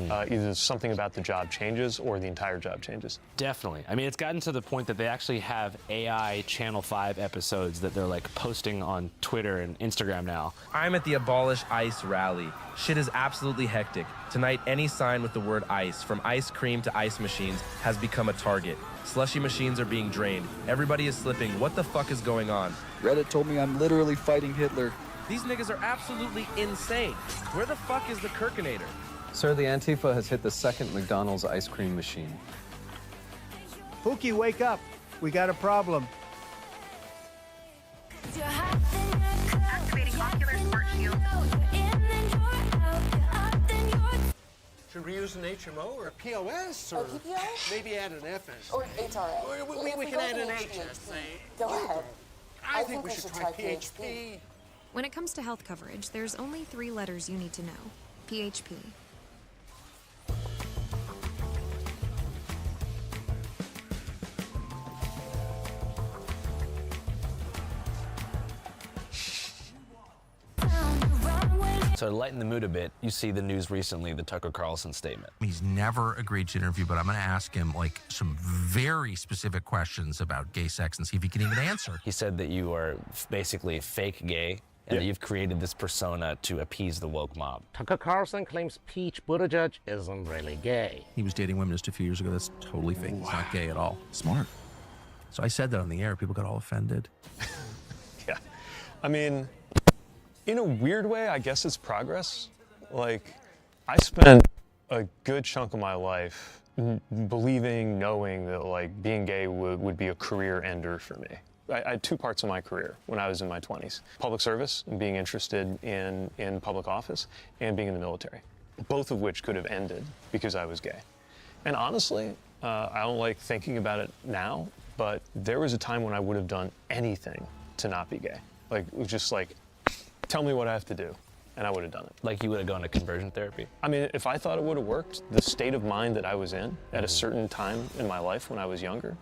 Either something about the job changes or the entire job changes. Definitely. I mean, it's gotten to the point that they actually have AI Channel 5 episodes that they're like posting on Twitter and Instagram now. I'm at the Abolish ICE rally. Shit is absolutely hectic. Tonight, any sign with the word ICE, from ice cream to ice machines, has become a target. Slushy machines are being drained. Everybody is slipping. What the fuck is going on? Reddit told me I'm literally fighting Hitler. These niggas are absolutely insane. Where the fuck is the Kirkinator? Sir, the Antifa has hit the second McDonald's ice cream machine. Pookie, wake up. We got a problem. Activating ocular sport shield. Should we use an HMO or a POS or maybe add an FS? Or HRA. We can add an HS. Go ahead. I think we should try PHP. When it comes to health coverage, there's only 3 letters you need to know. PHP. So to lighten the mood a bit, you see the news recently, the Tucker Carlson statement. He's never agreed to interview, but I'm going to ask him like some very specific questions about gay sex and see if he can even answer. He said that you are basically fake gay and that you've created this persona to appease the woke mob. Tucker Carlson claims Pete Buttigieg isn't really gay. He was dating women just a few years ago. That's totally fake. He's not gay at all. Smart. So I said that on the air. People got all offended. Yeah. I mean, in a weird way, I guess it's progress. Like, I spent a good chunk of my life believing, knowing that, like, being gay would be a career ender for me. I had 2 parts of my career when I was in my 20s. Public service, and being interested in public office, and being in the military. Both of which could have ended because I was gay. And honestly, I don't like thinking about it now, but there was a time when I would have done anything to not be gay. Like, it was just like, tell me what I have to do, and I would have done it. Like you would have gone to conversion therapy? I mean, if I thought it would have worked, the state of mind that I was in at a certain time in my life when I was younger,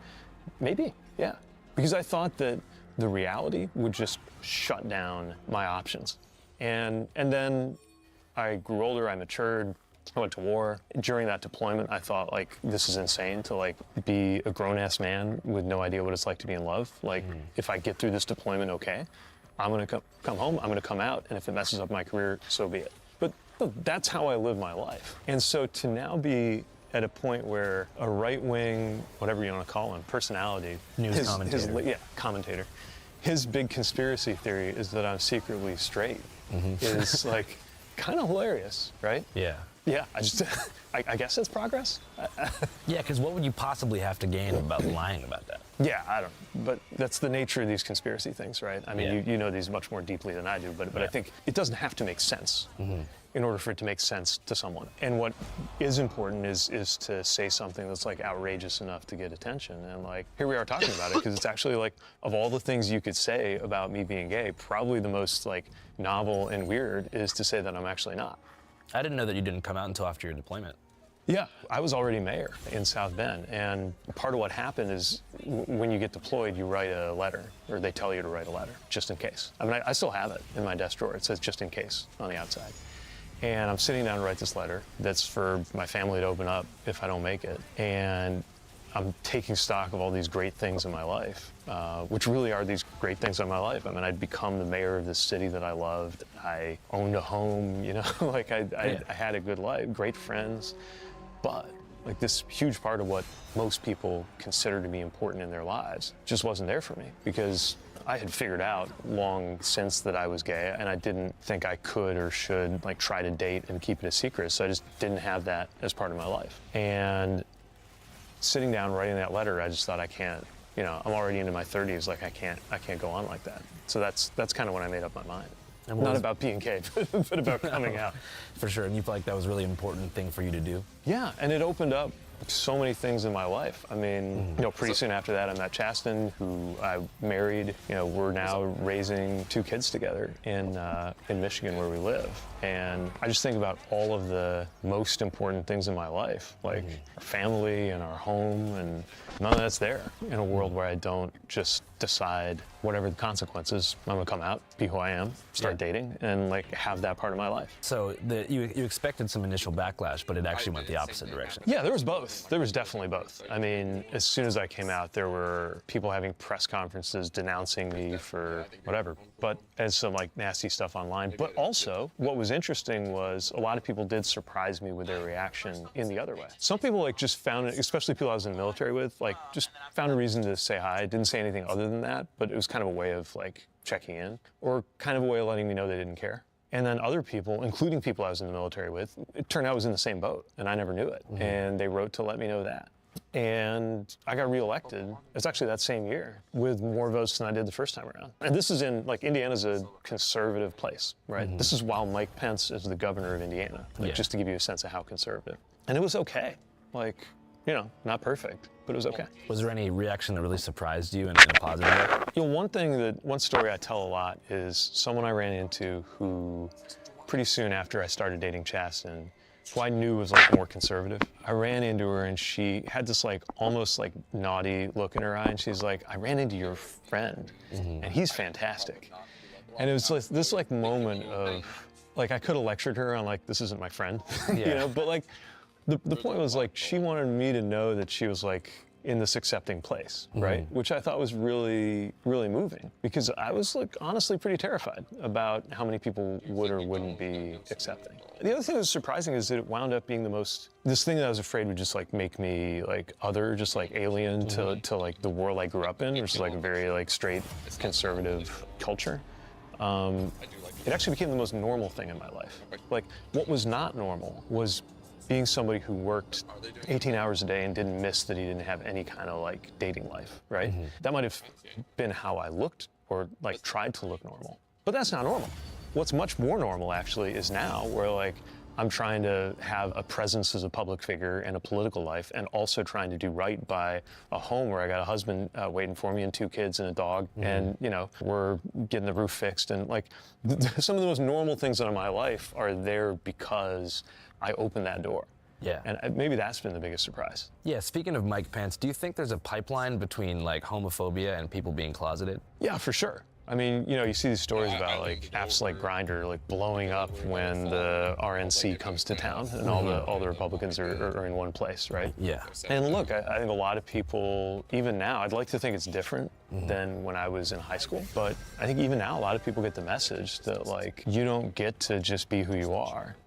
maybe, yeah. Because I thought that the reality would just shut down my options. And then I grew older, I matured, I went to war. During that deployment, I thought, like, this is insane to, like, be a grown-ass man with no idea what it's like to be in love. Like, if I get through this deployment okay, I'm gonna come home, I'm gonna come out, and if it messes up my career, so be it. But that's how I live my life. And so to now be at a point where a right-wing, whatever you want to call him, personality, news commentator. Commentator, his big conspiracy theory is that I'm secretly straight, is like kind of hilarious, right? Yeah. Yeah, I guess it's progress. Yeah, because what would you possibly have to gain about lying about that? Yeah, I don't know. But that's the nature of these conspiracy things, right? I mean, you know these much more deeply than I do, but I think it doesn't have to make sense in order for it to make sense to someone. And what is important is to say something that's like outrageous enough to get attention. And like, here we are talking about it, because it's actually like, of all the things you could say about me being gay, probably the most like novel and weird is to say that I'm actually not. I didn't know that you didn't come out until after your deployment. Yeah, I was already mayor in South Bend, and part of what happened is when you get deployed, you write a letter, or they tell you to write a letter, just in case. I mean, I still have it in my desk drawer. It says just in case on the outside. And I'm sitting down to write this letter that's for my family to open up if I don't make it. And I'm taking stock of all these great things in my life, which really are these great things in my life. I mean, I'd become the mayor of this city that I loved. I owned a home, you know, like I had a good life, great friends. But like this huge part of what most people consider to be important in their lives just wasn't there for me, because I had figured out long since that I was gay, and I didn't think I could or should like try to date and keep it a secret. So I just didn't have that as part of my life. And sitting down writing that letter, I just thought, I can't, you know, I'm already into my 30s, like I can't go on like that. So that's kind of when I made up my mind. And not about being gay, but about coming out. For sure, and you feel like that was a really important thing for you to do? Yeah, and it opened up so many things in my life. I mean, you know, pretty soon after that, I met Chasten, who I married. You know, we're now raising 2 kids together in Michigan, where we live. And I just think about all of the most important things in my life, like our family and our home, and none of that's there in a world where I don't just decide, whatever the consequences, I'm gonna come out, be who I am, start dating, and like have that part of my life. So you expected some initial backlash, but it actually went the opposite direction. Yeah, there was both. There was definitely both. I mean, as soon as I came out, there were people having press conferences denouncing me for whatever, but as some like nasty stuff online. But also, what was interesting was a lot of people did surprise me with their reaction in the other way. Some people like just found it, especially people I was in the military with, like just found a reason to say hi. Didn't say anything other than that, but it was kind of a way of like checking in, or kind of a way of letting me know they didn't care. And then other people, including people I was in the military with, it turned out was in the same boat, and I never knew it. And they wrote to let me know that. and I got reelected. It's actually that same year with more votes than I did the first time around. And this is in, like, Indiana's a conservative place, right? This is while Mike Pence is the governor of Indiana, like, just to give you a sense of how conservative. And it was okay. Like, you know, not perfect, but it was okay. Was there any reaction that really surprised you in a positive way? You know, one story I tell a lot is someone I ran into who, pretty soon after I started dating Chasten, who I knew was like more conservative. I ran into her and she had this like almost like naughty look in her eye, and she's like, I ran into your friend and he's fantastic. And it was like this like moment of, like, I could have lectured her on like, this isn't my friend, you know, but like the point was like, she wanted me to know that she was like in this accepting place, right? Which I thought was really, really moving, because I was like honestly pretty terrified about how many people would or wouldn't be accepting. The other thing that was surprising is that it wound up being this thing that I was afraid would just like make me like other, just like alien to like the world I grew up in, which is like a very like straight conservative culture. It actually became the most normal thing in my life. Like, what was not normal was being somebody who worked 18 hours a day and didn't miss that he didn't have any kind of like dating life, right? That might have been how I looked or like tried to look normal, but that's not normal. What's much more normal actually is now where like I'm trying to have a presence as a public figure and a political life, and also trying to do right by a home where I got a husband waiting for me and 2 kids and a dog, and you know, we're getting the roof fixed, and like some of the most normal things in my life are there because I opened that door. Yeah. And maybe that's been the biggest surprise. Yeah, speaking of Mike Pence, do you think there's a pipeline between like homophobia and people being closeted? Yeah, for sure. I mean, you know, you see these stories about like apps like Grindr like blowing up when the RNC comes to town and all the Republicans are in one place, right? Yeah. And look, I think a lot of people, even now, I'd like to think it's different than when I was in high school, but I think even now a lot of people get the message that like you don't get to just be who you are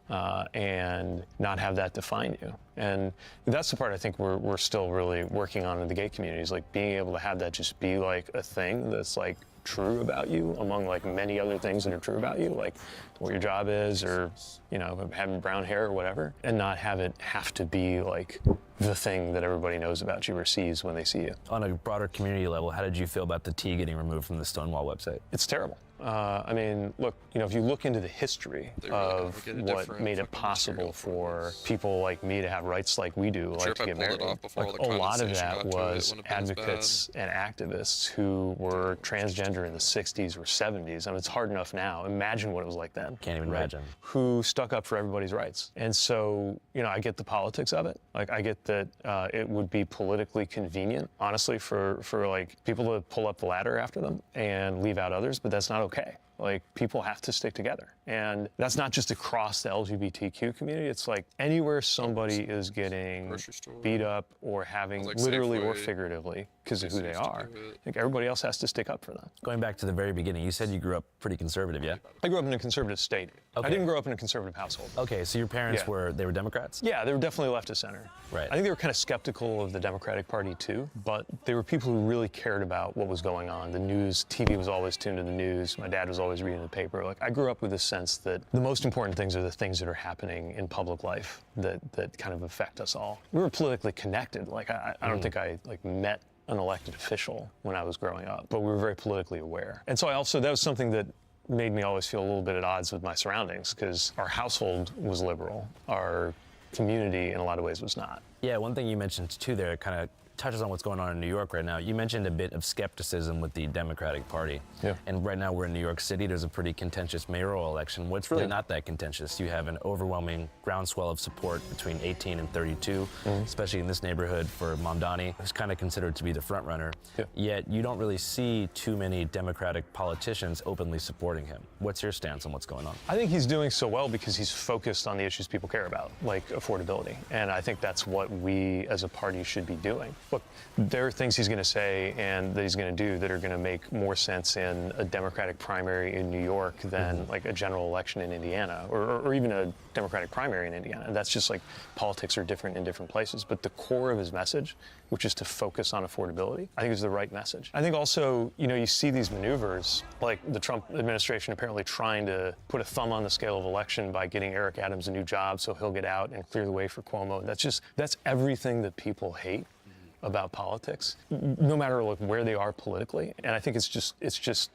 and not have that define you. And that's the part I think we're still really working on in the gay community, is like being able to have that just be like a thing that's like true about you among like many other things that are true about you, like what your job is, or, you know, having brown hair or whatever, and not have it have to be like the thing that everybody knows about you or sees when they see you. On a broader community level, how did you feel about the T getting removed from the Stonewall website? It's terrible. I mean, look, you know, if you look into the history of what made it possible for people like me to have rights like we do, like to get married, like a lot of that was advocates and activists who were transgender in the 60s or 70s. I mean, it's hard enough now. Imagine what it was like then. Can't even imagine. Who stuck up for everybody's rights. And so, you know, I get the politics of it. Like, I get that it would be politically convenient, honestly, for like people to pull up the ladder after them and leave out others, but that's not okay. Like, people have to stick together. And that's not just across the LGBTQ community. It's like anywhere somebody is getting beat up or having literally or figuratively because of who they are, like everybody else has to stick up for them. Going back to the very beginning, you said you grew up pretty conservative, yeah? I grew up in a conservative state. Okay. I didn't grow up in a conservative household. Okay, so your parents they were Democrats? Yeah, they were definitely left of center. Right. I think they were kind of skeptical of the Democratic Party too, but they were people who really cared about what was going on. The news, TV was always tuned to the news. My dad was always reading the paper. Like, I grew up with this sense that the most important things are the things that are happening in public life that kind of affect us all. We were politically connected. Like, I don't think I like met an elected official when I was growing up, but we were very politically aware. And so that was something that made me always feel a little bit at odds with my surroundings, because our household was liberal. Our community in a lot of ways was not. Yeah, one thing you mentioned too there kind of touches on what's going on in New York right now. You mentioned a bit of skepticism with the Democratic Party. Yeah. And right now we're in New York City. There's a pretty contentious mayoral election. What's really not that contentious. You have an overwhelming groundswell of support between 18 and 32, especially in this neighborhood for Mamdani, who's kind of considered to be the front runner. Yeah. Yet you don't really see too many Democratic politicians openly supporting him. What's your stance on what's going on? I think he's doing so well because he's focused on the issues people care about, like affordability. And I think that's what we as a party should be doing. Look, there are things he's going to say and that he's going to do that are going to make more sense in a Democratic primary in New York than like a general election in Indiana, or even a Democratic primary in Indiana. And that's just like politics are different in different places. But the core of his message, which is to focus on affordability, I think is the right message. I think also, you know, you see these maneuvers, like the Trump administration apparently trying to put a thumb on the scale of election by getting Eric Adams a new job so he'll get out and clear the way for Cuomo. That's everything that people hate. about politics, no matter like where they are politically. And I think it's just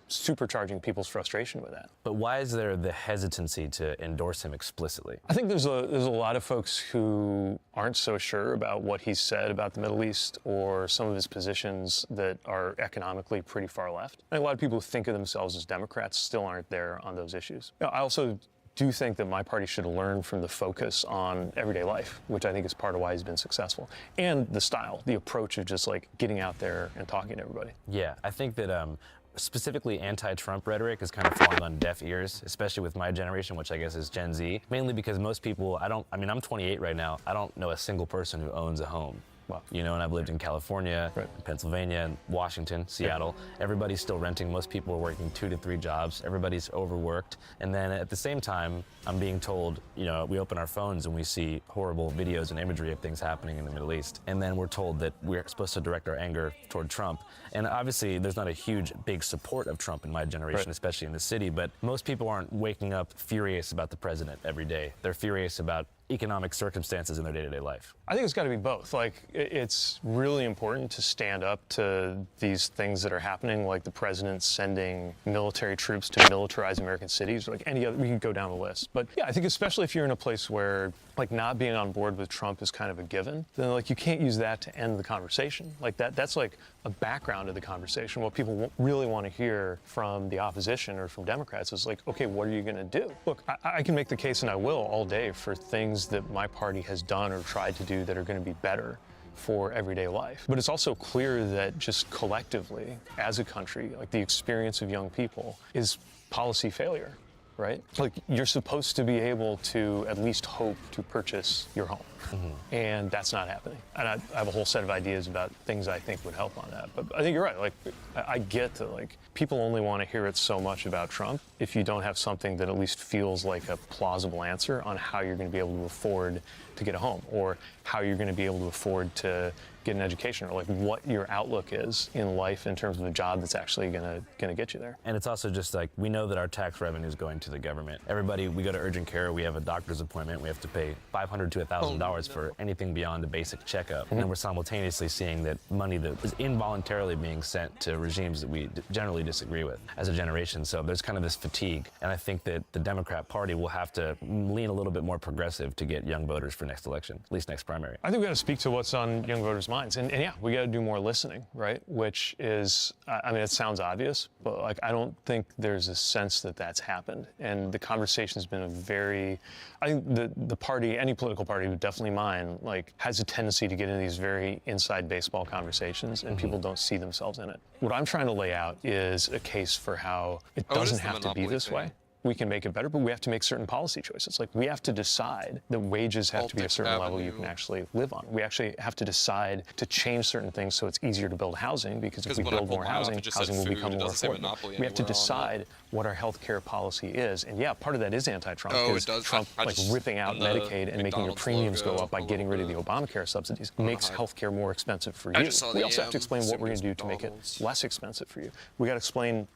supercharging people's frustration with that. But why is there the hesitancy to endorse him explicitly? I think there's a lot of folks who aren't so sure about what he's said about the Middle East or some of his positions that are economically pretty far left. I think a lot of people who think of themselves as Democrats still aren't there on those issues. I also do think that my party should learn from the focus on everyday life, which I think is part of why he's been successful, and the style, the approach of just like getting out there and talking to everybody. Yeah, I think that specifically anti-Trump rhetoric is kind of falling on deaf ears, especially with my generation, which I guess is Gen Z, mainly because most people, I'm 28 right now, I don't know a single person who owns a home. You know, and I've lived in California, Pennsylvania, Washington, Seattle. Everybody's still renting. Most people are working 2 to 3 jobs. Everybody's overworked. And then at the same time, I'm being told, you know, we open our phones and we see horrible videos and imagery of things happening in the Middle East. And then we're told that we're supposed to direct our anger toward Trump. And obviously, there's not a huge, big support of Trump in my generation, especially in the city. But most people aren't waking up furious about the president every day. They're furious about economic circumstances in their day-to-day life. I think it's got to be both. Like, it's really important to stand up to these things that are happening, like the president sending military troops to militarize American cities, like any other, we can go down the list. But yeah, I think especially if you're in a place where like not being on board with Trump is kind of a given, then like you can't use that to end the conversation. Like that's like a background of the conversation. What people really want to hear from the opposition or from Democrats is like, okay, what are you going to do? Look, I can make the case, and I will all day, for things that my party has done or tried to do that are going to be better for everyday life. But it's also clear that just collectively, as a country, like the experience of young people is policy failure. Right? Like, you're supposed to be able to at least hope to purchase your home. And that's not happening. And I have a whole set of ideas about things I think would help on that. But I think you're right. Like, I get that, like, people only want to hear it so much about Trump if you don't have something that at least feels like a plausible answer on how you're going to be able to afford to get a home, or how you're going to be able to afford to get an education, or like what your outlook is in life in terms of a job that's actually going to get you there. And it's also just like, we know that our tax revenue is going to the government. Everybody, we go to urgent care, we have a doctor's appointment, we have to pay $500 to $1,000 for anything beyond a basic checkup. And we're simultaneously seeing that money that is involuntarily being sent to regimes that we generally disagree with as a generation. So there's kind of this fatigue. And I think that the Democrat Party will have to lean a little bit more progressive to get young voters for next election, at least next primary. I think we got to speak to what's on young voters' minds. And yeah, we got to do more listening, right? Which is, I mean, it sounds obvious, but like, I don't think there's a sense that that's happened. And the conversation has been I think the party, any political party, but definitely mine, like, has a tendency to get into these very inside baseball conversations, and people don't see themselves in it. What I'm trying to lay out is a case for how it doesn't have to be this way. We can make it better, but we have to make certain policy choices. Like, we have to decide that wages have to be a certain level you can actually live on. We actually have to decide to change certain things so it's easier to build housing, because if we build more housing, housing will become more affordable. We have to decide what our health care policy is. And yeah, part of that is anti-Trump, because Trump, like, ripping out Medicaid and making your premiums go up by getting rid of the Obamacare subsidies makes health care more expensive for you. We also have to explain what we're going to do to make it less expensive for you. We got to explain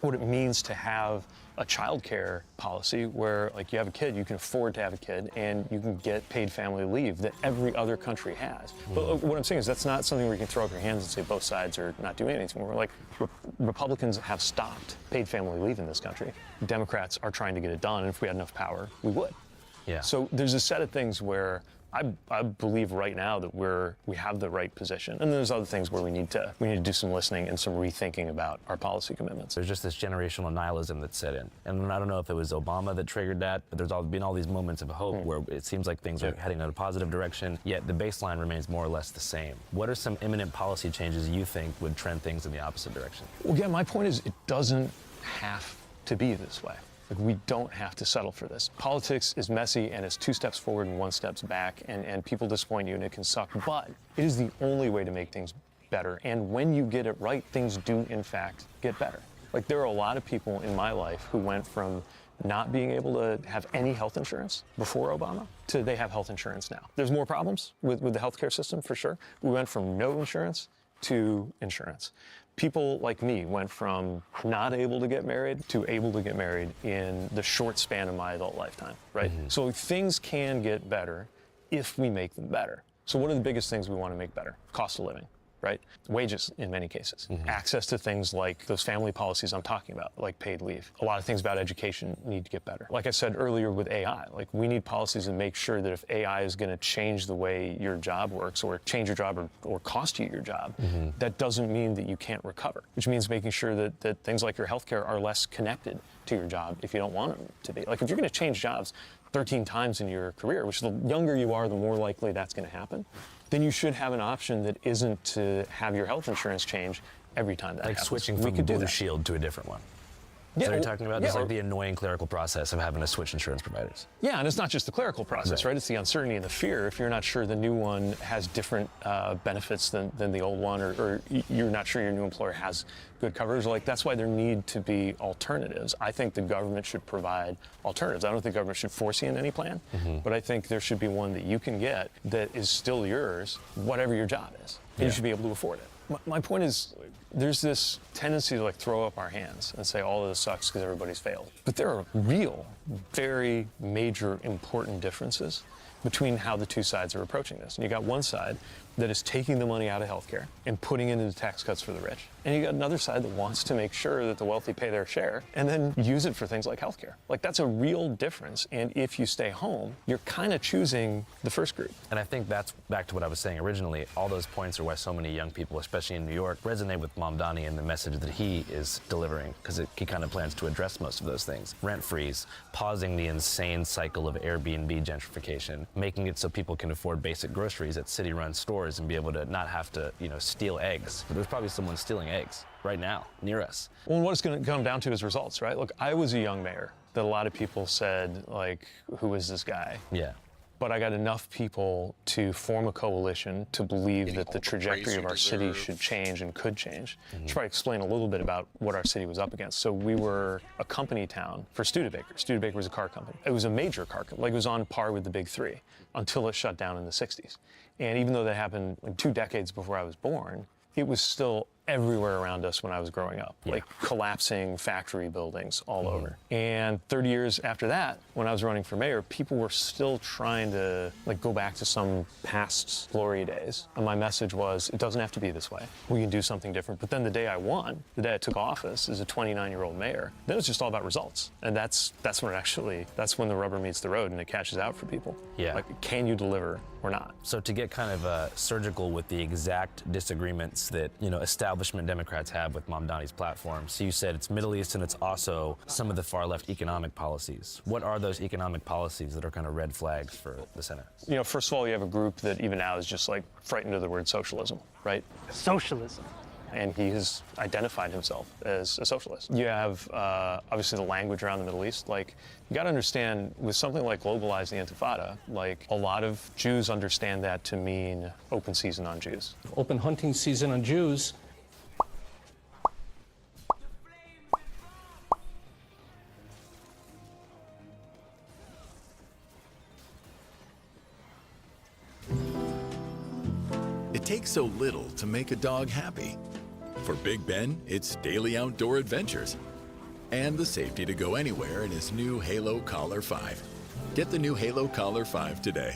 what it means to have a child care policy where, like, you have a kid, you can afford to have a kid, and you can get paid family leave that every other country has. But what I'm saying is that's not something where you can throw up your hands and say both sides are not doing anything. We're like, Republicans have stopped paid family leave in this country. Democrats are trying to get it done, and if we had enough power, we would. Yeah. So there's a set of things where I believe right now that we have the right position, and there's other things where we need to do some listening and some rethinking about our policy commitments. There's just this generational nihilism that's set in, and I don't know if it was Obama that triggered that, but there's been all these moments of hope where it seems like things are heading in a positive direction, yet the baseline remains more or less the same. What are some imminent policy changes you think would trend things in the opposite direction? Well, again, my point is it doesn't have to be this way. Like, we don't have to settle for this. Politics is messy, and it's 2 steps forward and 1 step back, and people disappoint you, and it can suck. But it is the only way to make things better. And when you get it right, things do, in fact, get better. Like, there are a lot of people in my life who went from not being able to have any health insurance before Obama to they have health insurance now. There's more problems with the healthcare system, for sure. We went from no insurance to insurance. People like me went from not able to get married to able to get married in the short span of my adult lifetime, right? So things can get better if we make them better. So what are the biggest things we want to make better? Cost of living, right? Wages in many cases. Access to things like those family policies I'm talking about, like paid leave. A lot of things about education need to get better. Like I said earlier with AI, like we need policies to make sure that if AI is going to change the way your job works or change your job or cost you your job, that doesn't mean that you can't recover, which means making sure that things like your healthcare are less connected to your job if you don't want them to be. Like if you're going to change jobs 13 times in your career, which the younger you are, the more likely that's going to happen, then you should have an option that isn't to have your health insurance change every time that happens. Like switching from Blue Shield to a different one. Is that what you're talking about? Just like the annoying clerical process of having to switch insurance providers. Yeah, and it's not just the clerical process, right? It's the uncertainty and the fear. If you're not sure the new one has different benefits than the old one, or you're not sure your new employer has good coverage, like that's why there need to be alternatives. I think the government should provide alternatives. I don't think the government should force you in any plan, but I think there should be one that you can get that is still yours, whatever your job is. And you should be able to afford it. My point is, there's this tendency to like throw up our hands and say all of this sucks because everybody's failed. But there are real, very major, important differences between how the two sides are approaching this. And you got one side that is taking the money out of healthcare and putting it into tax cuts for the rich. And you got another side that wants to make sure that the wealthy pay their share and then use it for things like healthcare. Like that's a real difference. And if you stay home, you're kind of choosing the first group. And I think that's back to what I was saying originally. All those points are why so many young people, especially in New York, resonate with Mamdani and the message that he is delivering, because he kind of plans to address most of those things. Rent freeze, pausing the insane cycle of Airbnb gentrification, making it so people can afford basic groceries at city-run stores and be able to not have to, steal eggs. But there's probably someone stealing eggs right now near us. Well, what it's going to come down to is results, right? Look, I was a young mayor that a lot of people said, like, who is this guy? Yeah. But I got enough people to form a coalition to believe that the trajectory of our city should change and could change. Should probably explain a little bit about what our city was up against. So we were a company town for Studebaker. Studebaker was a car company. It was a major car company. Like it was on par with the big three until it shut down in the 60s. And even though that happened like 2 decades before I was born, it was still everywhere around us when I was growing up, like collapsing factory buildings all over. And 30 years after that, when I was running for mayor, people were still trying to like go back to some past glory days. And my message was, it doesn't have to be this way. We can do something different. But then the day I won, the day I took office as a 29-year-old mayor, then it was just all about results. And that's when the rubber meets the road and it catches out for people. Yeah. Like, can you deliver or not? So to get kind of surgical with the exact disagreements that, establishment Democrats have with Mamdani's platform. So you said it's Middle East and it's also some of the far left economic policies. What are those economic policies that are kind of red flags for the center? First of all, you have a group that even now is just like frightened of the word socialism, right? Socialism. And he has identified himself as a socialist. You have obviously the language around the Middle East. Like, you got to understand with something like globalize the Intifada, like a lot of Jews understand that to mean open season on Jews. Open hunting season on Jews. It takes so little to make a dog happy. For Big Ben, it's daily outdoor adventures and the safety to go anywhere in his new Halo Collar 5. Get the new Halo Collar 5 today.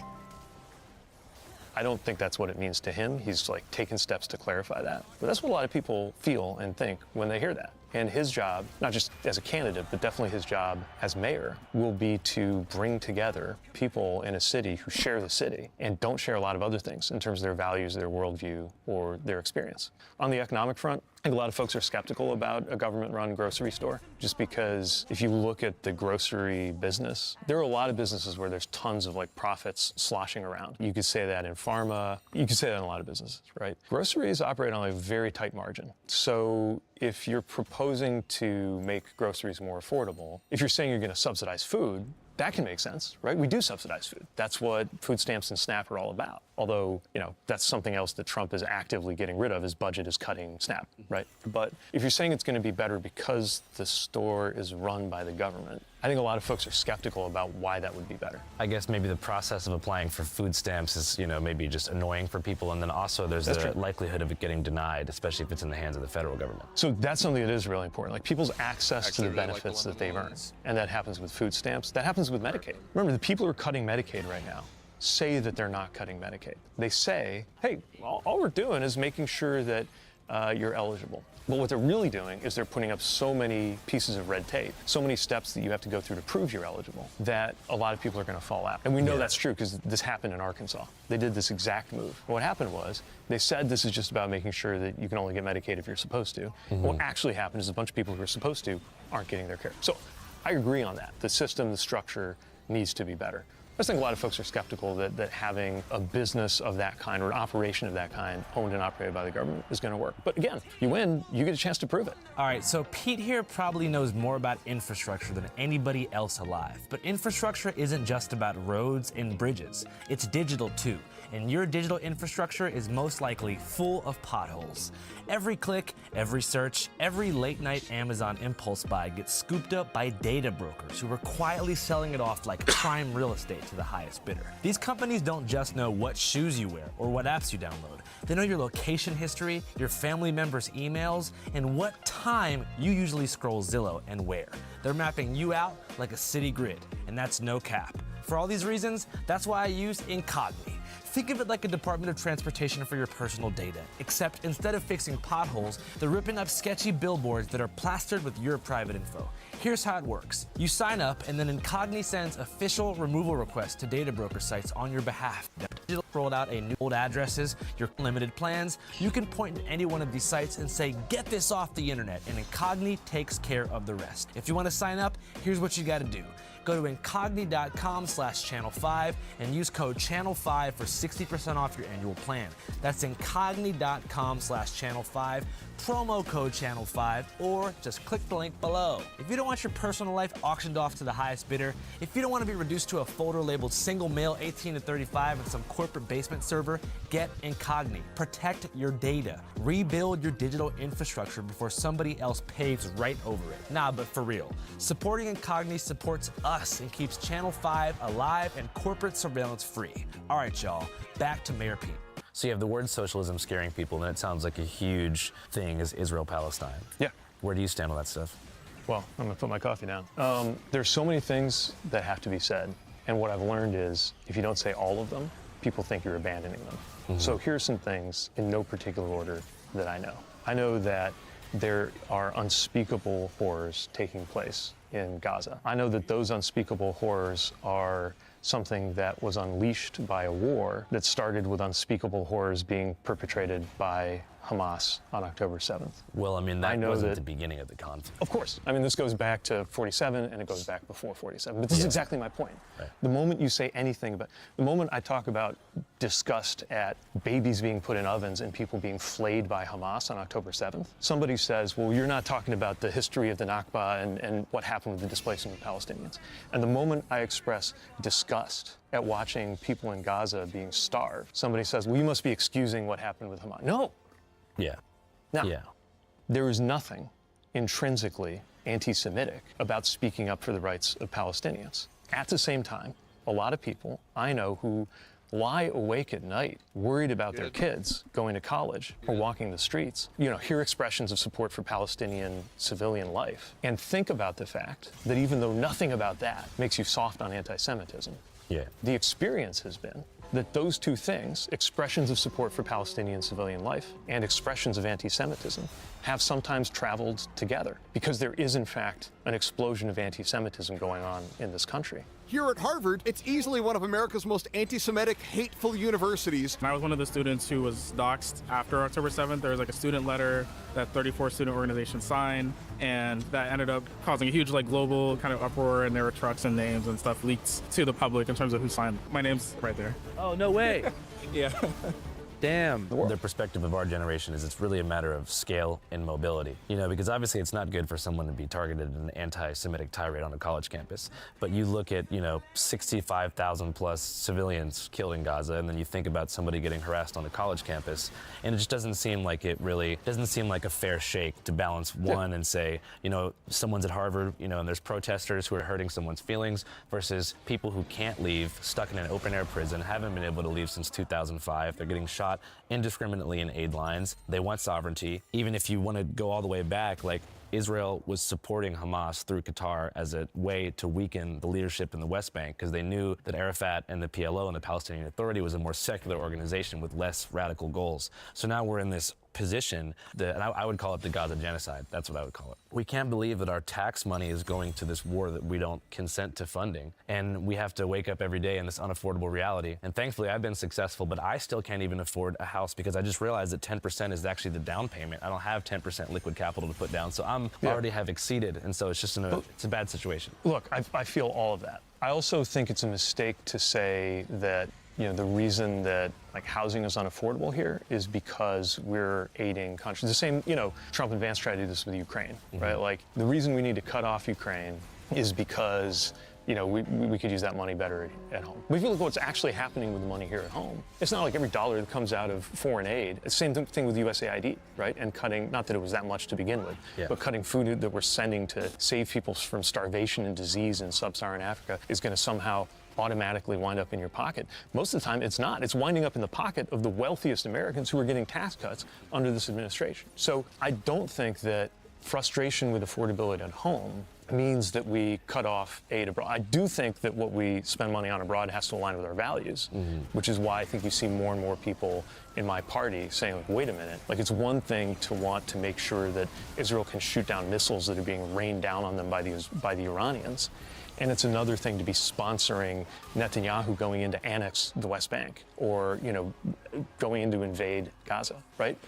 I don't think that's what it means to him. He's like taken steps to clarify that. But that's what a lot of people feel and think when they hear that. And his job, not just as a candidate, but definitely his job as mayor, will be to bring together people in a city who share the city and don't share a lot of other things in terms of their values, their worldview, or their experience. On the economic front, I think a lot of folks are skeptical about a government-run grocery store, just because if you look at the grocery business, there are a lot of businesses where there's tons of like profits sloshing around. You could say that in pharma, you could say that in a lot of businesses, right? Groceries operate on a very tight margin. So if you're proposing to make groceries more affordable, if you're saying you're going to subsidize food, that can make sense, right? We do subsidize food. That's what food stamps and SNAP are all about. Although, that's something else that Trump is actively getting rid of. His budget is cutting SNAP, right? But if you're saying it's going to be better because the store is run by the government, I think a lot of folks are skeptical about why that would be better. I guess maybe the process of applying for food stamps is, maybe just annoying for people. And then also there's the likelihood of it getting denied, especially if it's in the hands of the federal government. So that's something that is really important. Like people's access to the benefits that they've earned. And that happens with food stamps. That happens with Medicaid. Remember, the people who are cutting Medicaid right now, say that they're not cutting Medicaid. They say, hey, all we're doing is making sure that you're eligible. But what they're really doing is they're putting up so many pieces of red tape, so many steps that you have to go through to prove you're eligible, that a lot of people are going to fall out. And we know that's true because this happened in Arkansas. They did this exact move. And what happened was they said this is just about making sure that you can only get Medicaid if you're supposed to. What actually happened is a bunch of people who are supposed to aren't getting their care. So I agree on that. The system, the structure needs to be better. I just think a lot of folks are skeptical that having a business of that kind or an operation of that kind owned and operated by the government is going to work. But again, you win, you get a chance to prove it. All right, so Pete here probably knows more about infrastructure than anybody else alive. But infrastructure isn't just about roads and bridges. It's digital too. And your digital infrastructure is most likely full of potholes. Every click, every search, every late night Amazon impulse buy gets scooped up by data brokers who are quietly selling it off like prime real estate to the highest bidder. These companies don't just know what shoes you wear or what apps you download. They know your location history, your family members' emails, and what time you usually scroll Zillow and where. They're mapping you out like a city grid, and that's no cap. For all these reasons, that's why I use Incogni. Think of it like a Department of Transportation for your personal data, except instead of fixing potholes, they're ripping up sketchy billboards that are plastered with your private info. Here's how it works. You sign up, and then Incogni sends official removal requests to data broker sites on your behalf. Digital rolled out a new old addresses, your limited plans. You can point to any one of these sites and say, get this off the internet, and Incogni takes care of the rest. If you want to sign up, here's what you got to do. Go to incogni.com/channel5 and use code channel5 for 60% off your annual plan. That's incogni.com/channel5, promo code channel5, or just click the link below. If you don't want your personal life auctioned off to the highest bidder, if you don't want to be reduced to a folder labeled single male 18 to 35 in some corporate basement server, get Incogni. Protect your data. Rebuild your digital infrastructure before somebody else paves right over it. Nah, but for real, supporting Incogni supports us and keeps Channel 5 alive and corporate surveillance free. All right, y'all, back to Mayor Pete. So you have the word socialism scaring people, and it sounds like a huge thing is Israel-Palestine. Yeah. Where do you stand on that stuff? Well, I'm going to put my coffee down. There's so many things that have to be said, and what I've learned is if you don't say all of them, people think you're abandoning them. So here's some things in no particular order that I know. I know that there are unspeakable horrors taking place in Gaza. I know that those unspeakable horrors are something that was unleashed by a war that started with unspeakable horrors being perpetrated by Hamas on October 7th. Well, I mean, that wasn't the beginning of the conflict. Of course. I mean, this goes back to 47, and it goes back before 47. But this is exactly my point. Right. The moment you say anything about, the moment I talk about disgust at babies being put in ovens and people being flayed by Hamas on October 7th, somebody says, well, you're not talking about the history of the Nakba and what happened with the displacement of Palestinians. And the moment I express disgust at watching people in Gaza being starved, somebody says, well, you must be excusing what happened with Hamas. No. Yeah. Now, there is nothing intrinsically anti-Semitic about speaking up for the rights of Palestinians. At the same time, a lot of people I know who lie awake at night worried about their kids going to college or walking the streets, hear expressions of support for Palestinian civilian life, and think about the fact that even though nothing about that makes you soft on anti-Semitism, the experience has been that those two things, expressions of support for Palestinian civilian life and expressions of anti-Semitism, have sometimes traveled together because there is, in fact, an explosion of anti-Semitism going on in this country. Here at Harvard, it's easily one of America's most anti-Semitic, hateful universities. I was one of the students who was doxxed after October 7th. There was like a student letter that 34 student organizations signed, and that ended up causing a huge global kind of uproar, and there were trucks and names and stuff leaked to the public in terms of who signed. My name's right there. Oh, no way. Yeah. Damn. The perspective of our generation is it's really a matter of scale and mobility. Because obviously it's not good for someone to be targeted in an anti-Semitic tirade on a college campus. But you look at, 65,000 plus civilians killed in Gaza, and then you think about somebody getting harassed on a college campus, and it just doesn't seem like doesn't seem like a fair shake to balance one and say, someone's at Harvard, and there's protesters who are hurting someone's feelings versus people who can't leave, stuck in an open air prison, haven't been able to leave since 2005. They're getting shot indiscriminately in aid lines. They want sovereignty. Even if you want to go all the way back, Israel was supporting Hamas through Qatar as a way to weaken the leadership in the West Bank, because they knew that Arafat and the PLO and the Palestinian Authority was a more secular organization with less radical goals. So now we're in this position that, and I would call it the Gaza genocide. That's what I would call it. We can't believe that our tax money is going to this war that we don't consent to funding. And we have to wake up every day in this unaffordable reality. And thankfully, I've been successful, but I still can't even afford a house because I just realized that 10% is actually the down payment. I don't have 10% liquid capital to put down. So I'm already have exceeded. And so it's just it's a bad situation. Look, I feel all of that. I also think it's a mistake to say that the reason that housing is unaffordable here is because we're aiding countries. The same, Trump and Vance tried to do this with Ukraine, right? Like the reason we need to cut off Ukraine is because we could use that money better at home. But if you look at what's actually happening with the money here at home, it's not like every dollar that comes out of foreign aid. It's the same thing with USAID, right? And cutting, not that it was that much to begin with, but cutting food that we're sending to save people from starvation and disease in sub-Saharan Africa is going to somehow automatically wind up in your pocket. Most of the time, it's not. It's winding up in the pocket of the wealthiest Americans who are getting tax cuts under this administration. So I don't think that frustration with affordability at home means that we cut off aid abroad. I do think that what we spend money on abroad has to align with our values, which is why I think you see more and more people in my party saying, wait a minute, it's one thing to want to make sure that Israel can shoot down missiles that are being rained down on them by the Iranians. And it's another thing to be sponsoring Netanyahu going in to annex the West Bank or, going in to invade Gaza, right?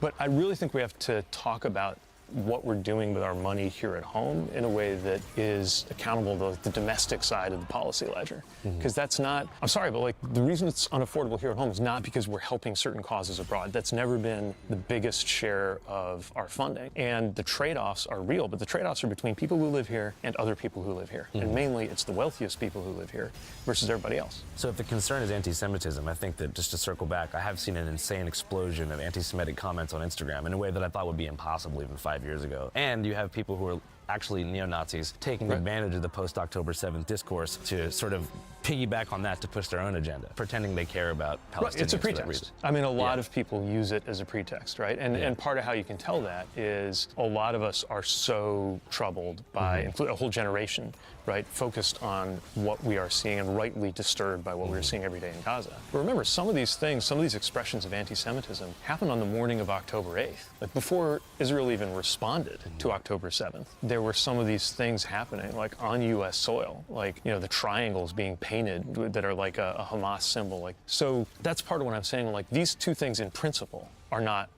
But I really think we have to talk about what we're doing with our money here at home in a way that is accountable to the domestic side of the policy ledger. Because that's not, I'm sorry, but the reason it's unaffordable here at home is not because we're helping certain causes abroad. That's never been the biggest share of our funding. And the trade-offs are real, but the trade-offs are between people who live here and other people who live here. And mainly it's the wealthiest people who live here versus everybody else. So if the concern is anti-Semitism, I think that just to circle back, I have seen an insane explosion of anti-Semitic comments on Instagram in a way that I thought would be impossible even 5 years ago. And you have people who are actually neo-Nazis taking advantage of the post-October 7th discourse to sort of piggyback on that to push their own agenda, pretending they care about Palestinians. Right, it's a pretext. I mean, a lot of people use it as a pretext, right? And part of how you can tell that is a lot of us are so troubled by a whole generation, right, focused on what we are seeing and rightly disturbed by what we're seeing every day in Gaza. But remember, some of these things, some of these expressions of anti-Semitism happened on the morning of October 8th. Before Israel even responded to October 7th, there were some of these things happening, on U.S. soil, the triangles being painted that are like a Hamas symbol. So that's part of what I'm saying. These two things in principle are not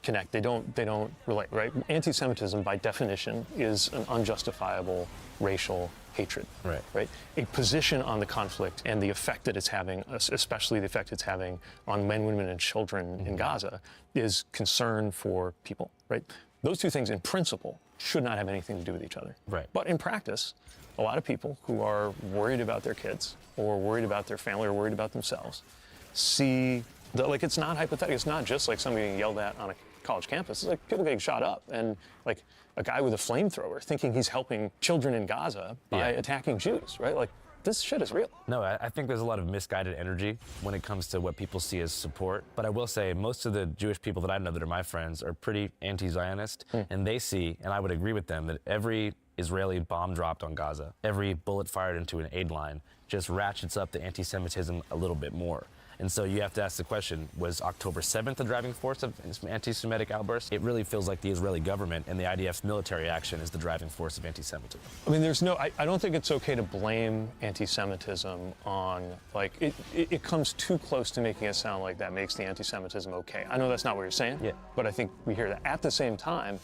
connect. They don't relate, right? Anti-Semitism, by definition, is an unjustifiable racial hatred, right? A position on the conflict and the effect that it's having, especially the effect it's having on men, women, and children in Gaza, is concern for people, right? Those two things in principle should not have anything to do with each other. Right. But in practice, a lot of people who are worried about their kids or worried about their family or worried about themselves see that, it's not hypothetical. It's not just somebody getting yelled at on a college campus. It's people getting shot up and a guy with a flamethrower thinking he's helping children in Gaza by attacking Jews, right? This shit is real. No, I think there's a lot of misguided energy when it comes to what people see as support. But I will say most of the Jewish people that I know that are my friends are pretty anti-Zionist, and they see, and I would agree with them, that every Israeli bomb dropped on Gaza, every bullet fired into an aid line just ratchets up the anti-Semitism a little bit more. And so you have to ask the question, was October 7th the driving force of anti-Semitic outbursts? It really feels like the Israeli government and the IDF's military action is the driving force of anti-Semitism. I mean, I don't think it's okay to blame anti-Semitism on, it comes too close to making it sound like that makes the anti-Semitism okay. I know that's not what you're saying, but I think we hear that. At the same time,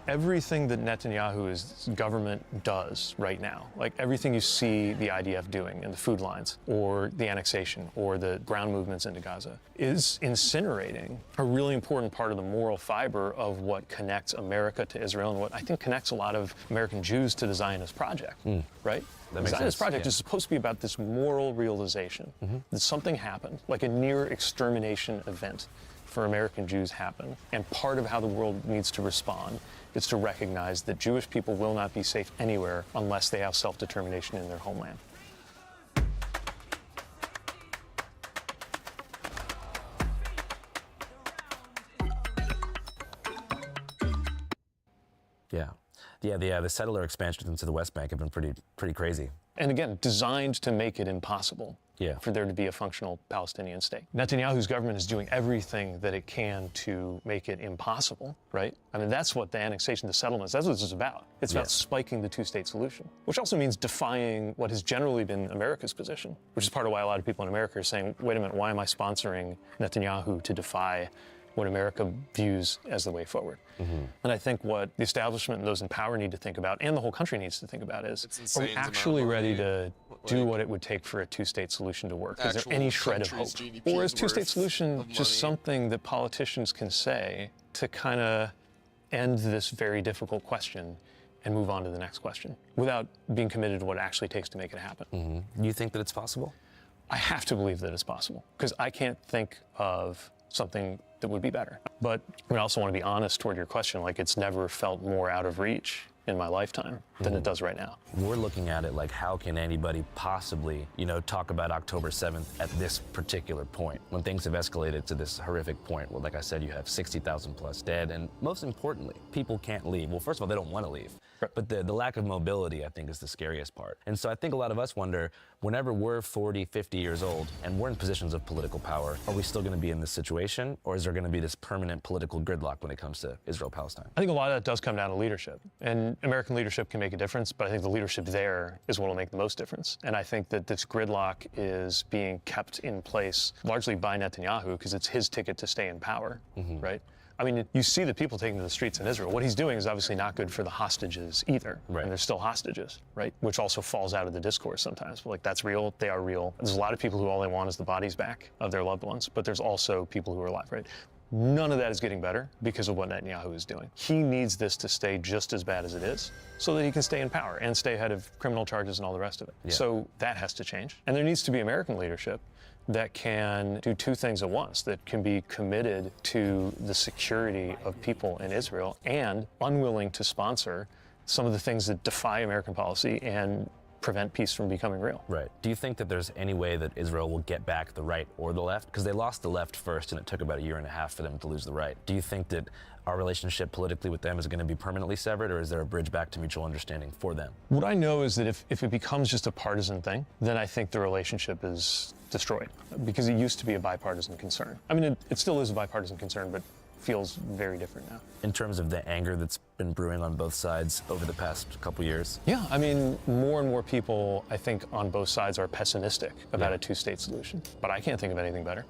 everything that Netanyahu's government does right now, everything you see the IDF doing in the food lines or the annexation or the ground movements into Gaza is incinerating a really important part of the moral fiber of what connects America to Israel and what I think connects a lot of American Jews to the Zionist project, right? The Zionist project is supposed to be about this moral realization that something happened, a near extermination event for American Jews happen. And part of how the world needs to respond is to recognize that Jewish people will not be safe anywhere unless they have self-determination in their homeland. Yeah, the settler expansions into the West Bank have been pretty crazy. And again, designed to make it impossible Yeah. for there to be a functional Palestinian state. Netanyahu's government is doing everything that it can to make it impossible, right? I mean, that's what the annexation, the settlements, that's what this is about. It's about spiking the two-state solution, which also means defying what has generally been America's position, which is part of why a lot of people in America are saying, wait a minute, why am I sponsoring Netanyahu to defy what America views as the way forward? And I think what the establishment and those in power need to think about, and the whole country needs to think about, is are we actually ready to do what it would take for a two-state solution to work? Is there any shred of hope? Or is two-state solution just something that politicians can say to kind of end this very difficult question and move on to the next question without being committed to what it actually takes to make it happen? You think that it's possible? I have to believe that it's possible, because I can't think of something that would be better. But I also want to be honest toward your question, like, it's never felt more out of reach in my lifetime than it does right now. We're looking at it like, how can anybody possibly, talk about October 7th at this particular point, when things have escalated to this horrific point where, like I said, you have 60,000 plus dead, and most importantly, people can't leave. Well, first of all, they don't want to leave. But the lack of mobility, I think, is the scariest part. And so I think a lot of us wonder, whenever we're 40, 50 years old and we're in positions of political power, are we still going to be in this situation, or is there going to be this permanent political gridlock when it comes to Israel-Palestine? I think a lot of that does come down to leadership. And American leadership can make a difference, but I think the leadership there is what will make the most difference. And I think that this gridlock is being kept in place largely by Netanyahu, because it's his ticket to stay in power, right? I mean, you see the people taking to the streets in Israel. What he's doing is obviously not good for the hostages either. Right. And they're still hostages, right? Which also falls out of the discourse sometimes. But, like, that's real. They are real. There's a lot of people who all they want is the bodies back of their loved ones. But there's also people who are alive, right? None of that is getting better because of what Netanyahu is doing. He needs this to stay just as bad as it is so that he can stay in power and stay ahead of criminal charges and all the rest of it. Yeah. So that has to change. And there needs to be American leadership that can do two things at once, that can be committed to the security of people in Israel and unwilling to sponsor some of the things that defy American policy and prevent peace from becoming real. Right. Do you think that there's any way that Israel will get back the right or the left? Because they lost the left first, and it took about a year and a half for them to lose the right. Do you think that our relationship politically with them is going to be permanently severed, or is there a bridge back to mutual understanding for them? What I know is that if it becomes just a partisan thing, then I think the relationship is destroyed, because it used to be a bipartisan concern. I mean, it still is a bipartisan concern, but feels very different now. In terms of the anger that's been brewing on both sides over the past couple years? Yeah, I mean, more and more people, I think, on both sides are pessimistic about a two-state solution. But I can't think of anything better.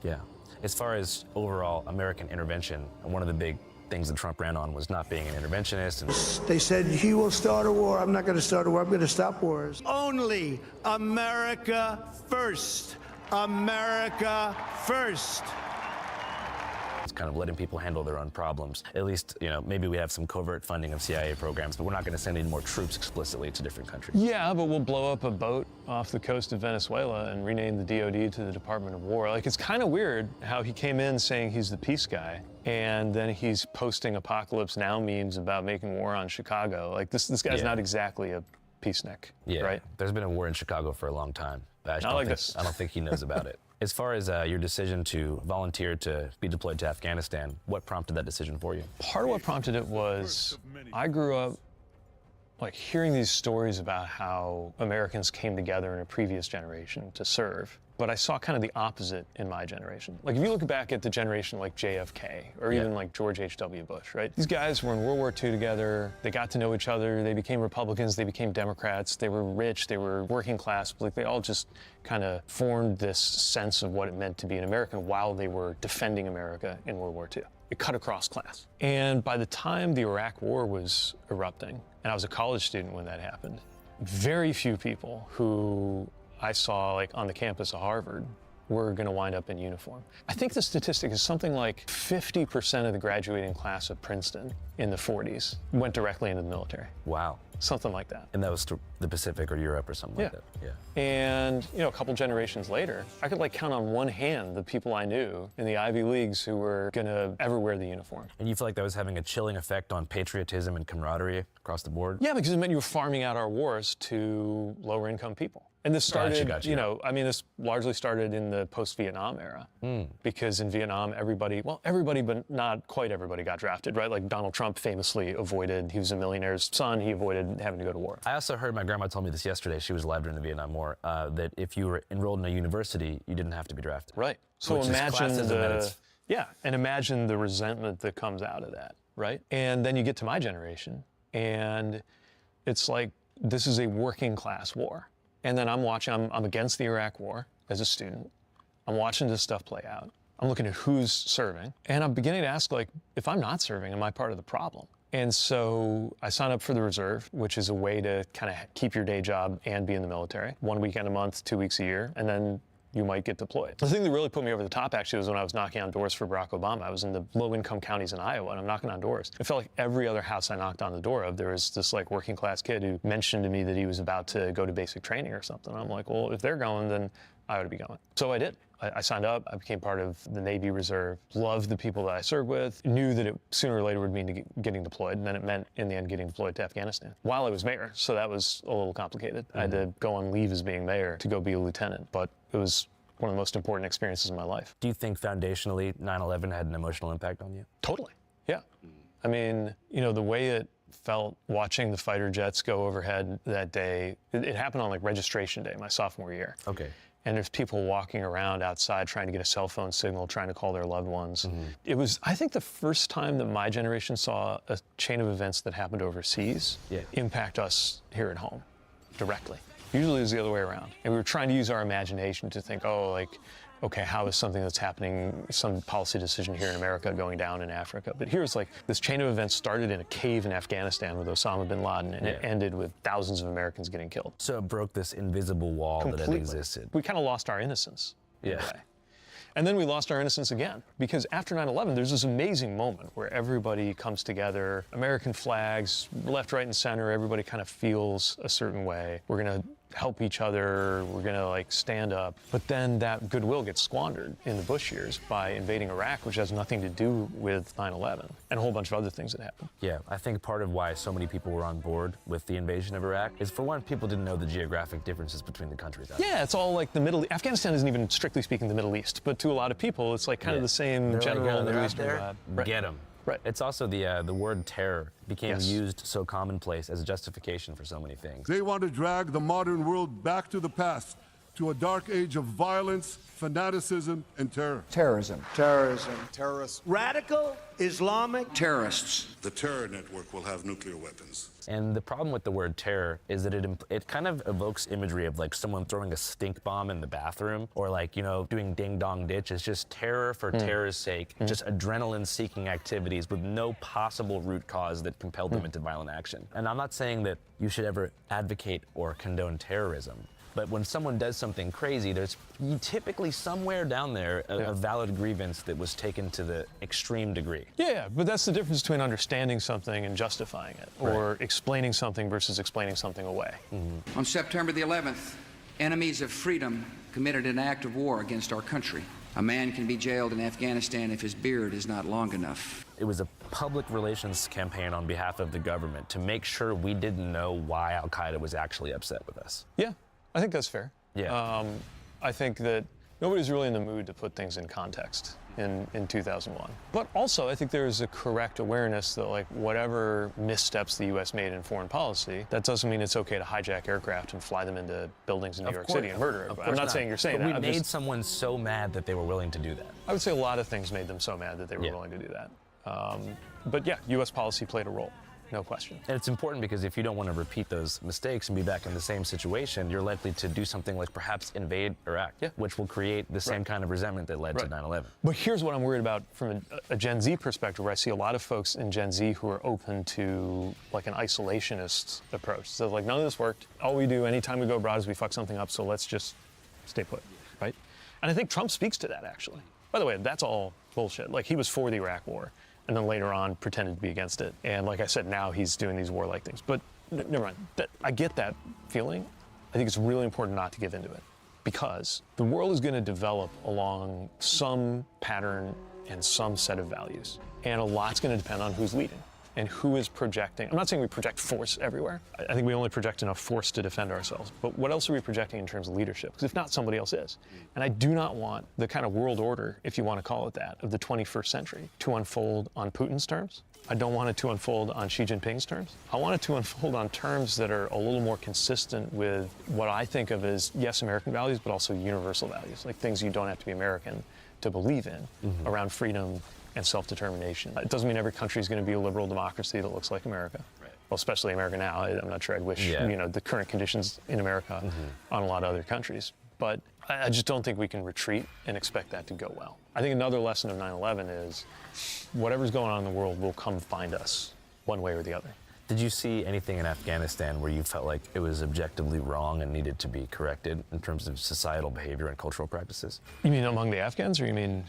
Yeah. As far as overall American intervention, one of the big things that Trump ran on was not being an interventionist. And they said, he will start a war. I'm not going to start a war. I'm going to stop wars. Only America first. America first. It's kind of letting people handle their own problems. At least, maybe we have some covert funding of CIA programs, but we're not going to send any more troops explicitly to different countries. Yeah, but we'll blow up a boat off the coast of Venezuela and rename the DOD to the Department of War. Like, it's kind of weird how he came in saying he's the peace guy, and then he's posting Apocalypse Now memes about making war on Chicago. Like, this guy's not exactly a peacenik, right? There's been a war in Chicago for a long time. I don't think he knows about it. As far as your decision to volunteer to be deployed to Afghanistan, what prompted that decision for you? Part of what prompted it was I grew up like hearing these stories about how Americans came together in a previous generation to serve. But I saw kind of the opposite in my generation. Like, if you look back at the generation like JFK or even like George H.W. Bush, right? These guys were in World War II together. They got to know each other. They became Republicans. They became Democrats. They were rich. They were working class. Like, they all just kind of formed this sense of what it meant to be an American while they were defending America in World War II. It cut across class. And by the time the Iraq War was erupting, and I was a college student when that happened, very few people who I saw like on the campus of Harvard were going to wind up in uniform. I think the statistic is something like 50% of the graduating class of Princeton in the 40s went directly into the military. Wow. something like that. And that was to the Pacific or Europe or something like that. Yeah. And, you know, a couple generations later, I could like count on one hand the people I knew in the Ivy Leagues who were gonna ever wear the uniform. And you feel like that was having a chilling effect on patriotism and camaraderie across the board? Yeah, because it meant you were farming out our wars to lower income people. And this started, Gotcha. you know, I mean, this largely started in the post-Vietnam era. Because in Vietnam, everybody but not quite everybody got drafted, right? Like Donald Trump famously avoided, he was a millionaire's son, he avoided having to go to war. I also heard, my grandma told me this yesterday, she was alive during the Vietnam War, that if you were enrolled in a university, you didn't have to be drafted. Right. So Which imagine is and imagine the resentment that comes out of that, right? And then you get to my generation, and it's like, this is a working class war. And then I'm against the Iraq War as a student. I'm watching this stuff play out. I'm looking at who's serving. And I'm beginning to ask, like, if I'm not serving, am I part of the problem? And so I signed up for the reserve, which is a way to kind of keep your day job and be in the military. 1 weekend a month, 2 weeks a year, and then you might get deployed. The thing that really put me over the top, actually, was when I was knocking on doors for Barack Obama. I was in the low-income counties in Iowa, and I'm knocking on doors. It felt like every other house I knocked on the door of, there was this like working-class kid who mentioned to me that he was about to go to basic training or something. I'm like, well, if they're going, then I ought to be going. So I did. I signed up. I became part of the Navy Reserve. Loved the people that I served with. Knew that it sooner or later would mean getting deployed, and then it meant, in the end, getting deployed to Afghanistan while I was mayor. So that was a little complicated. I had to go on leave as being mayor to go be a lieutenant, but it was one of the most important experiences in my life. Do you think foundationally 9/11 had an emotional impact on you? Totally, yeah. I mean, you know, the way it felt watching the fighter jets go overhead that day, it happened on like registration day, my sophomore year. Okay. And there's people walking around outside trying to get a cell phone signal, trying to call their loved ones. It was, I think, the first time that my generation saw a chain of events that happened overseas impact us here at home directly. Usually it's the other way around. And we were trying to use our imagination to think, oh, like, okay, how is something that's happening, some policy decision here in America going down in Africa? But here's like, this chain of events started in a cave in Afghanistan with Osama bin Laden, and it ended with thousands of Americans getting killed. So it broke this invisible wall that had existed. We kind of lost our innocence. In a way. And then we lost our innocence again, because after 9/11, there's this amazing moment where everybody comes together, American flags, left, right, and center, everybody kind of feels a certain way. We're gonna help each other, we're gonna like stand up. But then that goodwill gets squandered in the Bush years by invading Iraq, which has nothing to do with 9/11, and a whole bunch of other things that happened. Yeah, I think part of why so many people were on board with the invasion of Iraq is, for one, people didn't know the geographic differences between the countries. Yeah, it's all like the Middle East. Afghanistan isn't even strictly speaking the Middle East, but to a lot of people, it's like kind of the same They're general like, Middle out Eastern there, vibe. get them. Right. It's also the word terror became used so commonplace as a justification for so many things. They want to drag the modern world back to the past, to a dark age of violence, fanaticism, and terror. Terrorism. Terrorists. Radical Islamic Terrorists. The terror network will have nuclear weapons. And the problem with the word terror is that it kind of evokes imagery of like someone throwing a stink bomb in the bathroom, or like, you know, doing ding dong ditch. It's just terror for terror's sake, just adrenaline-seeking activities with no possible root cause that compelled them into violent action. And I'm not saying that you should ever advocate or condone terrorism, but when someone does something crazy, there's typically somewhere down there a valid grievance that was taken to the extreme degree. Yeah, but that's the difference between understanding something and justifying it, or explaining something versus explaining something away. On September the 11th, enemies of freedom committed an act of war against our country. A man can be jailed in Afghanistan if his beard is not long enough. It was a public relations campaign on behalf of the government to make sure we didn't know why Al-Qaeda was actually upset with us. Yeah, I think that's fair. Yeah. I think that nobody's really in the mood to put things in context in 2001. But also, I think there is a correct awareness that, like, whatever missteps the U.S. made in foreign policy, that doesn't mean it's okay to hijack aircraft and fly them into buildings in New York City and murder everybody. I'm not saying you're saying that. But we made someone so mad that they were willing to do that. I would say a lot of things made them so mad that they were willing to do that. But yeah, U.S. policy played a role. No question. And it's important because if you don't want to repeat those mistakes and be back in the same situation, you're likely to do something like perhaps invade Iraq, which will create the same kind of resentment that led to 9/11. But here's what I'm worried about from a Gen Z perspective, where I see a lot of folks in Gen Z who are open to like an isolationist approach. So like, none of this worked. All we do anytime we go abroad is we fuck something up, so let's just stay put, right? And I think Trump speaks to that, actually. By the way, that's all bullshit. Like, he was for the Iraq War, and then later on pretended to be against it. And like I said, now he's doing these warlike things. But never mind. I get that feeling. I think it's really important not to give into it, because the world is going to develop along some pattern and some set of values. And a lot's going to depend on who's leading and who is projecting. I'm not saying we project force everywhere. I think we only project enough force to defend ourselves. But what else are we projecting in terms of leadership? Because if not, somebody else is. And I do not want the kind of world order, if you want to call it that, of the 21st century to unfold on Putin's terms. I don't want it to unfold on Xi Jinping's terms. I want it to unfold on terms that are a little more consistent with what I think of as, yes, American values, but also universal values, like things you don't have to be American to believe in, around freedom and self-determination. It doesn't mean every country is going to be a liberal democracy that looks like America. Right. Well, especially America now. I'm not sure I'd wish, the current conditions in America on a lot of other countries. But I just don't think we can retreat and expect that to go well. I think another lesson of 9/11 is whatever's going on in the world will come find us one way or the other. Did you see anything in Afghanistan where you felt like it was objectively wrong and needed to be corrected in terms of societal behavior and cultural practices? You mean among the Afghans, or you mean...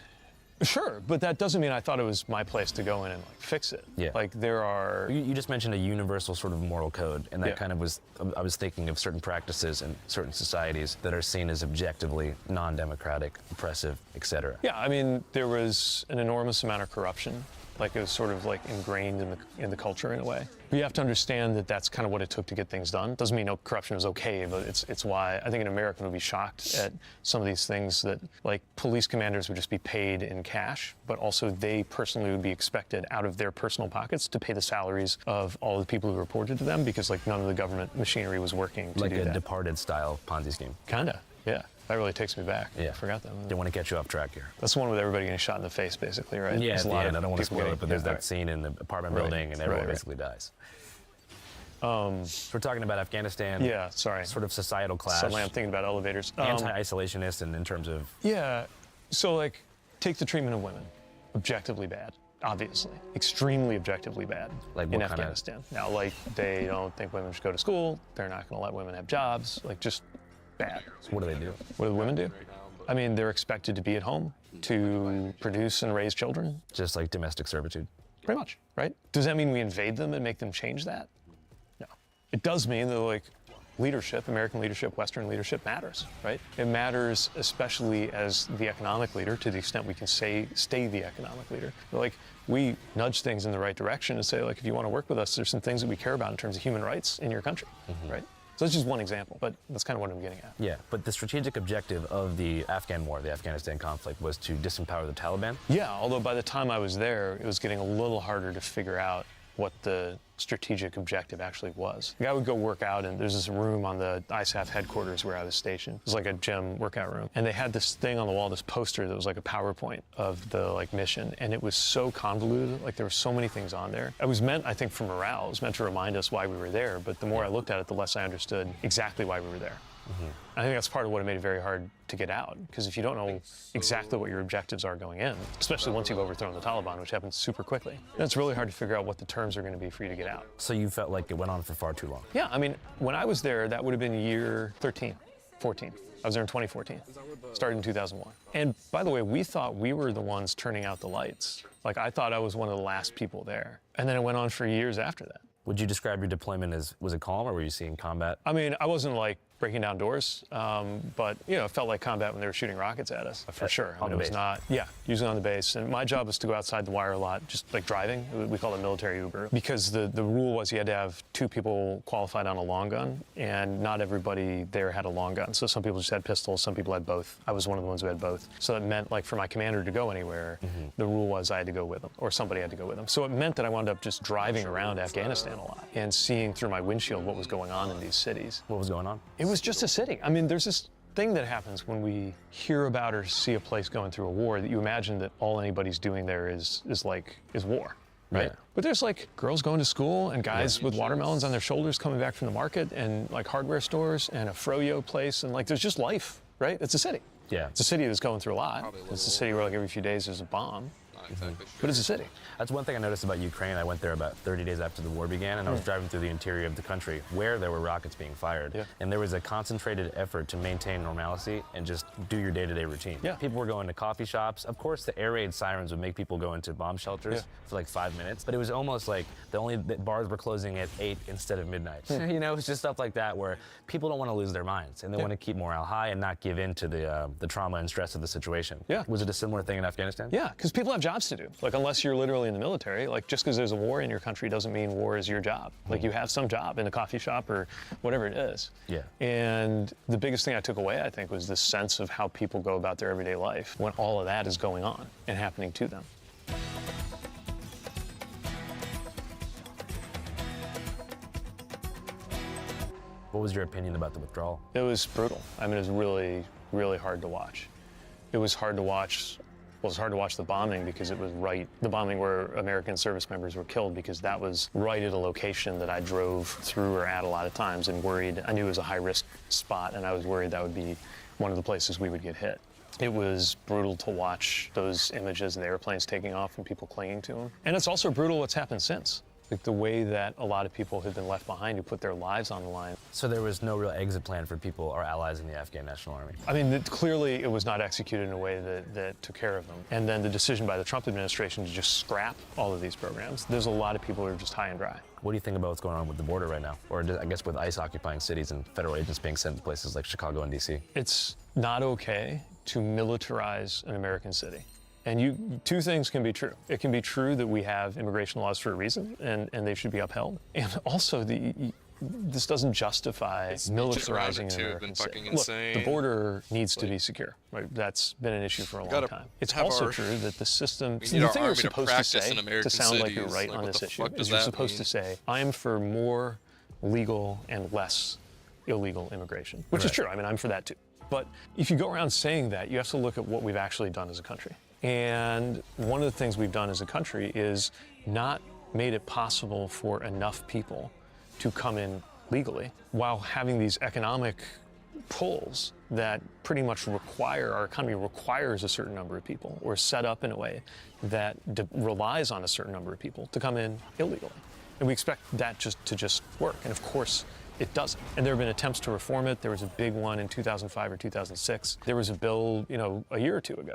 Sure, but that doesn't mean I thought it was my place to go in and fix it. Yeah. Like there are... You just mentioned a universal sort of moral code, and that kind of was, I was thinking of certain practices in certain societies that are seen as objectively non-democratic, oppressive, etc. Yeah, I mean, there was an enormous amount of corruption. Like it was sort of like ingrained in the culture in a way. But you have to understand that that's kind of what it took to get things done. Doesn't mean no corruption is okay, but it's why I think an American would be shocked at some of these things that, like, police commanders would just be paid in cash, but also they personally would be expected out of their personal pockets to pay the salaries of all the people who reported to them, because like none of the government machinery was working to do that. Like a Departed style Ponzi scheme. Kinda, yeah. That really takes me back. Yeah. I forgot that. Didn't want to get you off track here. That's the one with everybody getting shot in the face, basically, right? Yeah, There's at the end. I don't want to spoil it, but there's that right. scene in the apartment building and everyone basically dies. So we're talking about Afghanistan. Yeah, sorry. Sort of societal clash. Suddenly I'm thinking about elevators. Anti-isolationist and in terms of... Yeah, so like, take the treatment of women. Objectively bad, obviously. Extremely objectively bad in Afghanistan. Now, like, they don't think women should go to school. They're not going to let women have jobs. Like, just bad. So what do they do? What do the women do? I mean, they're expected to be at home to produce and raise children. Just like domestic servitude. Pretty much, right? Does that mean we invade them and make them change that? No. It does mean that, like, leadership, American leadership, Western leadership matters, right? It matters especially as the economic leader, to the extent we can stay the economic leader. Like, we nudge things in the right direction and say, like, if you want to work with us, there's some things that we care about in terms of human rights in your country, right? So that's just one example, but that's kind of what I'm getting at. Yeah, but the strategic objective of the Afghan war, the Afghanistan conflict, was to disempower the Taliban? Yeah, although by the time I was there, it was getting a little harder to figure out what the strategic objective actually was. Like, I would go work out, and there's this room on the ISAF headquarters where I was stationed. It was like a gym workout room. And they had this thing on the wall, this poster that was like a PowerPoint of the like mission. And it was so convoluted, like there were so many things on there. It was meant, I think, for morale. It was meant to remind us why we were there. But the more I looked at it, the less I understood exactly why we were there. I think that's part of what made it very hard to get out, because if you don't know exactly what your objectives are going in, especially once you've overthrown the Taliban, which happens super quickly, then it's really hard to figure out what the terms are going to be for you to get out. So you felt like it went on for far too long? Yeah, I mean, when I was there, that would have been year 13, 14. I was there in 2014, started in 2001. And by the way, we thought we were the ones turning out the lights. Like, I thought I was one of the last people there. And then it went on for years after that. Would you describe your deployment as, was it calm, or were you seeing combat? I mean, I wasn't like breaking down doors, but you know, it felt like combat when they were shooting rockets at us, for sure. I mean, it was not, yeah, usually on the base. And my job was to go outside the wire a lot, just like driving. We call it military Uber, because the rule was you had to have 2 people qualified on a long gun, and not everybody there had a long gun. So some people just had pistols, some people had both. I was one of the ones who had both. So it meant, like, for my commander to go anywhere, the rule was I had to go with him, or somebody had to go with him. So it meant that I wound up just driving around Afghanistan a lot and seeing through my windshield what was going on in these cities. What was going on? It was just a city. I mean, there's this thing that happens when we hear about or see a place going through a war, that you imagine that all anybody's doing there is war, right? Yeah. But there's like girls going to school and guys with watermelons on their shoulders coming back from the market, and like hardware stores and a froyo place, and like there's just life, right? It's a city. Yeah. It's a city that's going through a lot. It's a city where like every few days there's a bomb. exactly sure. But it's a city. That's one thing I noticed about Ukraine. I went there about 30 days after the war began, and I was driving through the interior of the country where there were rockets being fired. Yeah. And there was a concentrated effort to maintain normalcy and just do your day-to-day routine. Yeah. People were going to coffee shops. Of course, the air raid sirens would make people go into bomb shelters for like 5 minutes, but it was almost like the bars were closing at 8 instead of midnight. You know, it's just stuff like that where people don't want to lose their minds and they want to keep morale high and not give in to the trauma and stress of the situation. Yeah. Was it a similar thing in Afghanistan? Yeah, because people have jobs to do. Like, unless you're literally in the military, like, just because there's a war in your country doesn't mean war is your job. Like, you have some job in a coffee shop or whatever it is. Yeah. And the biggest thing I took away, I think, was this sense of how people go about their everyday life when all of that is going on and happening to them. What was your opinion about the withdrawal? It was brutal. I mean, it was really, really hard to watch. It was hard to watch. Well, it was hard to watch the bombing because it was the bombing where American service members were killed, because that was right at a location that I drove through or at a lot of times and worried. I knew it was a high-risk spot, and I was worried that would be one of the places we would get hit. It was brutal to watch those images of the airplanes taking off and people clinging to them. And it's also brutal what's happened since. Like the way that a lot of people have been left behind who put their lives on the line. So there was no real exit plan for people, our allies in the Afghan National Army? I mean, clearly it was not executed in a way that took care of them. And then the decision by the Trump administration to just scrap all of these programs, there's a lot of people who are just high and dry. What do you think about what's going on with the border right now? Or I guess with ICE occupying cities and federal agents being sent to places like Chicago and DC? It's not okay to militarize an American city. And two things can be true. It can be true that we have immigration laws for a reason, and they should be upheld. And also, this doesn't justify militarizing an American city. Look, the border needs to be secure. Right? That's been an issue for a long time. It's also true that the system, the thing you're supposed to say, to sound like you're right on this issue, is you're supposed to say, I'm for more legal and less illegal immigration, which is true. I mean, I'm for that too. But if you go around saying that, you have to look at what we've actually done as a country. And one of the things we've done as a country is not made it possible for enough people to come in legally, while having these economic pulls that pretty much require, our economy requires a certain number of people, or set up in a way that relies on a certain number of people to come in illegally. And we expect that to just work. And of course, it doesn't. And there have been attempts to reform it. There was a big one in 2005 or 2006. There was a bill, a year or two ago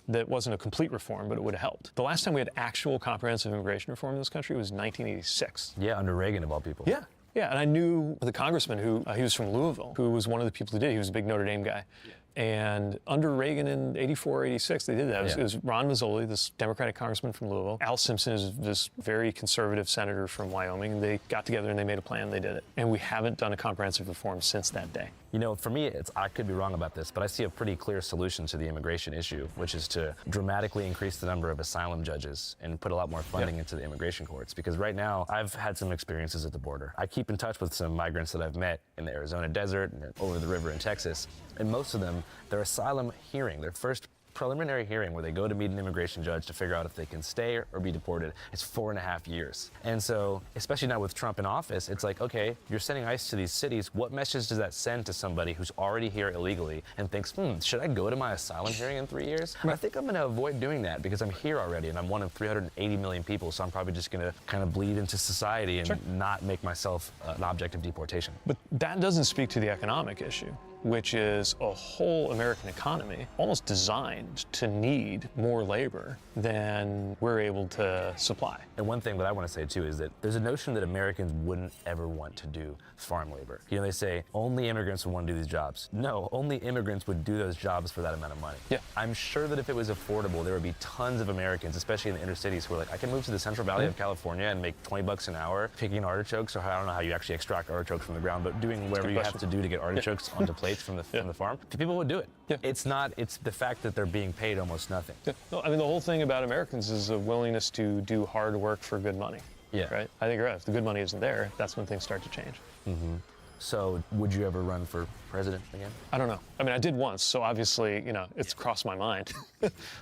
that wasn't a complete reform, but it would have helped. The last time we had actual comprehensive immigration reform in this country was 1986. Yeah, under Reagan, of all people. Yeah. Yeah, and I knew the congressman who, he was from Louisville, who was one of the people who did it. He was a big Notre Dame guy. Yeah. And under Reagan in 84, 86, they did that. It was Ron Mazzoli, this Democratic congressman from Louisville. Al Simpson is this very conservative senator from Wyoming. They got together and they made a plan, they did it. And we haven't done a comprehensive reform since that day. You know, for me, I could be wrong about this, but I see a pretty clear solution to the immigration issue, which is to dramatically increase the number of asylum judges and put a lot more funding into the immigration courts. Because right now, I've had some experiences at the border. I keep in touch with some migrants that I've met in the Arizona desert and over the river in Texas. And most of them, their asylum hearing, their first preliminary hearing where they go to meet an immigration judge to figure out if they can stay or be deported, it's 4.5 years. And so, especially now with Trump in office, it's like, okay, you're sending ICE to these cities. What message does that send to somebody who's already here illegally and thinks, should I go to my asylum hearing in 3 years? I think I'm gonna avoid doing that because I'm here already and I'm one of 380 million people, so I'm probably just gonna kind of bleed into society and not make myself an object of deportation. But that doesn't speak to the economic issue, which is a whole American economy almost designed to need more labor than we're able to supply. And one thing that I want to say too is that there's a notion that Americans wouldn't ever want to do farm labor. You know, they say only immigrants would want to do these jobs. No, only immigrants would do those jobs for that amount of money. Yeah. I'm sure that if it was affordable, there would be tons of Americans, especially in the inner cities, who are like, I can move to the Central Valley of California and make $20 an hour picking artichokes, or I don't know how you actually extract artichokes from the ground, but doing whatever you have to do to get artichokes onto plates from the farm. People would do it. Yeah. It's the fact that they're being paid almost nothing. Yeah. No, I mean, the whole thing about Americans is a willingness to do hard work for good money. Yeah. Right? I think you're right. If the good money isn't there, that's when things start to change. Mm-hmm. So would you ever run for president again? I don't know. I mean, I did once, so obviously, it's crossed my mind.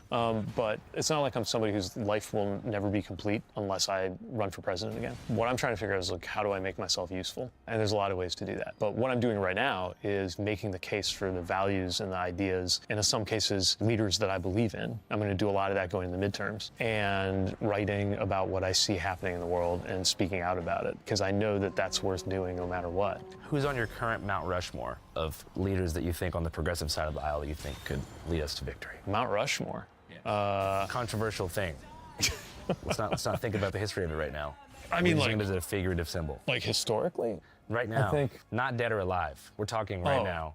But it's not like I'm somebody whose life will never be complete unless I run for president again. What I'm trying to figure out is, like, how do I make myself useful? And there's a lot of ways to do that. But what I'm doing right now is making the case for the values and the ideas, and in some cases, leaders that I believe in. I'm going to do a lot of that going into the midterms, and writing about what I see happening in the world and speaking out about it, because I know that that's worth doing no matter what. Who's on your current Mount Rushmore of leaders that you think on the progressive side of the aisle that you think could lead us to victory? Mount Rushmore? Controversial thing. let's not think about the history of it right now. I mean, We're like, using it as a figurative symbol. Like historically? Right now. I think. Not dead or alive. We're talking right now.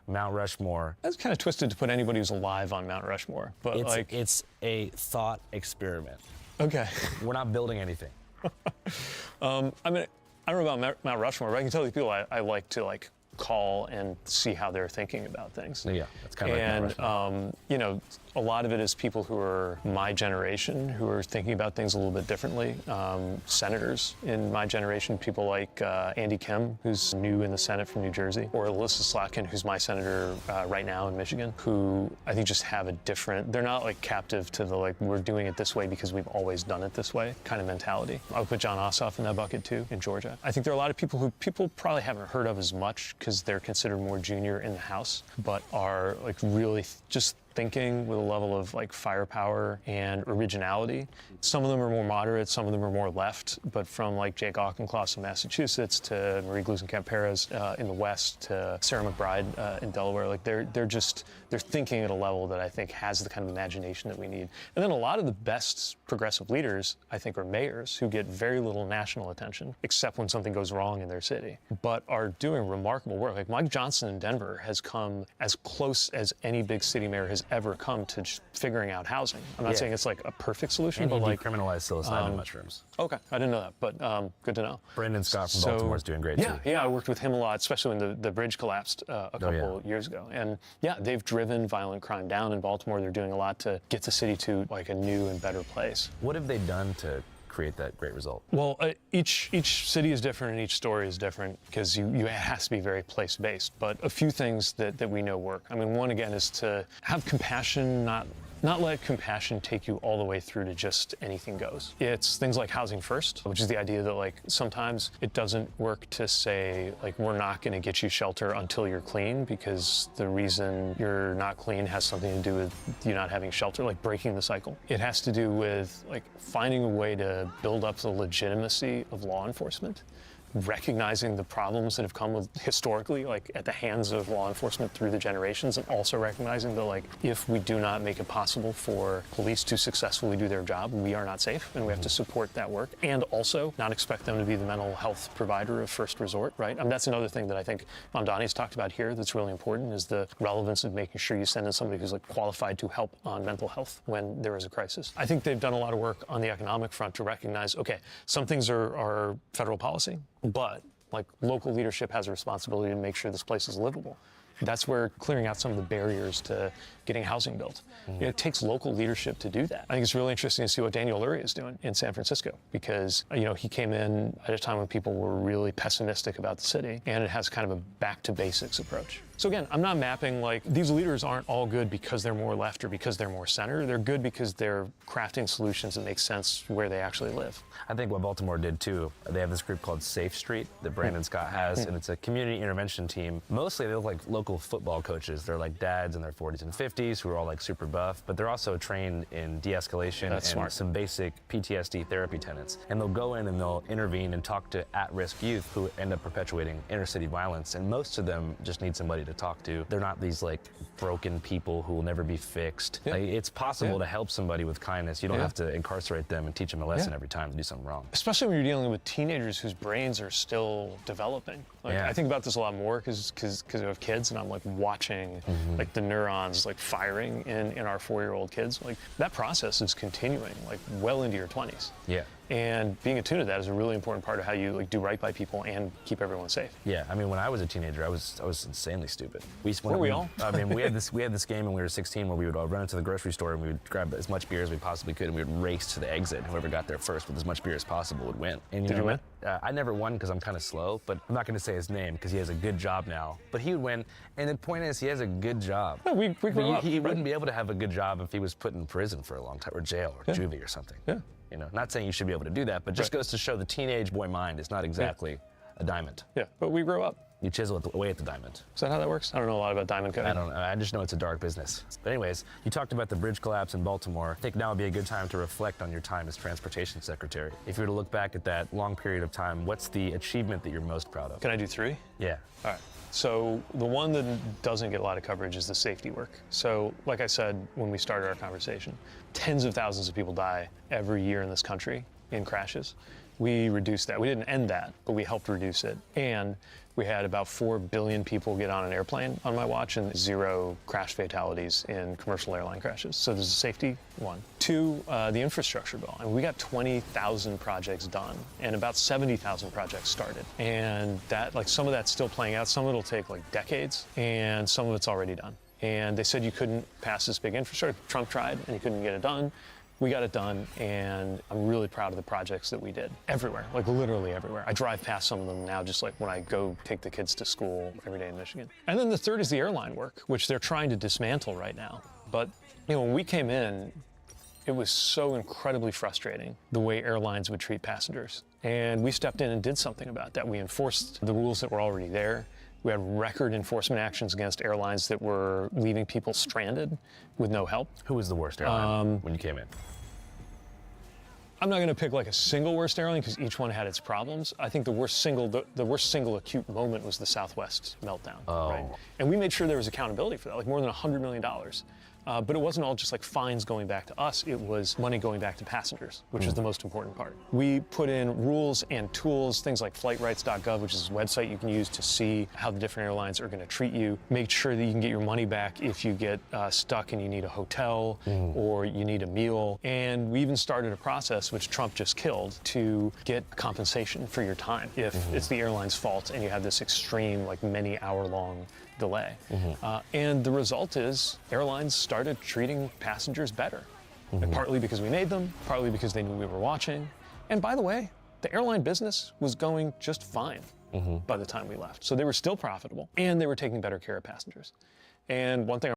Mount Rushmore. That's kind of twisted to put anybody who's alive on Mount Rushmore, but it's a thought experiment. Okay. We're not building anything. I mean, I don't know about Mount Rushmore, but I can tell you people I like to call and see how they're thinking about things. Yeah, that's kind of like Mount Rushmore. A lot of it is people who are my generation who are thinking about things a little bit differently. Senators in my generation, people like Andy Kim, who's new in the Senate from New Jersey, or Alyssa Slotkin, who's my senator right now in Michigan, who I think just have a different, they're not captive to the we're doing it this way because we've always done it this way kind of mentality. I would put John Ossoff in that bucket too, in Georgia. I think there are a lot of people who people probably haven't heard of as much because they're considered more junior in the House, but are really just thinking with a level of firepower and originality. Some of them are more moderate, some of them are more left, but from Jake Auchincloss in Massachusetts to Marie Gluesenkamp-Perez in the West to Sarah McBride in Delaware, they're thinking at a level that I think has the kind of imagination that we need. And then a lot of the best progressive leaders, I think, are mayors who get very little national attention, except when something goes wrong in their city, but are doing remarkable work. Mike Johnson in Denver has come as close as any big city mayor has ever come to just figuring out housing. I'm not saying it's a perfect solution, and but decriminalize psilocybin mushrooms. Okay, I didn't know that, but good to know. Brendan Scott from Baltimore is doing great too. Yeah, I worked with him a lot, especially when the bridge collapsed a couple years ago. And yeah, they've driven violent crime down in Baltimore. They're doing a lot to get the city to a new and better place. What have they done to create that great result? Well, each city is different and each story is different because it has to be very place-based. But a few things that we know work. I mean, one, again, is to have compassion, not let compassion take you all the way through to just anything goes. It's things like housing first, which is the idea that sometimes it doesn't work to say we're not going to get you shelter until you're clean, because the reason you're not clean has something to do with you not having shelter, breaking the cycle. It has to do with finding a way to build up the legitimacy of law enforcement, recognizing the problems that have come with historically, at the hands of law enforcement through the generations, and also recognizing that, if we do not make it possible for police to successfully do their job, we are not safe, and we have to support that work, and also not expect them to be the mental health provider of first resort, right? That's another thing that I think Mamdani's talked about here that's really important, is the relevance of making sure you send in somebody who's qualified to help on mental health when there is a crisis. I think they've done a lot of work on the economic front to recognize, okay, some things are federal policy, but local leadership has a responsibility to make sure this place is livable. That's where clearing out some of the barriers to getting housing built. It takes local leadership to do that. I think it's really interesting to see what Daniel Lurie is doing in San Francisco, because he came in at a time when people were really pessimistic about the city, and it has kind of a back to basics approach. So again, I'm not mapping these leaders aren't all good because they're more left or because they're more center. They're good because they're crafting solutions that make sense where they actually live. I think what Baltimore did too, they have this group called Safe Street that Brandon Scott has, and it's a community intervention team. Mostly they look like local football coaches. They're dads in their 40s and 50s who are all super buff, but they're also trained in de-escalation and some basic PTSD therapy tenets. And they'll go in and they'll intervene and talk to at-risk youth who end up perpetuating inner-city violence, and most of them just need somebody to talk to. They're not these broken people who will never be fixed. It's possible to help somebody with kindness. You don't have to incarcerate them and teach them a lesson every time they do something wrong. Especially when you're dealing with teenagers whose brains are still developing. I think about this a lot more because I have kids, and I'm watching the neurons firing in our 4-year-old kids. That process is continuing well into your 20s. Yeah. And being attuned to that is a really important part of how you do right by people and keep everyone safe. Yeah, I mean, when I was a teenager, I was insanely stupid. Weren't we all? I mean, we had this game when we were 16 where we would all run into the grocery store and we would grab as much beer as we possibly could, and we would race to the exit. And whoever got there first with as much beer as possible would win. And Did you win? I never won because I'm kind of slow, but I'm not going to say his name because he has a good job now. But he would win, and the point is, he has a good job. No, we grew up. He wouldn't be able to have a good job if he was put in prison for a long time, or jail, or juvie or something. Yeah. You know, not saying you should be able to do that, but just goes to show the teenage boy mind is not exactly a diamond. Yeah, but we grew up. You chisel away at the diamond. Is that how that works? I don't know a lot about diamond cutting. I don't know. I just know it's a dark business. But anyways, you talked about the bridge collapse in Baltimore. I think now would be a good time to reflect on your time as transportation secretary. If you were to look back at that long period of time, what's the achievement that you're most proud of? Can I do 3? Yeah. All right. So the one that doesn't get a lot of coverage is the safety work. So like I said when we started our conversation, tens of thousands of people die every year in this country in crashes. We reduced that. We didn't end that, but we helped reduce it. And we had about 4 billion people get on an airplane on my watch and 0 crash fatalities in commercial airline crashes. So there's a safety one. 2, the infrastructure bill. I mean, we got 20,000 projects done and about 70,000 projects started. And that, some of that's still playing out. Some of it'll take decades, and some of it's already done. And they said you couldn't pass this big infrastructure. Trump tried, and he couldn't get it done. We got it done, and I'm really proud of the projects that we did. Everywhere, literally everywhere. I drive past some of them now, just when I go take the kids to school every day in Michigan. And then the 3rd is the airline work, which they're trying to dismantle right now. But, when we came in, it was so incredibly frustrating the way airlines would treat passengers. And we stepped in and did something about that. We enforced the rules that were already there. We had record enforcement actions against airlines that were leaving people stranded with no help. Who was the worst airline when you came in? I'm not going to pick a single worst airline because each one had its problems. I think the worst single acute moment was the Southwest meltdown. Oh. Right? And we made sure there was accountability for that, more than $100 million. But it wasn't all just fines going back to us, it was money going back to passengers, which is the most important part. We put in rules and tools, things like flightrights.gov, which is a website you can use to see how the different airlines are going to treat you. Make sure that you can get your money back if you get stuck and you need a hotel or you need a meal. And we even started a process, which Trump just killed, to get compensation for your time if it's the airline's fault and you have this extreme, many hour-long delay. And the result is airlines started treating passengers better. And partly because we made them, partly because they knew we were watching. And by the way, the airline business was going just fine by the time we left. So they were still profitable and they were taking better care of passengers. And one thing